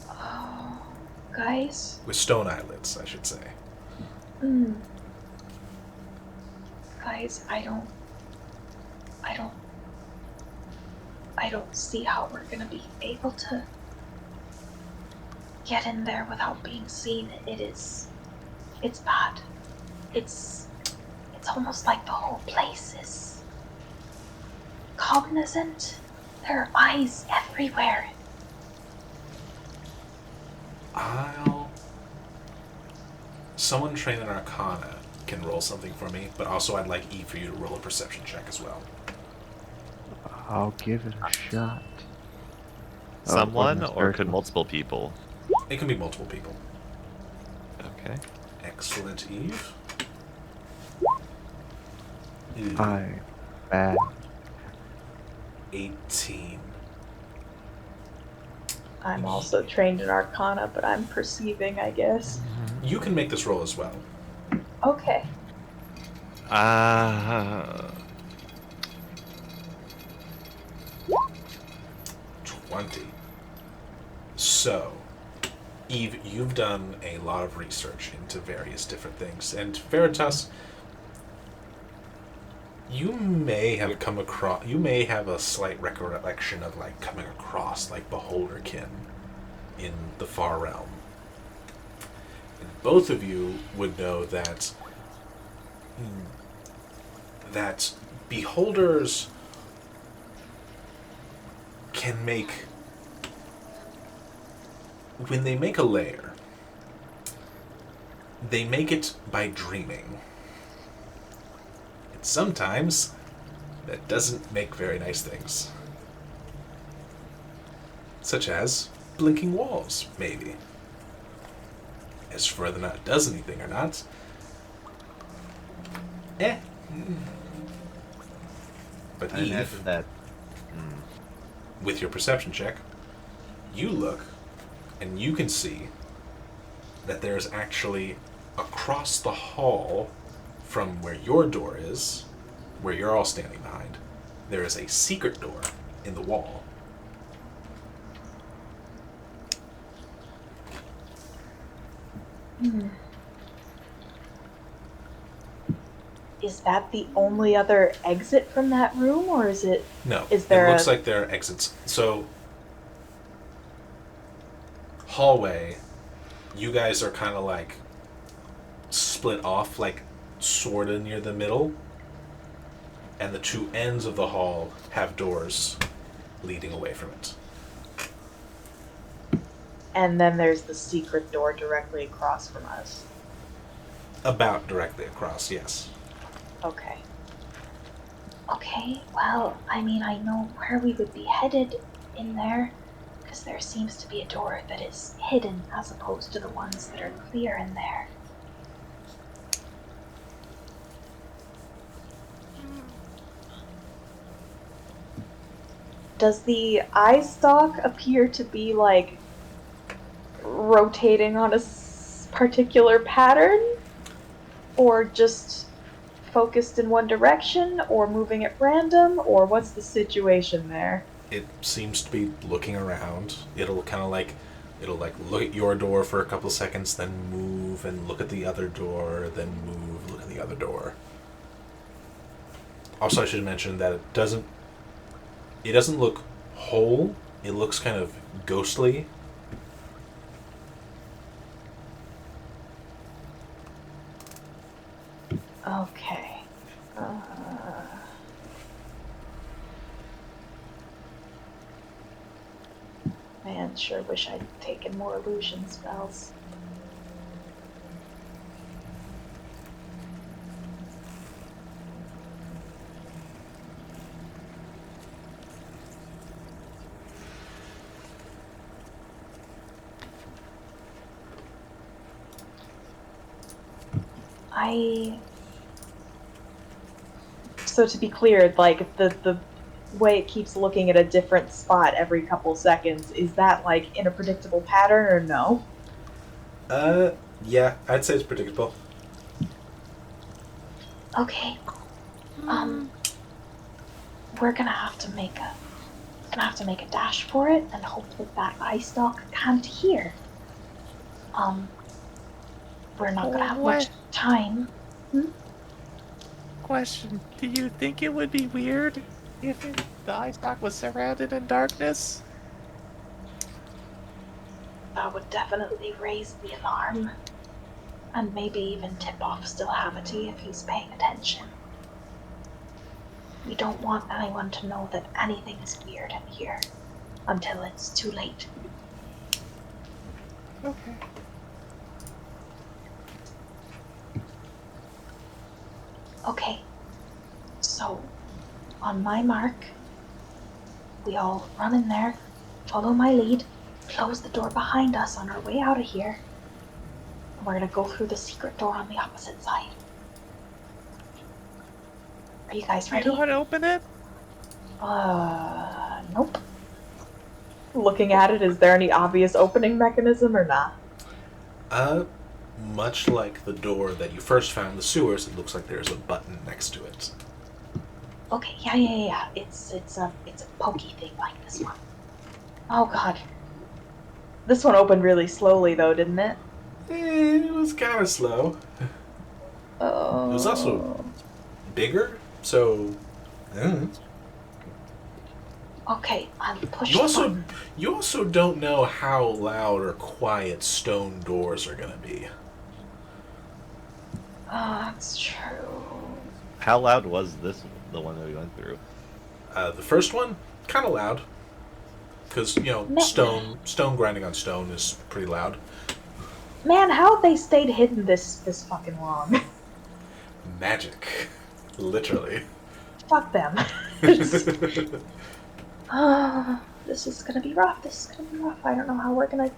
Oh, guys. With stone eyelids, I should say. Guys, I don't see how we're gonna be able to get in there without being seen. It's bad. It's almost like the whole place is cognizant. There are eyes everywhere. Someone trained in Arcana can roll something for me, but also I'd like E for you to roll a perception check as well. I'll give it a shot. Someone, Miss or could Bertha. multiple people? It can be multiple people. Okay. Excellent, Eve. I bad. 18. I'm also trained in Arcana, but I'm perceiving, I guess. You can make this roll as well. Okay. 20. So, Eve, you've done a lot of research into various different things, and Veritas, you may have come across, you may have a slight recollection of like coming across like Beholderkin in the Far Realm. And both of you would know that beholders can make, when they make a lair, they make it by dreaming. And sometimes that doesn't make very nice things. Such as blinking walls, maybe. As for whether or not it does anything or not, But I Eve, imagine that. with your perception check, you look and you can see that there's actually across the hall from where your door is, where you're all standing behind, there is a secret door in the wall. Is that the only other exit from that room, or is it... No, Is there it looks a... like there are exits. So, hallway, you guys are kind of like split off, like sort of near the middle, and the two ends of the hall have doors leading away from it. And then there's the secret door directly across from us. About directly across, yes. Okay. Okay, well, I mean, I know where we would be headed in there, because there seems to be a door that is hidden as opposed to the ones that are clear in there. Does the eye stalk appear to be, like, rotating on a particular pattern? Or just focused in one direction? Or moving at random? Or what's the situation there? It seems to be looking around. It'll kind of like, it'll like look at your door for a couple seconds, then move and look at the other door, then move, look at the other door. Also, I should mention that it doesn't look whole. It looks kind of ghostly. Okay. Man, sure wish I'd taken more illusion spells. So to be clear, like the way it keeps looking at a different spot every couple seconds, is that like in a predictable pattern or no? Yeah, I'd say it's predictable. Okay. We're gonna have to make a dash for it and hope that eye stalk can't hear. We're not gonna have much time. Question: do you think it would be weird if the eye stalk was surrounded in darkness? That would definitely raise the alarm. And maybe even tip off Stillhavity if he's paying attention. We don't want anyone to know that anything is weird in here until it's too late. Okay. Okay, so on my mark, we all run in there, follow my lead, close the door behind us on our way out of here, and we're gonna go through the secret door on the opposite side. Are you guys ready? You know how to open it? Nope. Looking at it, is there any obvious opening mechanism or not? Much like the door that you first found in the sewers, it looks like there's a button next to it. Okay, yeah. It's a pokey thing like this one. Oh god. This one opened really slowly though, didn't it? It was kind of slow. Oh. It was also bigger, so. Okay, I'll push You the also button. you also don't know how loud or quiet stone doors are gonna be. That's true. How loud was this, the one that we went through? The first one, kind of loud, because stone grinding on stone is pretty loud. Man, how have they stayed hidden this fucking long? Magic, literally. Fuck them. This is gonna be rough. I don't know how we're gonna.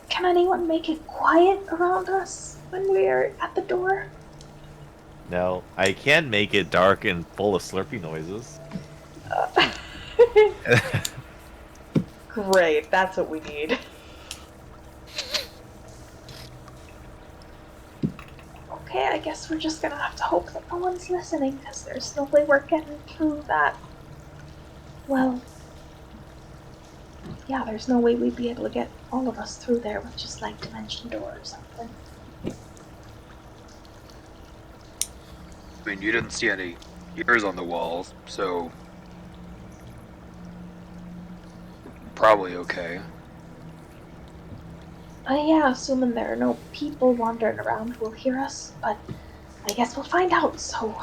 Can anyone make it quiet around us when we're at the door? No, I can make it dark and full of slurpy noises. Great, that's what we need. Okay, I guess we're just gonna have to hope that no one's listening, because there's no way we're getting through that. Well, yeah, there's no way we'd be able to get all of us through there with just like dimension door or something. I mean, you didn't see any ears on the walls, so probably okay. Yeah, assuming there are no people wandering around who will hear us, but I guess we'll find out, so...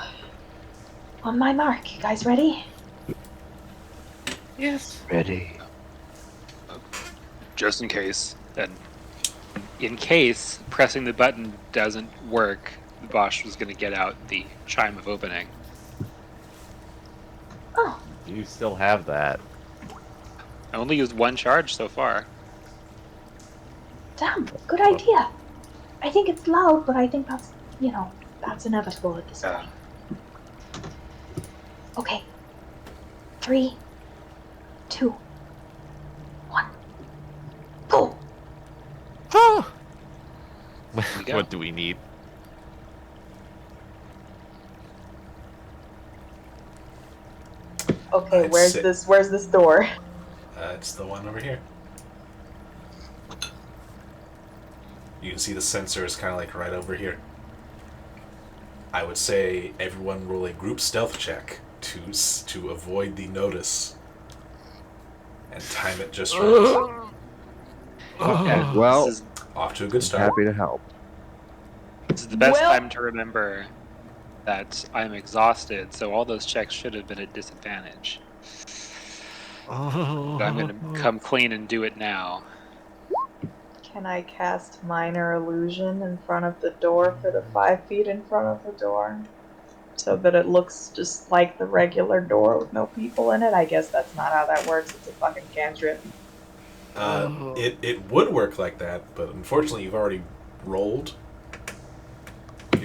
On my mark, you guys ready? Yes. Ready. Just in case. And in case pressing the button doesn't work, Bosch was going to get out the chime of opening. Oh, You still have that. I only used one charge so far. damn, good idea. I think it's loud, but I think that's, that's inevitable at this point. Okay. 3, 2, 1. Go! Oh! we go. What do we need? Okay, I'd where's say- this door? It's the one over here. You can see the sensor is kind of like right over here. I would say everyone roll a group stealth check to avoid the notice and time it just right. Yeah, Well, this Off to a good I'm start. happy to help. is the best Well- time to remember that I'm exhausted, so all those checks should have been at disadvantage. But I'm going to come clean and do it now. Can I cast minor illusion in front of the door for the 5 feet in front of the door? So that it looks just like the regular door with no people in it? I guess that's not how that works. It's a fucking cantrip. It would work like that, but unfortunately you've already rolled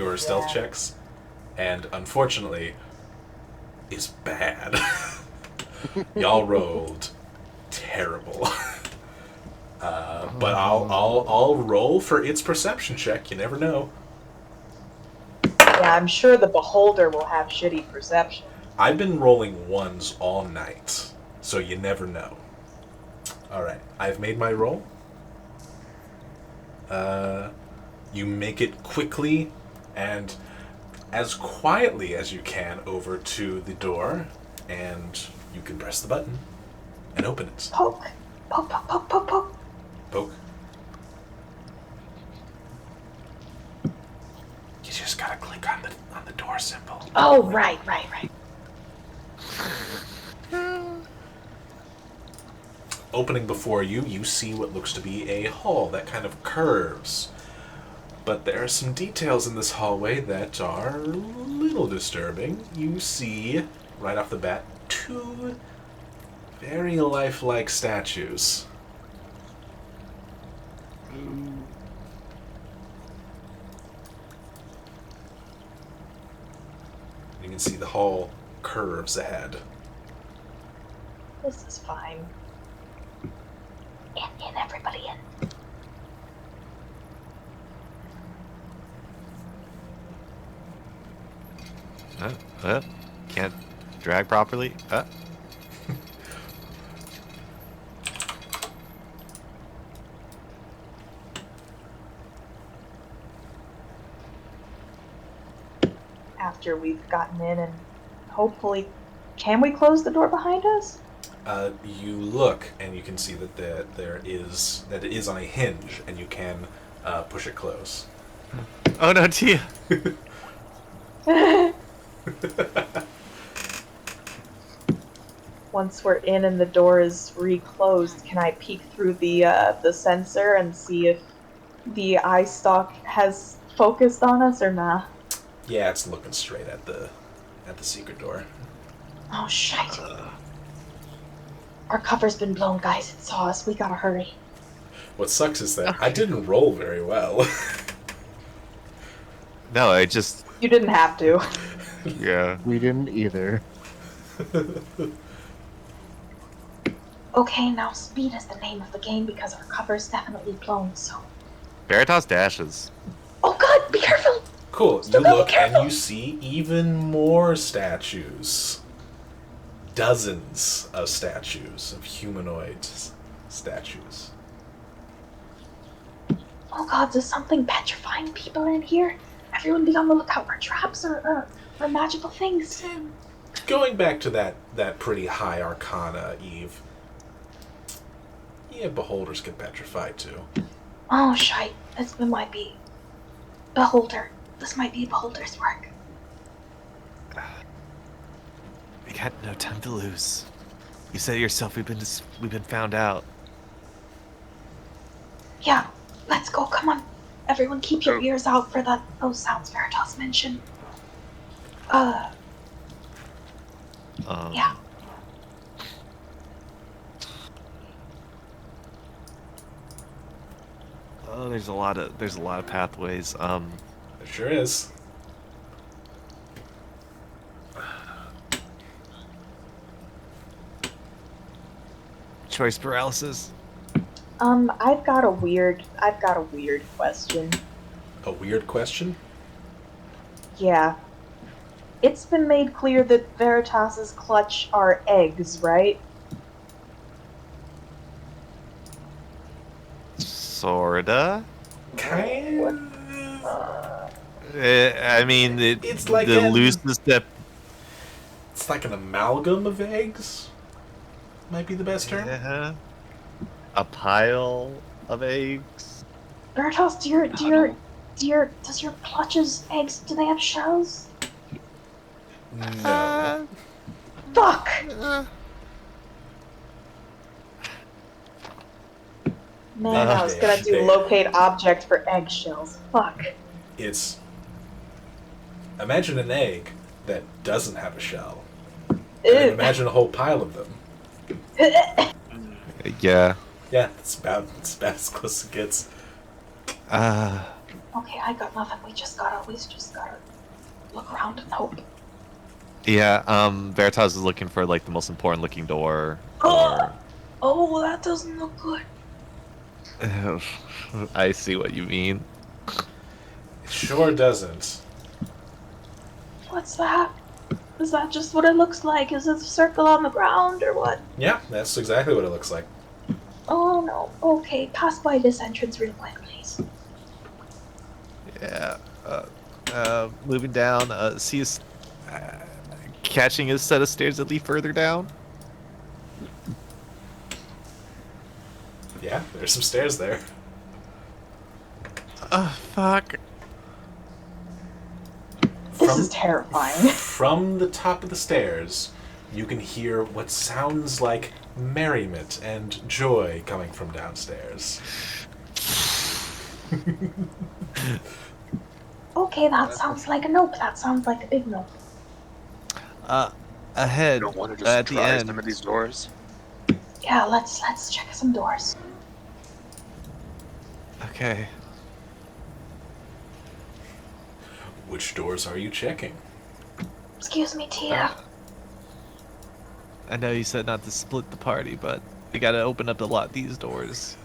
your stealth checks, and unfortunately, is bad. Y'all rolled terrible. But I'll roll for its perception check. You never know. Yeah, I'm sure the beholder will have shitty perception. I've been rolling ones all night, so you never know. All right, I've made my roll. You make it quickly and as quietly as you can over to the door, and you can press the button and open it. Poke. Poke, poke, poke, poke, poke. Poke. You just gotta click on the door symbol. Oh, right. Opening before you, you see what looks to be a hall that kind of curves. But there are some details in this hallway that are a little disturbing. You see, right off the bat, two very lifelike statues. You can see the hall curves ahead. This is fine. In, everybody in. Can't drag properly. After we've gotten in and hopefully... Can we close the door behind us? You look and you can see that it is on a hinge, and you can push it close. Oh no, Tia! Once we're in and the door is reclosed, can I peek through the sensor and see if the eye stalk has focused on us or nah? Yeah, it's looking straight at the secret door. Oh, shite. Our cover's been blown, guys. It saw us. We gotta hurry. What sucks is that I didn't roll very well. No, I just... You didn't have to. Yeah. We didn't either. Okay, now speed is the name of the game because our cover's definitely blown, so... Veritas dashes. Oh god, be careful! Cool. Still You gotta be look careful. and you see even more statues. Dozens of statues, of humanoid statues. Oh god, is something petrifying people in here? Everyone be on the lookout for traps or magical things. Going back to that pretty high arcana, Eve. Yeah, beholders get petrified too. Oh, shite. This might be... Beholder. This might be Beholder's work. We got no time to lose. You said it yourself. We've been found out. Yeah, let's go. Come on. Everyone keep your ears out for those sounds Veritas mentioned. Yeah. Oh, there's a lot of pathways. There sure is. Choice paralysis. I've got a weird question. A weird question? Yeah. It's been made clear that Veritas's clutch are eggs, right? Sorta. Kind. I mean, It's like the an- loosest that. It's like an amalgam of eggs. Might be the best term. Yeah. A pile of eggs. Veritas, does your clutch's eggs, do they have shells? No. Fuck! Man, I was gonna do locate object for eggshells. Fuck. It's... Imagine an egg that doesn't have a shell. And then imagine a whole pile of them. Yeah. Yeah, it's about as close as it gets. Okay, I got nothing. We just gotta look around and hope. Yeah, Veritas is looking for like the most important looking door. Oh, oh, that doesn't look good. I see what you mean. It sure doesn't. What's that? Is that just what it looks like? Is it a circle on the ground or what? Yeah, that's exactly what it looks like. Oh no. Okay, pass by this entrance real quick, please. Yeah. Moving down. See us catching a set of stairs that lead further down. Yeah, there's some stairs there. Oh fuck. This is terrifying. From the top of the stairs, you can hear what sounds like merriment and joy coming from downstairs. Okay, that sounds like a nope. That sounds like a big nope. Ahead. You don't want to at just the try end. some of these doors? Yeah, let's check some doors. Okay. Which doors are you checking? Excuse me, Tia. I know you said not to split the party, but we gotta open up a lot of these doors.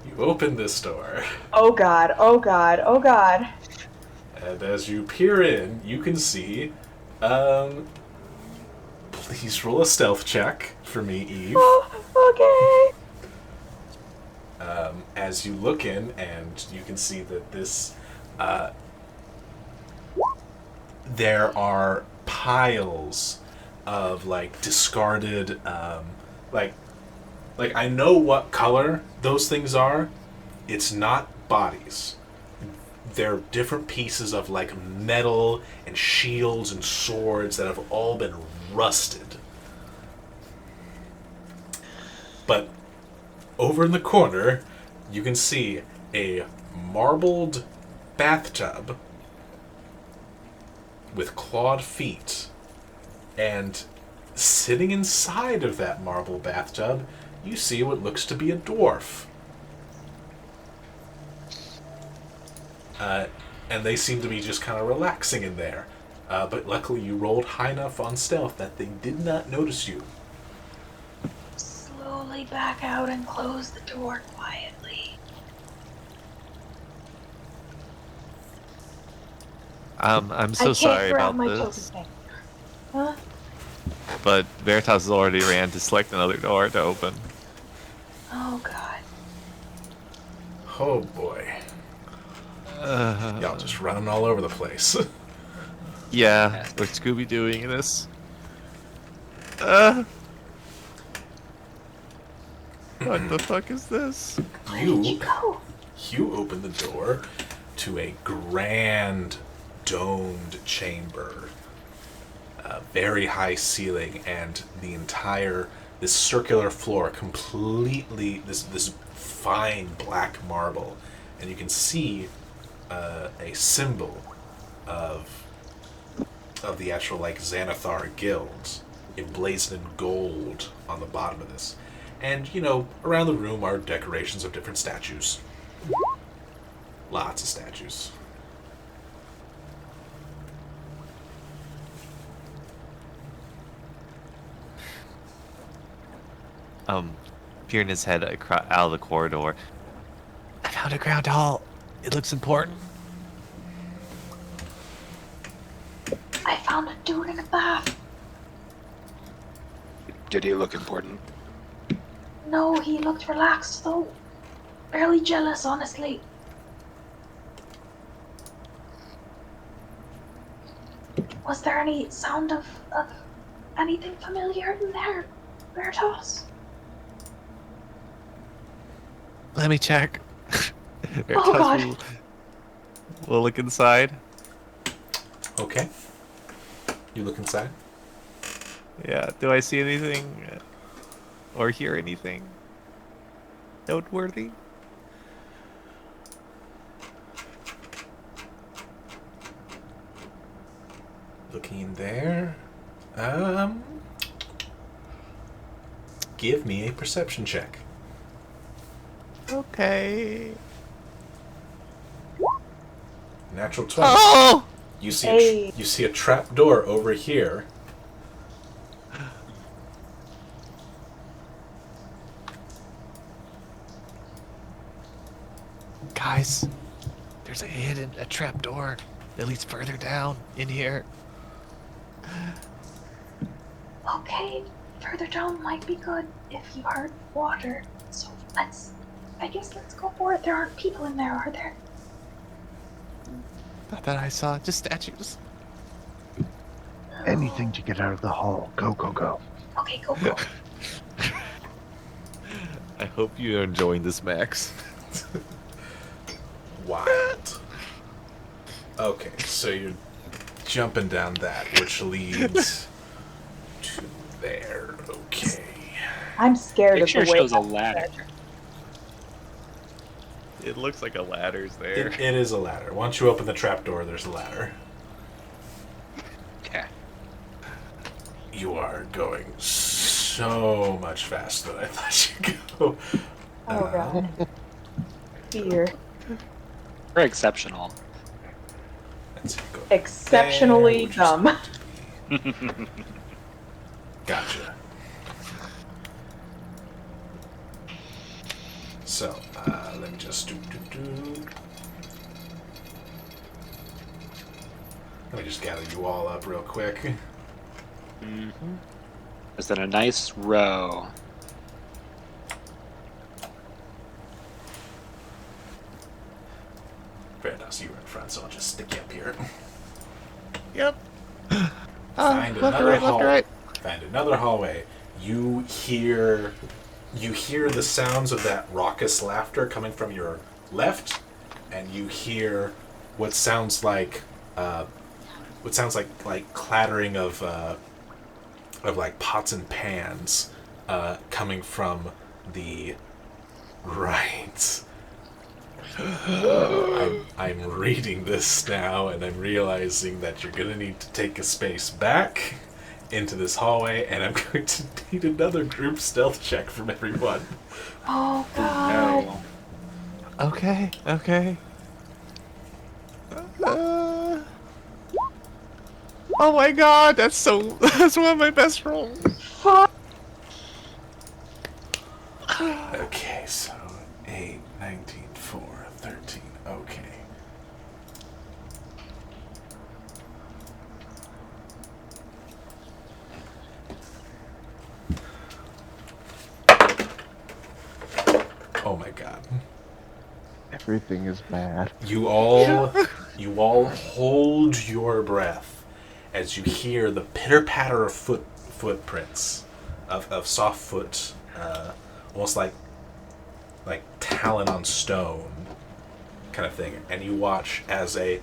You open this door, Oh god, oh god, oh god. and as you peer in, you can see. Please roll a stealth check for me, Eve. Oh, okay. As you look in, and you can see that this. There are piles of like discarded, like I know what color those things are. It's not bodies. They're different pieces of like metal and shields and swords that have all been rusted. But over in the corner, you can see a marbled bathtub with clawed feet. And sitting inside of that marble bathtub, you see what looks to be a dwarf. And they seem to be just kind of relaxing in there. But luckily you rolled high enough on stealth that they did not notice you. Slowly back out and close the door quietly. I'm so I sorry can't grab about my this, token thing. Huh? but Veritas has already ran to select another door to open. Oh god. Oh boy. Y'all just running all over the place. Yeah, we're Scooby-Dooing this. What the fuck is this? Where did you go? You open the door to a grand domed chamber. Very high ceiling, and the entire this circular floor completely this fine black marble, and you can see a symbol of the actual like Xanathar guild emblazoned in gold on the bottom of this. And, you know, around the room are decorations of different statues. Lots of statues. Peering his head out of the corridor. I found a ground hall. It looks important. I found a dude in a bath. Did he look important? No, he looked relaxed though. Barely jealous, honestly. Was there any sound of anything familiar in there, Veritas? Let me check. Oh god. We'll look inside. Okay. You look inside. Yeah, do I see anything or hear anything noteworthy? Looking in there. give me a perception check. Okay. Natural 20. Oh! You see, Hey. you see a trap door over here. Guys, there's a trap door that leads further down in here. Okay, further down might be good if you heard water. So I guess let's go for it. There aren't people in there, are there? Not that I saw, just statues. Anything to get out of the hall. Go, go, go. Okay, go, go. I hope you're enjoying this, Max. Wild. Okay, so you're jumping down that, which leads to there. Okay. I'm scared Picture of the way shows a ladder. It looks like a ladder's there. It is a ladder. Once you open the trapdoor, there's a ladder. Okay. You are going so much faster than I thought you could go. Oh god. Fear. We're exceptional. Let's see, go Exceptionally there, which is dumb. going to be- Gotcha. So, let me just Let me just gather you all up real quick. Mm-hmm. Just in a nice row. Fair enough, so you were in front, so I'll just stick you up here. Yep. Find Left to another right, left to right. Find another hallway. You hear the sounds of that raucous laughter coming from your left, and you hear what sounds like clattering of like pots and pans coming from the right. I'm reading this now, and I'm realizing that you're gonna need to take a space back into this hallway, and I'm going to need another group stealth check from everyone. Oh god. No. Okay, okay. Oh my god, that's one of my best rolls. Fuck. Okay, so 8, 19, 4, 13. Okay. Oh my god. Everything is bad. You all hold your breath as you hear the pitter-patter of footprints of soft foot, almost like talon on stone kind of thing, and you watch as a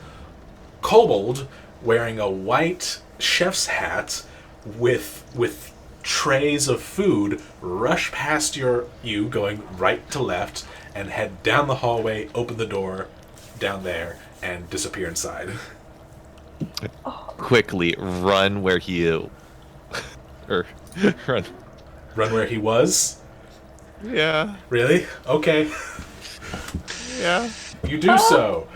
kobold wearing a white chef's hat with trays of food rush past you going right to left and head down the hallway, open the door down there, and disappear inside. Quickly run where he or run. Run where he was? Yeah, Really? Okay. yeah. You do so.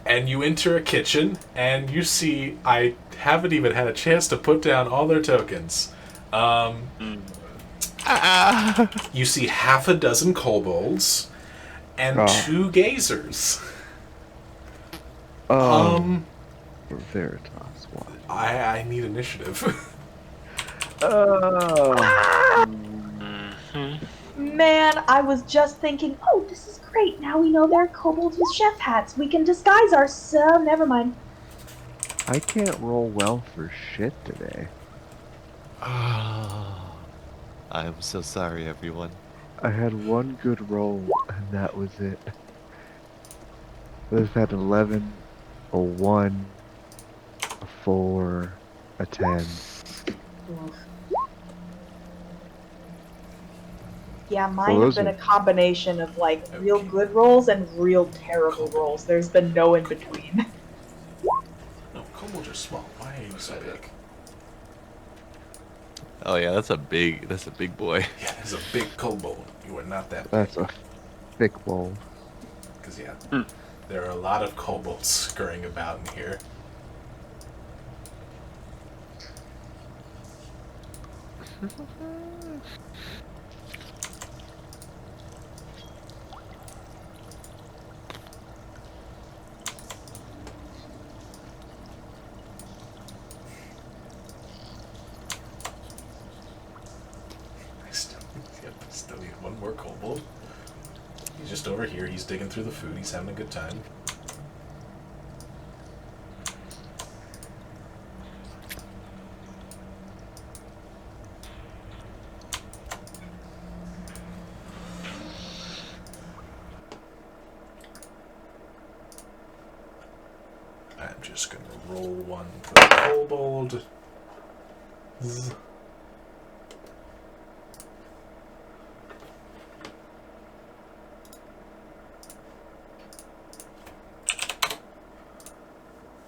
And you enter a kitchen, and you see, I haven't even had a chance to put down all their tokens. You see half a dozen kobolds and Oh. 2 gazers. Veritas one. I need initiative. Man, I was just thinking, oh, this is great. Now we know they're kobolds with chef hats. We can disguise ourselves. Never mind. I can't roll well for shit today. I'm so sorry, everyone. I had one good roll, and that was it. I've had 11, a 1, a 4, a 10. Yeah, mine Well, have those been are- a combination of like real good rolls and real terrible rolls. There's been no in between. No, kobolds are small. Why are you so big? Oh yeah, that's a big boy. Yeah, there's a big kobold. You are not that big. That's a thick bowl. Because, yeah, Hmm. there are a lot of kobolds scurrying about in here. Still need one more kobold. He's just over here. He's digging through the food. He's having a good time. I'm just gonna roll one for the kobold. Zzz.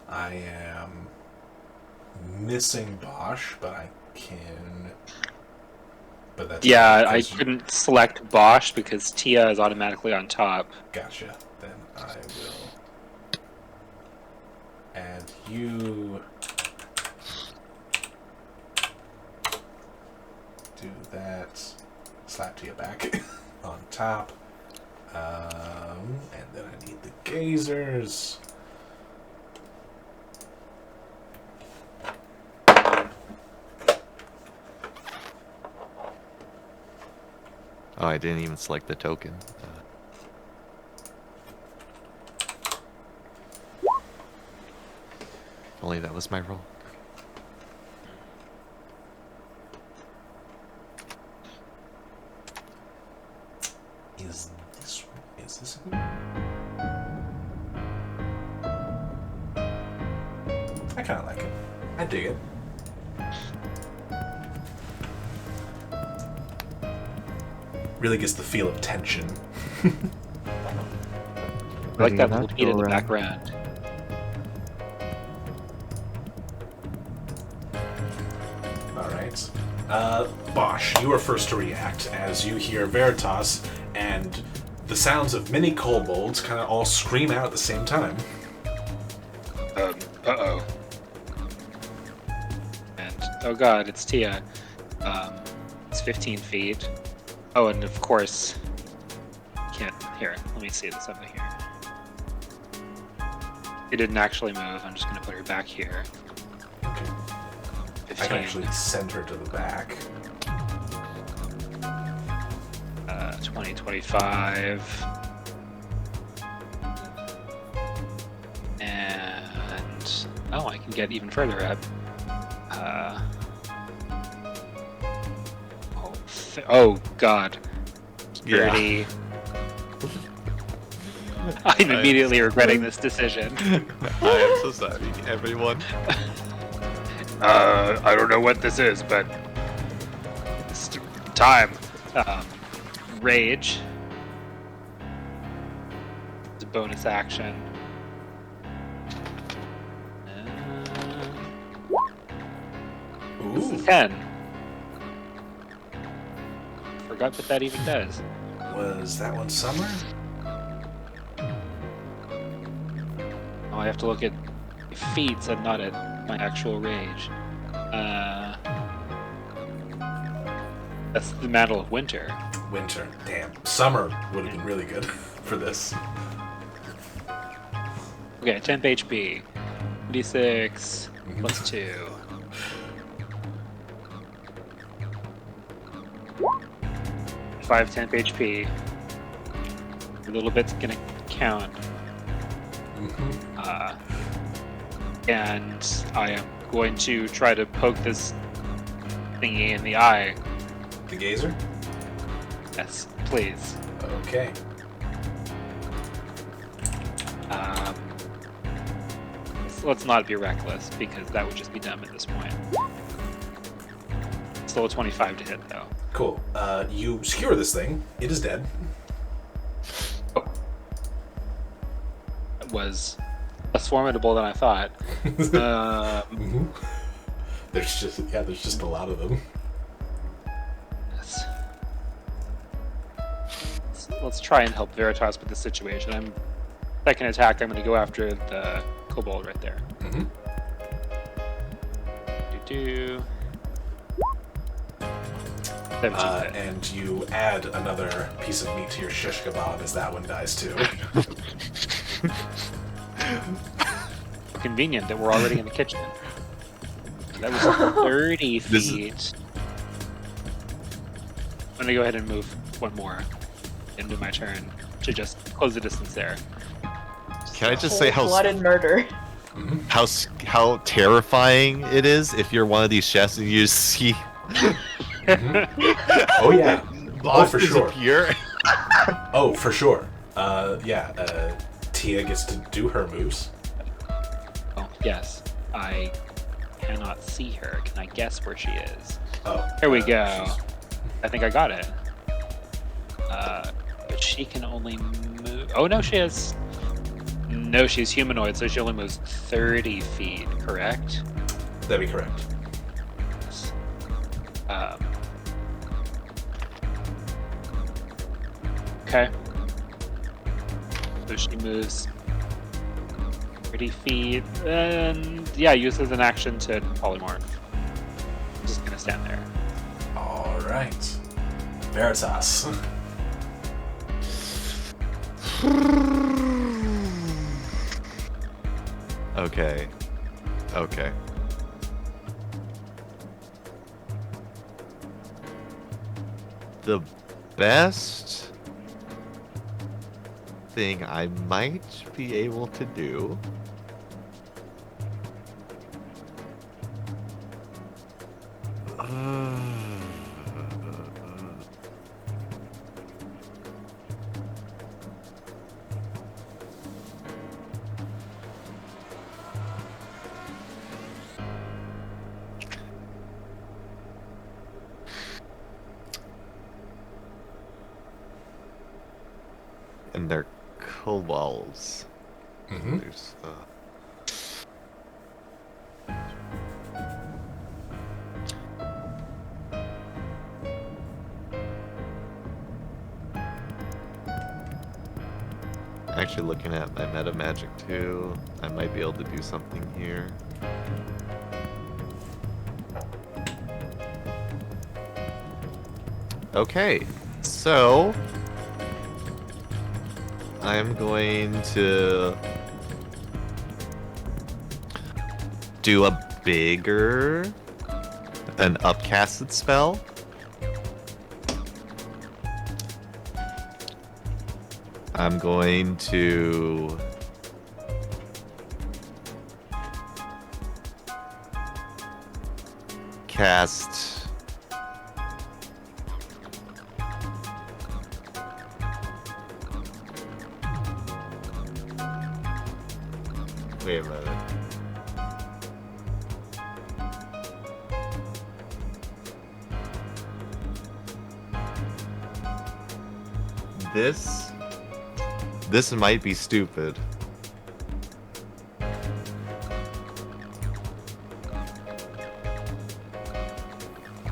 I am missing Bosch, but I can. But that's Yeah, I because couldn't select Bosch because Tia is automatically on top. Gotcha. Then I will add you. Do that. Slap Tia back on top. And then I need the gazers. Oh, I didn't even select the token. If only that was my role. Is this I kind of like it. I dig it. Really gets the feel of tension. I like Ready that or little not, beat go in the around. background. Alright. Bosch, you are first to react as you hear Veritas and the sounds of many kobolds kind of all scream out at the same time. Uh-oh. And oh god, it's Tia. It's 15 feet. Oh, and of course, can't. Here, let me see this over here. It didn't actually move. I'm just gonna put her back here. Okay. I 15. can actually send her to the back. 20, 25. And oh, I can get even further up. Oh god. 30. I'm immediately regretting this decision. I am so sorry, everyone. I don't know what this is, but it's time. Rage. It's a bonus action. Ooh. 10. Forgot what that even does. Was that one summer? Oh, I have to look at feats and not at my actual rage. That's the Mantle of Winter. Winter. Damn. Summer would have been really good for this. Okay, 10 HP. D6 plus 2. 5 10 HP. A little bit's gonna count. And I am going to try to poke this thingy in the eye. The gazer? Yes, please. Okay. Let's not be reckless, because that would just be dumb at this point. Still a 25 to hit, though. Cool. You skewer this thing. It is dead. It was less formidable than I thought. There's just a lot of them. let's try and help Veritas with the situation. I'm second attack. I'm going to go after the kobold right there. Mm-hmm. Do 17 hit. And you add another piece of meat to your shish kebab as that one dies too. Convenient that we're already in the kitchen. That was 30 feet. I'm going to go ahead and move one more into my turn to just close the distance there. Can I just say how blooded murder? how terrifying it is if you're one of these chefs and you see Oh yeah. Oh, for sure. disappear? Oh, for sure. Tia gets to do her moves. Oh, yes. I cannot see her. Can I guess where she is? Oh. Here we go. she's- I think I got it. But she can only move... Oh, no, she is... No, she's humanoid, so she only moves 30 feet, correct? That'd be correct. Okay. So she moves 30 feet, and yeah, uses an action to polymorph. I'm just gonna stand there. All right. Veritas. Okay. Okay. The best thing I might be able to do and they're kobolds. Mm-hmm. There's, actually looking at my meta magic too, I might be able to do something here. Okay, so I'm going to do a bigger, an upcasted spell. I'm going to cast wait a minute. This might be stupid.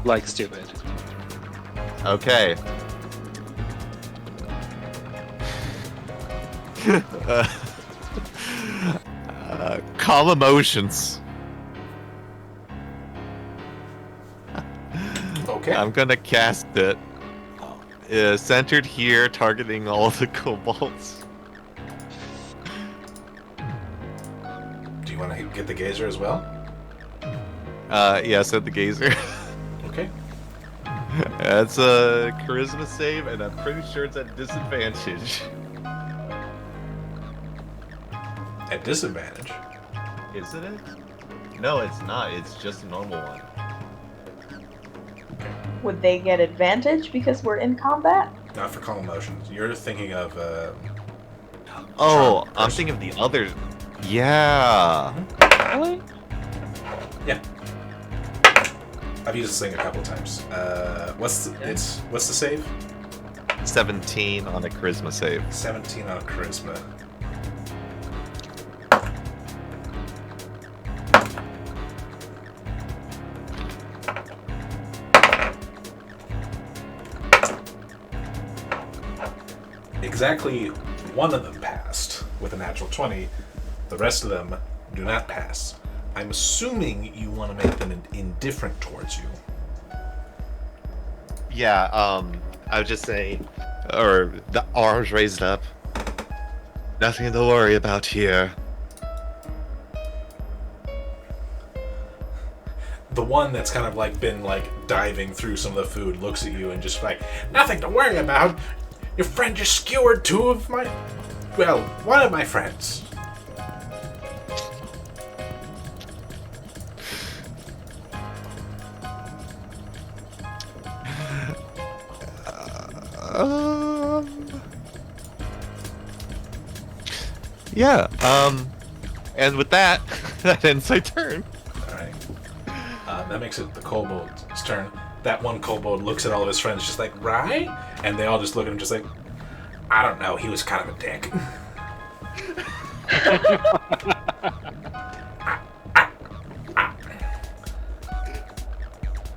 Like stupid. Okay. Calm emotions. Okay. I'm gonna cast it. Centered here, targeting all of the kobolds. Do you want to get the gazer as well? Yeah, set the gazer. Okay. That's a charisma save, and I'm pretty sure it's at disadvantage. At disadvantage. Isn't it? No, it's not. It's just a normal one. Would they get advantage because we're in combat? Not for calm emotions. You're thinking of Oh, Charm I'm person. thinking of the other. Yeah. Really? Yeah. I've used this thing a couple times. What's the save? 17 on a charisma save. 17 on charisma. Exactly one of them passed with a natural 20. The rest of them do not pass. I'm assuming you want to make them indifferent towards you. Yeah, I would just say, or the arms raised up. Nothing to worry about here. The one that's kind of like been like diving through some of the food looks at you and just like, nothing to worry about. Your friend just skewered one of my friends. Yeah, and with that, that ends my turn. Alright. That makes it the kobold's turn. That one kobold looks at all of his friends just like, right? And they all just look at him just like, I don't know, he was kind of a dick.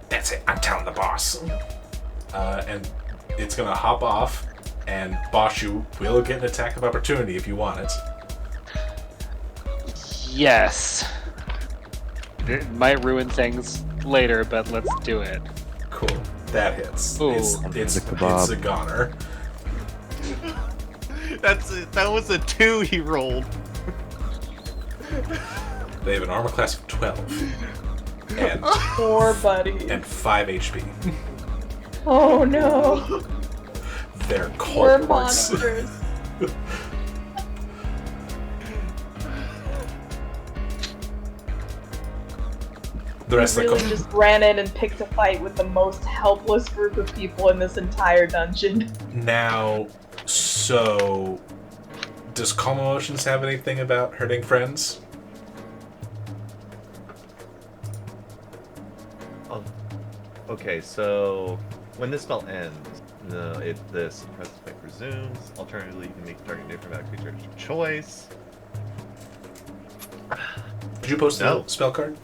That's it, I'm telling the boss. And it's gonna hop off, and Boshu will get an attack of opportunity if you want it. Yes. It might ruin things later, but let's do it. Cool. That hits. Ooh. It's The kebab. a goner. That was a 2 he rolled. They have an armor class of 12. And Poor buddy. and 5 HP. Oh no. They're Poor kobolds. monsters. The rest really of the just ran in and picked a fight with the most helpless group of people in this entire dungeon. Now, so does Calm Emotions have anything about hurting friends? Okay, so when this spell ends, the suppressed effect resumes. Alternatively, you can make a target different about creature of your choice. Did you post No. the spell card?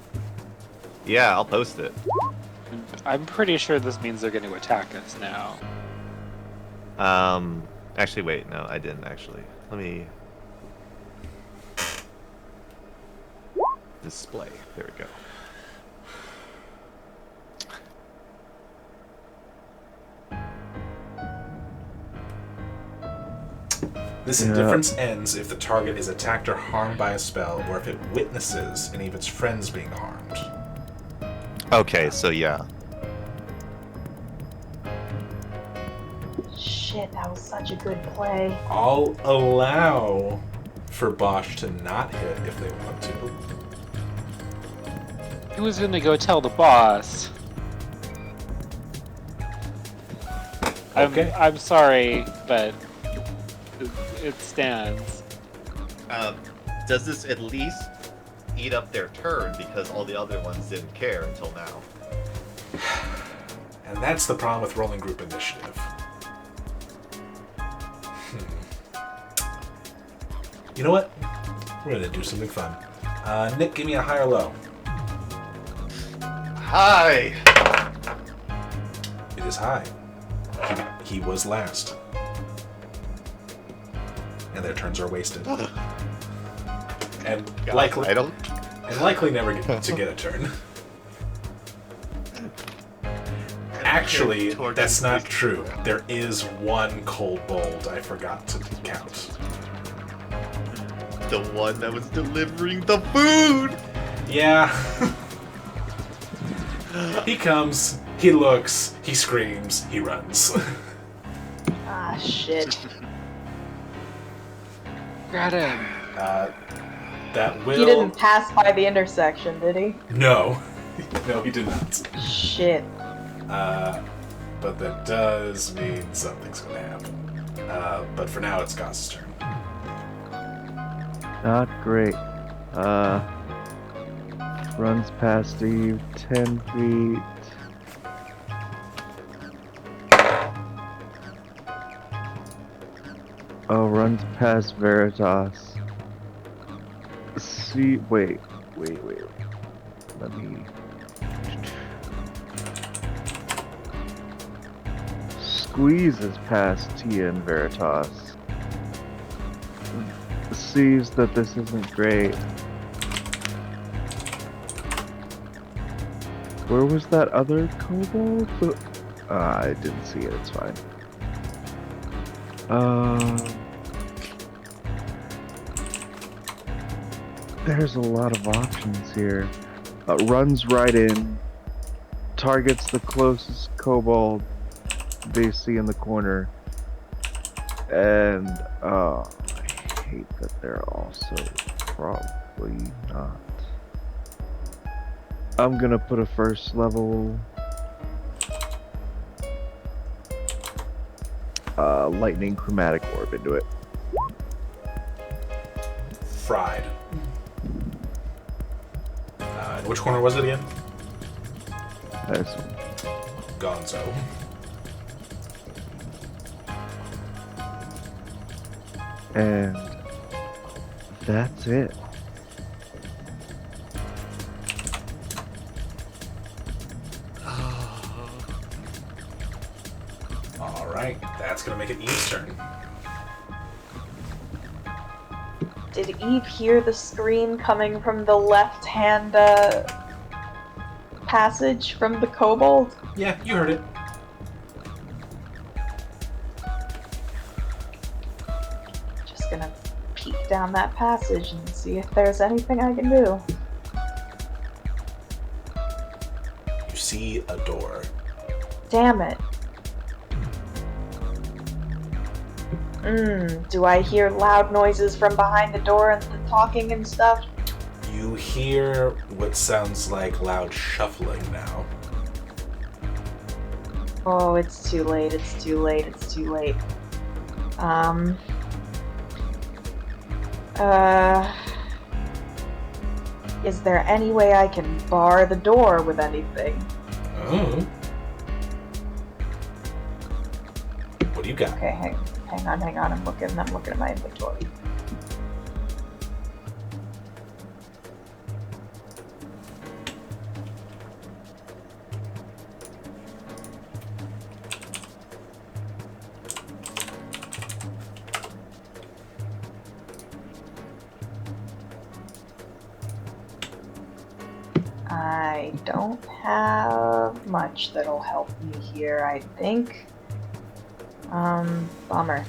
Yeah, I'll post it. I'm pretty sure this means they're going to attack us now. Actually, wait, no, I didn't actually. Let me display. There we go. This Yeah. indifference ends if the target is attacked or harmed by a spell, or if it witnesses any of its friends being harmed. Okay, so yeah. Shit, that was such a good play. I'll allow for Bosch to not hit if they want to. He was going to go tell the boss. Okay. I'm sorry, but it stands. Does this at least eat up their turn because all the other ones didn't care until now? And that's the problem with rolling group initiative. You know what? We're gonna do something fun. Nick, give me a high or low. Hi! It is high. He was last. And their turns are wasted. And God, likely I don't. and likely never get to get a turn. Actually, that's not true. There is one kobold I forgot to count. The one that was delivering the food! Yeah. He comes, he looks, he screams, he runs. Ah, shit. Got him. That will... He didn't pass by the intersection, did he? No. No, he did not. Shit. But that does mean something's gonna happen. But for now, it's Goss's turn. Not great. Runs past Eve 10 feet. Oh, runs past Veritas. See, wait. Let me... Squeezes past Tia and Veritas. sees that this isn't great. Where was that other kobold? I didn't see it, it's fine. There's a lot of options here. Runs right in, targets the closest kobold they see in the corner, and I hate that they're also probably not. I'm gonna put a first level lightning chromatic orb into it. Fried. And which corner was it again? This one. Gonzo. And that's it. Alright, that's gonna make it Eve's turn. Did Eve hear the scream coming from the left-hand passage from the kobold? Yeah, you heard it. Just gonna peek down that passage and see if there's anything I can do. You see a door. Damn it. Do I hear loud noises from behind the door and the talking and stuff? You hear what sounds like loud shuffling now. Oh, it's too late, it's too late, it's too late. Is there any way I can bar the door with anything? Oh. What do you got? Okay, hang on, I'm looking at my inventory. I don't have much that'll help me here, I think. Bummer.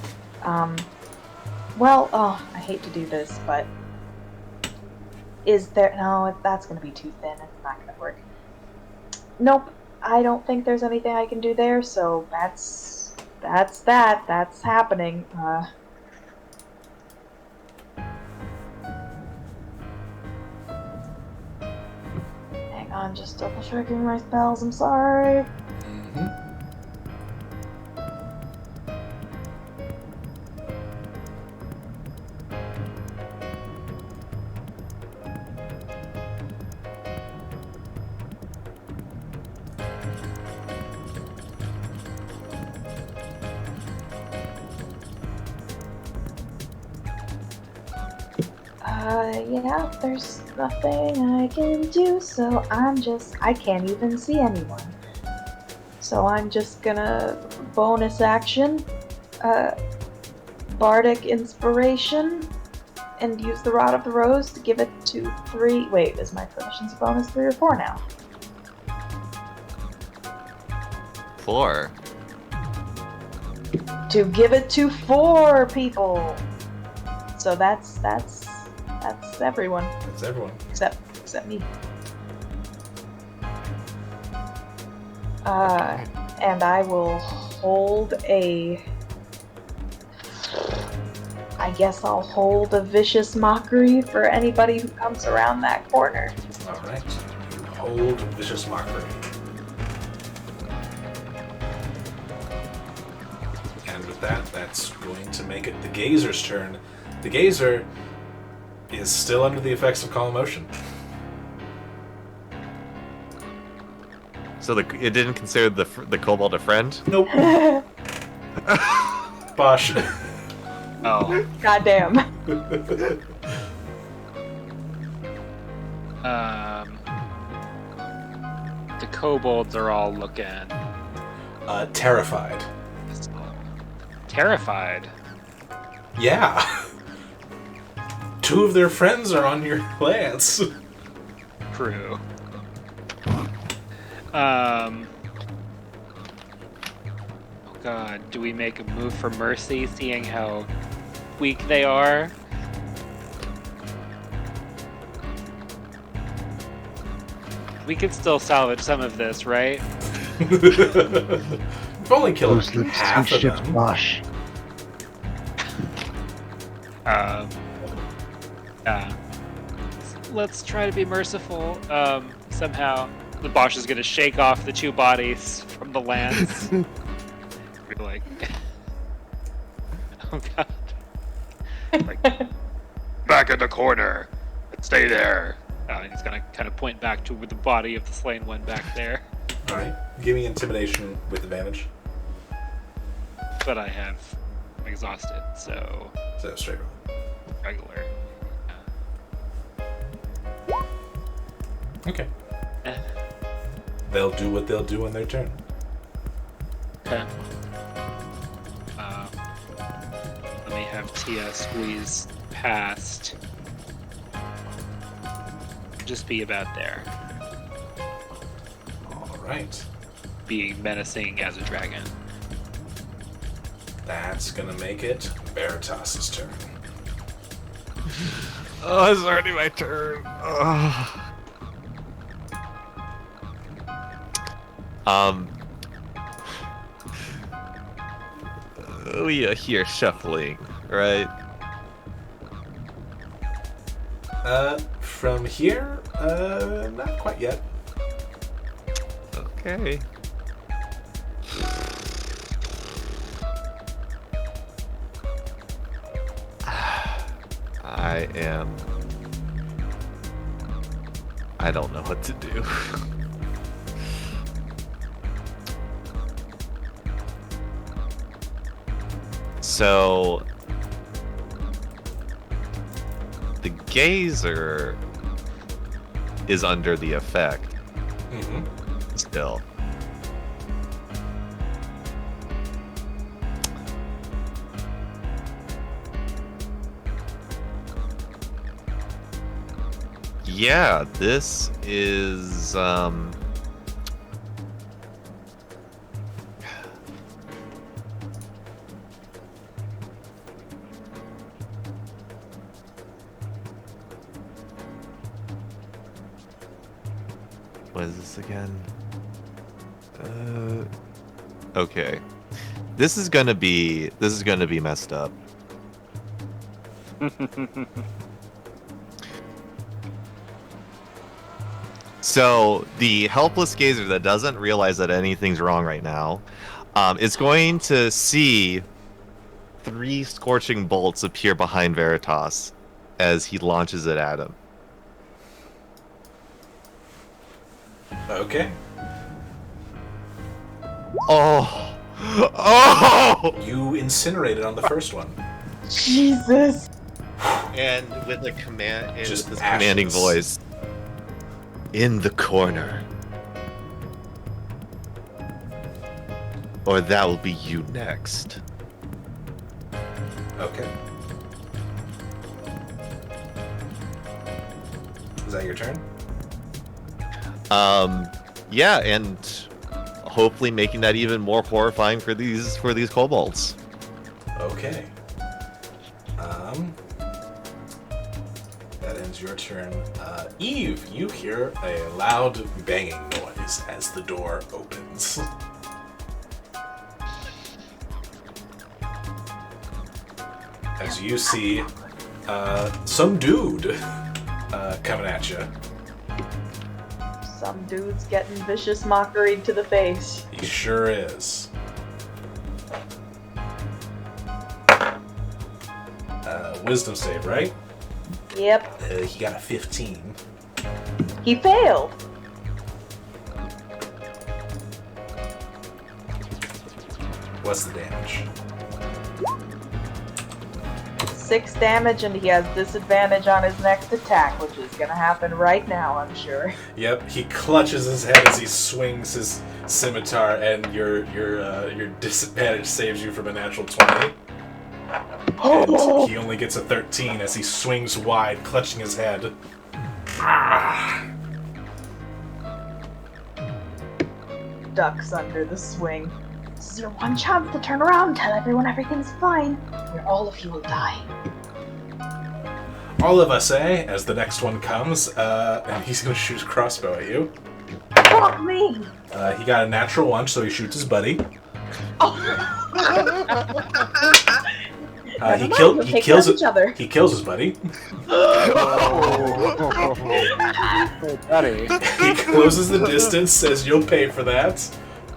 Well, I hate to do this, but is there... No, that's gonna be too thin. It's not gonna work. Nope, I don't think there's anything I can do there, so that's happening. Hang on, just double checking my spells, I'm sorry. Mm-hmm. Yeah, there's nothing I can do, so I can't even see anyone. So I'm just gonna bonus action, Bardic Inspiration, and use the Rod of the Rose to give it to 3... Wait, is my proficiency bonus 3 or 4 now? 4. To give it to 4 people! So that's everyone. That's everyone. Except me. And I will hold a... I guess I'll hold a vicious mockery for anybody who comes around that corner. Alright. You hold Vicious Mockery. And with that, that's going to make it the Gazer's turn. The Gazer is still under the effects of Calm Motion. So it didn't consider the kobold a friend? Nope. Bosh. Oh. Goddamn. The kobolds are all looking Terrified. terrified. Yeah. two of their friends are on your lance. True. Oh god, do we make a move for mercy, seeing how weak they are? We could still salvage some of this, right? We've only killed Loose lips, half two of ships, them. Bosch. Let's try to be merciful. Somehow, the Bosch is gonna shake off the two bodies from the lance. Be like, oh god. Like, back in the corner. Stay there. He's gonna kind of point back to where the body of the slain one back there. All right, give me intimidation with advantage. But I have exhausted, so So straight roll. regular. Okay. Eh. They'll do what they'll do on their turn. Okay. Let me have Tia squeeze past. Just be about there. All right. Being menacing as a dragon. That's gonna make it Veritas's turn. Oh, it's already my turn. Oh. We hear shuffling, right? From here, not quite yet. Okay. I don't know what to do. So the gazer is under the effect Mm-hmm. still. Yeah, this is what is this again? Okay. This is gonna be messed up. So the helpless gazer that doesn't realize that anything's wrong right now is going to see 3 scorching bolts appear behind Veritas as he launches it at him. Okay. Oh! Oh! You incinerated on the first one. Jesus. And with a command, and Just with this ashes. commanding voice, in the corner, or that will be you next. Okay. Is that your turn? Yeah, and hopefully making that even more horrifying for these kobolds. Okay. That ends your turn. Eve, you hear a loud banging noise as the door opens. As you see some dude coming at you. Some dude's getting vicious mockery to the face. He sure is. Wisdom save, right? Yep. He got a 15. He failed. What's the damage? 6 damage, and he has disadvantage on his next attack, which is gonna happen right now, I'm sure. Yep, he clutches his head as he swings his scimitar, and your disadvantage saves you from a natural 20. And he only gets a 13 as he swings wide, clutching his head. Ah. Ducks under the swing. This is your one chance to turn around, tell everyone everything's fine, or all of you will die. All of us, eh? As the next one comes, and he's gonna shoot his crossbow at you. Fuck me! He got a natural 1, so he shoots his buddy. He kills each other. He kills his buddy. Buddy. He closes the distance, says you'll pay for that.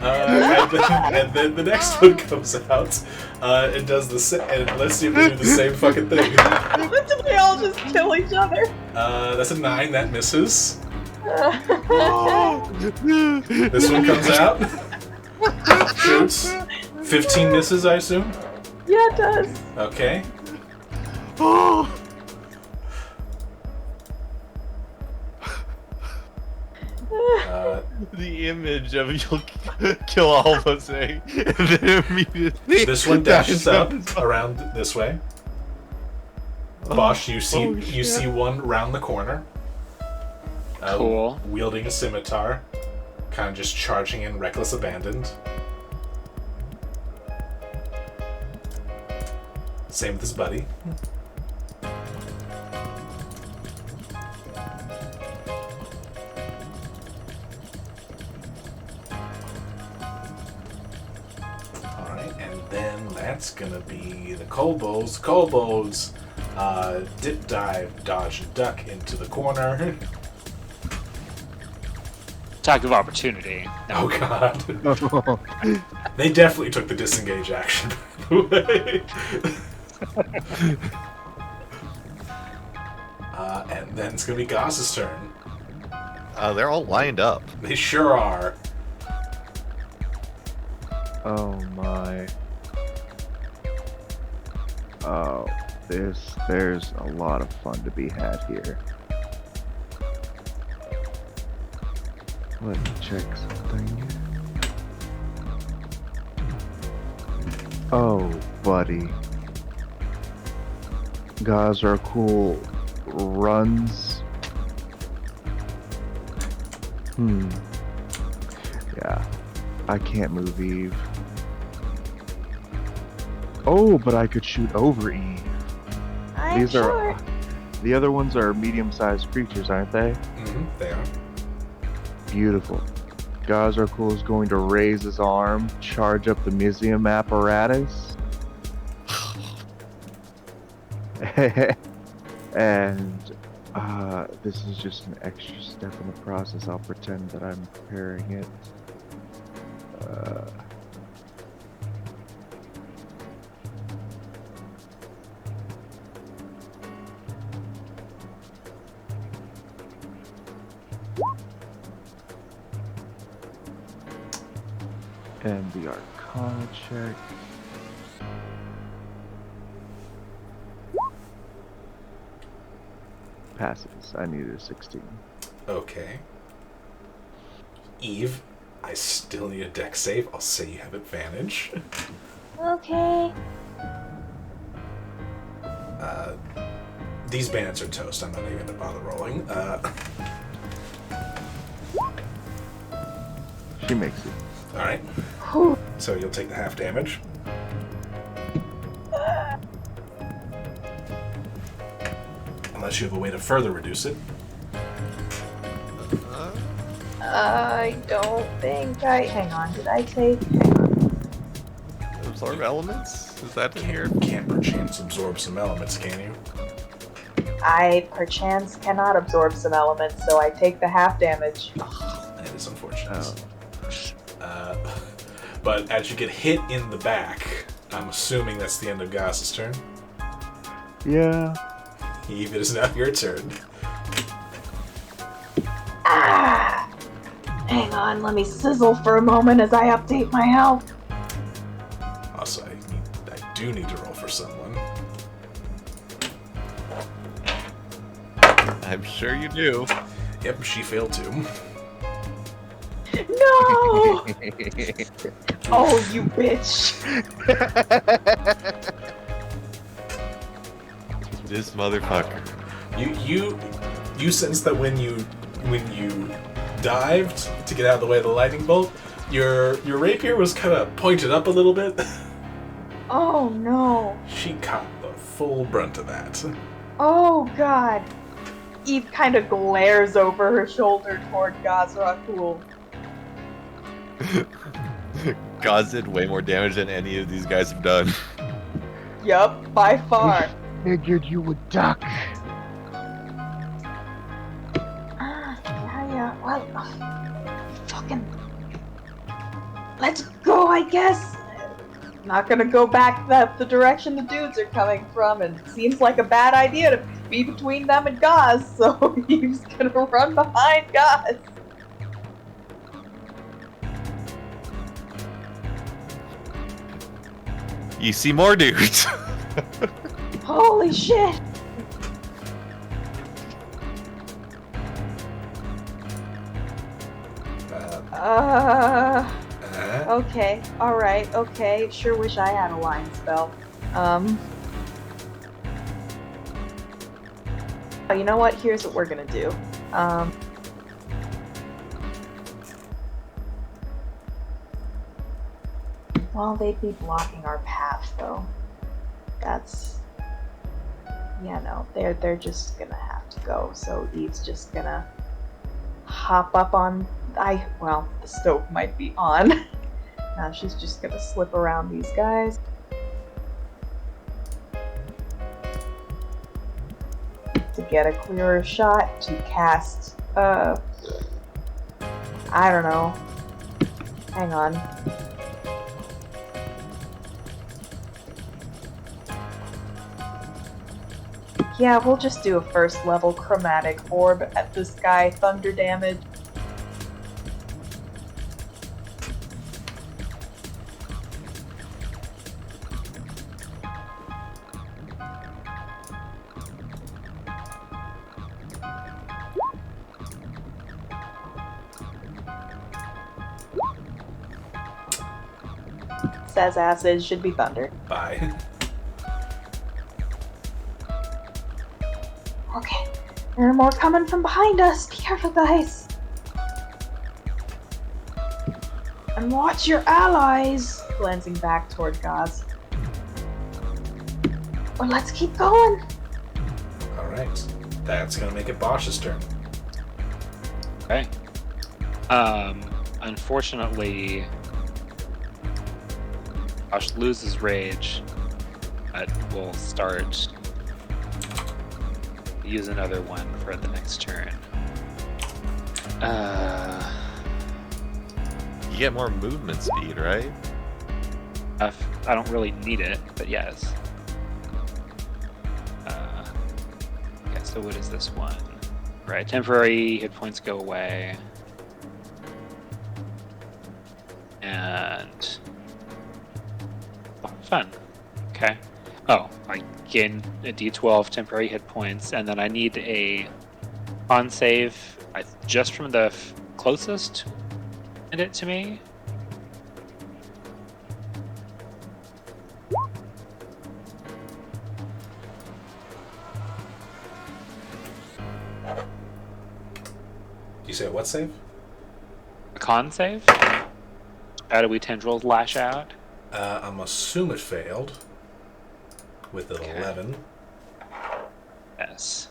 And then the next one comes out and does the same. And let's see if we do the same fucking thing. Did we all just kill each other? That's a 9, that misses. This one comes out, shoots. 15 misses, I assume. Yeah, it does. Okay. The image of you'll kill all of us, eh? And then immediately. This one dashes up around this way. Bosch, you see one round the corner. Cool. Wielding a scimitar, kind of just charging in, reckless abandon. Same with his buddy. Alright, and then that's gonna be the kobolds. Kobolds dip, dive, dodge, and duck into the corner. Attack of opportunity. Oh god. They definitely took the disengage action, by the way. And then it's gonna be Goss's turn. They're all lined up. They sure are. Oh my. Oh, there's a lot of fun to be had here. Let me check something. Oh, buddy. Guys are cool. Runs. Yeah. I can't move Eve. Oh, but I could shoot over Eve. These are the other ones are medium-sized creatures, aren't they? Mm-hmm, they are. Beautiful. Gazarkul is going to raise his arm, charge up the museum apparatus. And this is just an extra step in the process. I'll pretend that I'm preparing it. And the Arcana check. Passes. I needed a 16. Okay. Eve, I still need a deck save. I'll say you have advantage. Okay. These bandits are toast. I'm not even gonna bother rolling. She makes it. Alright. So you'll take the half damage. Unless you have a way to further reduce it. I don't think I. Hang on, did I take. Absorb elements? Is that in here? Can't perchance absorb some elements, can you? I perchance cannot absorb some elements, so I take the half damage. That is unfortunate. Oh. But as you get hit in the back, I'm assuming that's the end of Goss's turn. Yeah. Eve, it is now your turn. Ah! Hang on, let me sizzle for a moment as I update my health. Also, I do need to roll for someone. I'm sure you do. Yep, she failed too. No! Oh, you bitch. This motherfucker. You sense that when you dived to get out of the way of the lightning bolt, your rapier was kind of pointed up a little bit. Oh no. She caught the full brunt of that. Oh god. Eve kind of glares over her shoulder toward Gazrakul. Gaz did way more damage than any of these guys have done. Yup, by far. Figured you would duck. Yeah, well, fucking. Let's go, I guess. Not gonna go back the direction the dudes are coming from, and it seems like a bad idea to be between them and Gaz, so he's gonna run behind Gaz. You see more dudes. Holy shit! Okay, alright, okay. Sure wish I had a line spell. Oh, you know what? Here's what we're gonna do. Well, they'd be blocking our path, though. That's... Yeah, no, they're just gonna have to go, so Eve's just gonna hop up on... Well, the stove might be on. Now she's just gonna slip around these guys. To get a clearer shot, to cast, I don't know. Hang on. Yeah, we'll just do a first level chromatic orb at this guy, thunder damage. Says acid, should be thunder. Bye. Okay, there are more coming from behind us. Be careful, guys. And watch your allies. Glancing back toward Gaz. Well, let's keep going. Alright. That's gonna make it Bosch's turn. Okay. Unfortunately, Bosch loses rage, but we'll start use another one for the next turn. You get more movement speed, right? I don't really need it, but yes. Okay, so what is this one? Right, temporary hit points go away. And... Oh, fun. Okay. Oh, I gain a d12 temporary hit points, and then I need a con save just from the closest it to me. You say what save? A con save? How do we tendrils lash out? I'm assuming it failed. With an Okay. 11. Yes.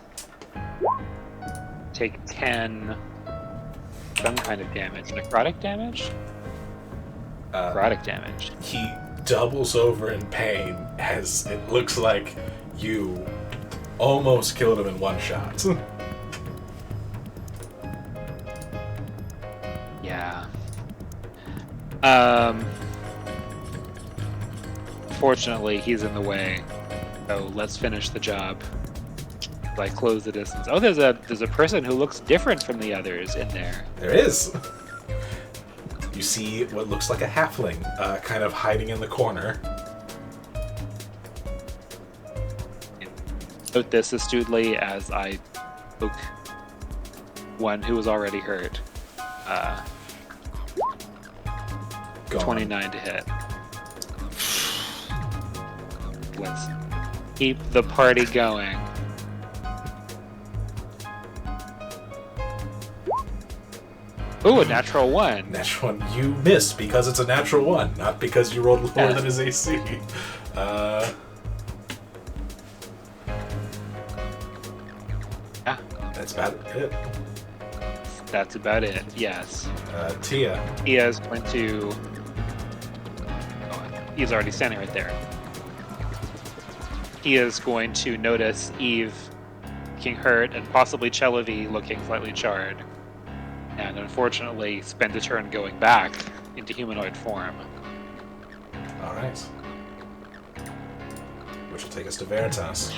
Take 10 some kind of damage. Necrotic damage? Necrotic damage. He doubles over in pain as it looks like you almost killed him in one shot. Yeah. Fortunately, he's in the way. So let's finish the job. Like close the distance. Oh, there's a person who looks different from the others in there. There is. You see what looks like a halfling, kind of hiding in the corner. Note this astutely as I poke one who was already hurt. Gone. 29 to hit. Let's keep the party going. Ooh, a natural 1. Natural 1. You missed because it's a natural 1, not because you rolled lower than his AC. Yeah, That's about it. that's about it. Yes. Tia. Tia is going to. He's already standing right there. He is going to notice Eve looking hurt and possibly Chelavi looking slightly charred. And unfortunately, spend a turn going back into humanoid form. Alright. Which will take us to Veritas.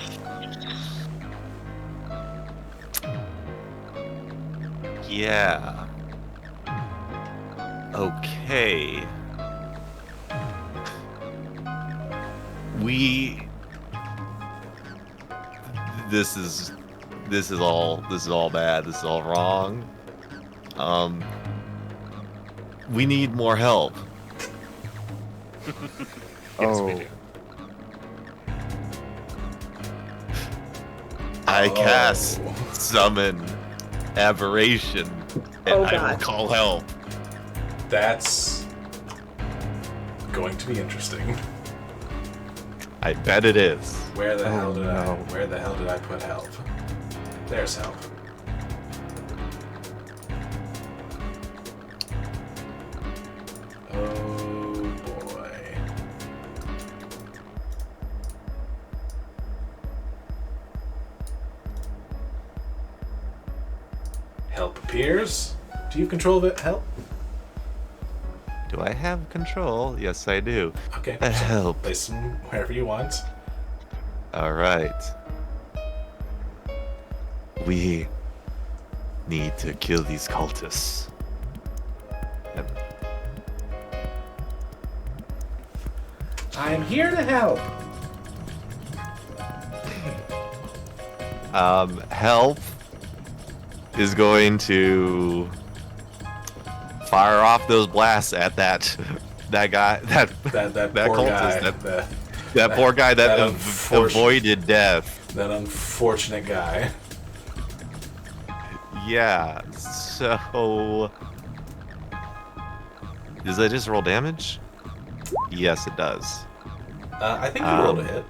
Yeah. Okay. This is all bad. This is all wrong. We need more help. Yes, we do. I cast summon aberration, and Oh, I will God. call help. That's going to be interesting. I bet it is. Where the hell did no. I put help? There's help. Oh boy. Help appears. Do you control the help? Do I have control? Yes, I do. Okay. Help. Place them wherever you want. All right. We need to kill these cultists. I'm here to help. Help is going to fire off those blasts at that guy, that That that poor cultist, guy. that poor guy that that unfortunate- avoided death. That unfortunate guy. Yeah. So, does that just roll damage? Yes, it does. I think you rolled a hit.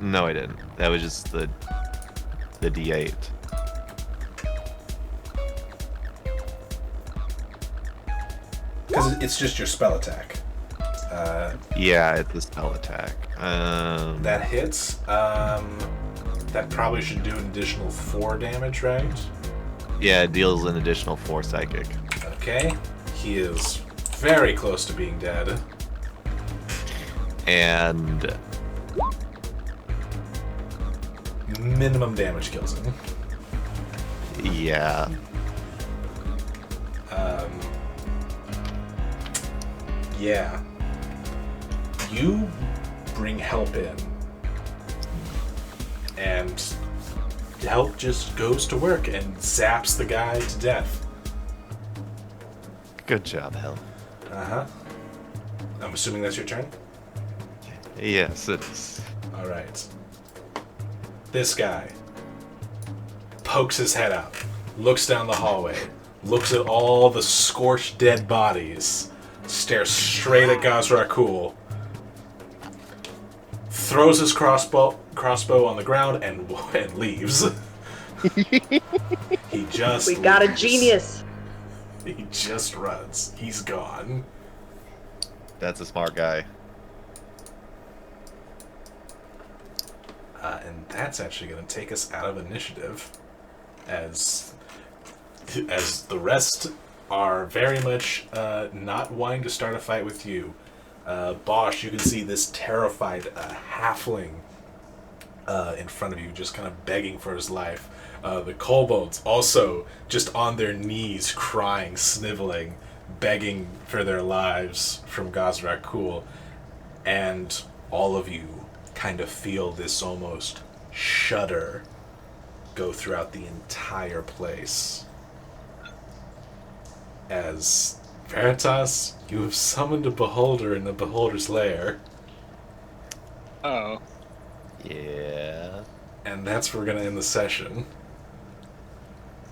No, I didn't. That was just the D8. Because it's just your spell attack. Yeah, it's a spell attack. That hits. That probably should do an additional 4 damage, right? Yeah, it deals an additional 4 psychic. Okay. He is very close to being dead. And Minimum damage kills him. yeah, Yeah. You bring help in. And help just goes to work and zaps the guy to death. good job, Hel. Uh-huh. I'm assuming that's your turn? Yes, it is. Alright. This guy pokes his head out, looks down the hallway, looks at all the scorched dead bodies, stares straight at Gazrakul, throws his crossbow on the ground, and leaves. He just We got a leaves. genius. He just runs. He's gone. That's a smart guy. And that's actually going to take us out of initiative, as the rest are very much not wanting to start a fight with you. Bosch, you can see this terrified halfling in front of you, just kind of begging for his life. The kobolds also just on their knees, crying, sniveling, begging for their lives from Gazrakul. And all of you kind of feel this almost shudder go throughout the entire place. As Veritas, you have summoned a beholder in the beholder's lair, Oh. Yeah. and that's where we're going to end the session.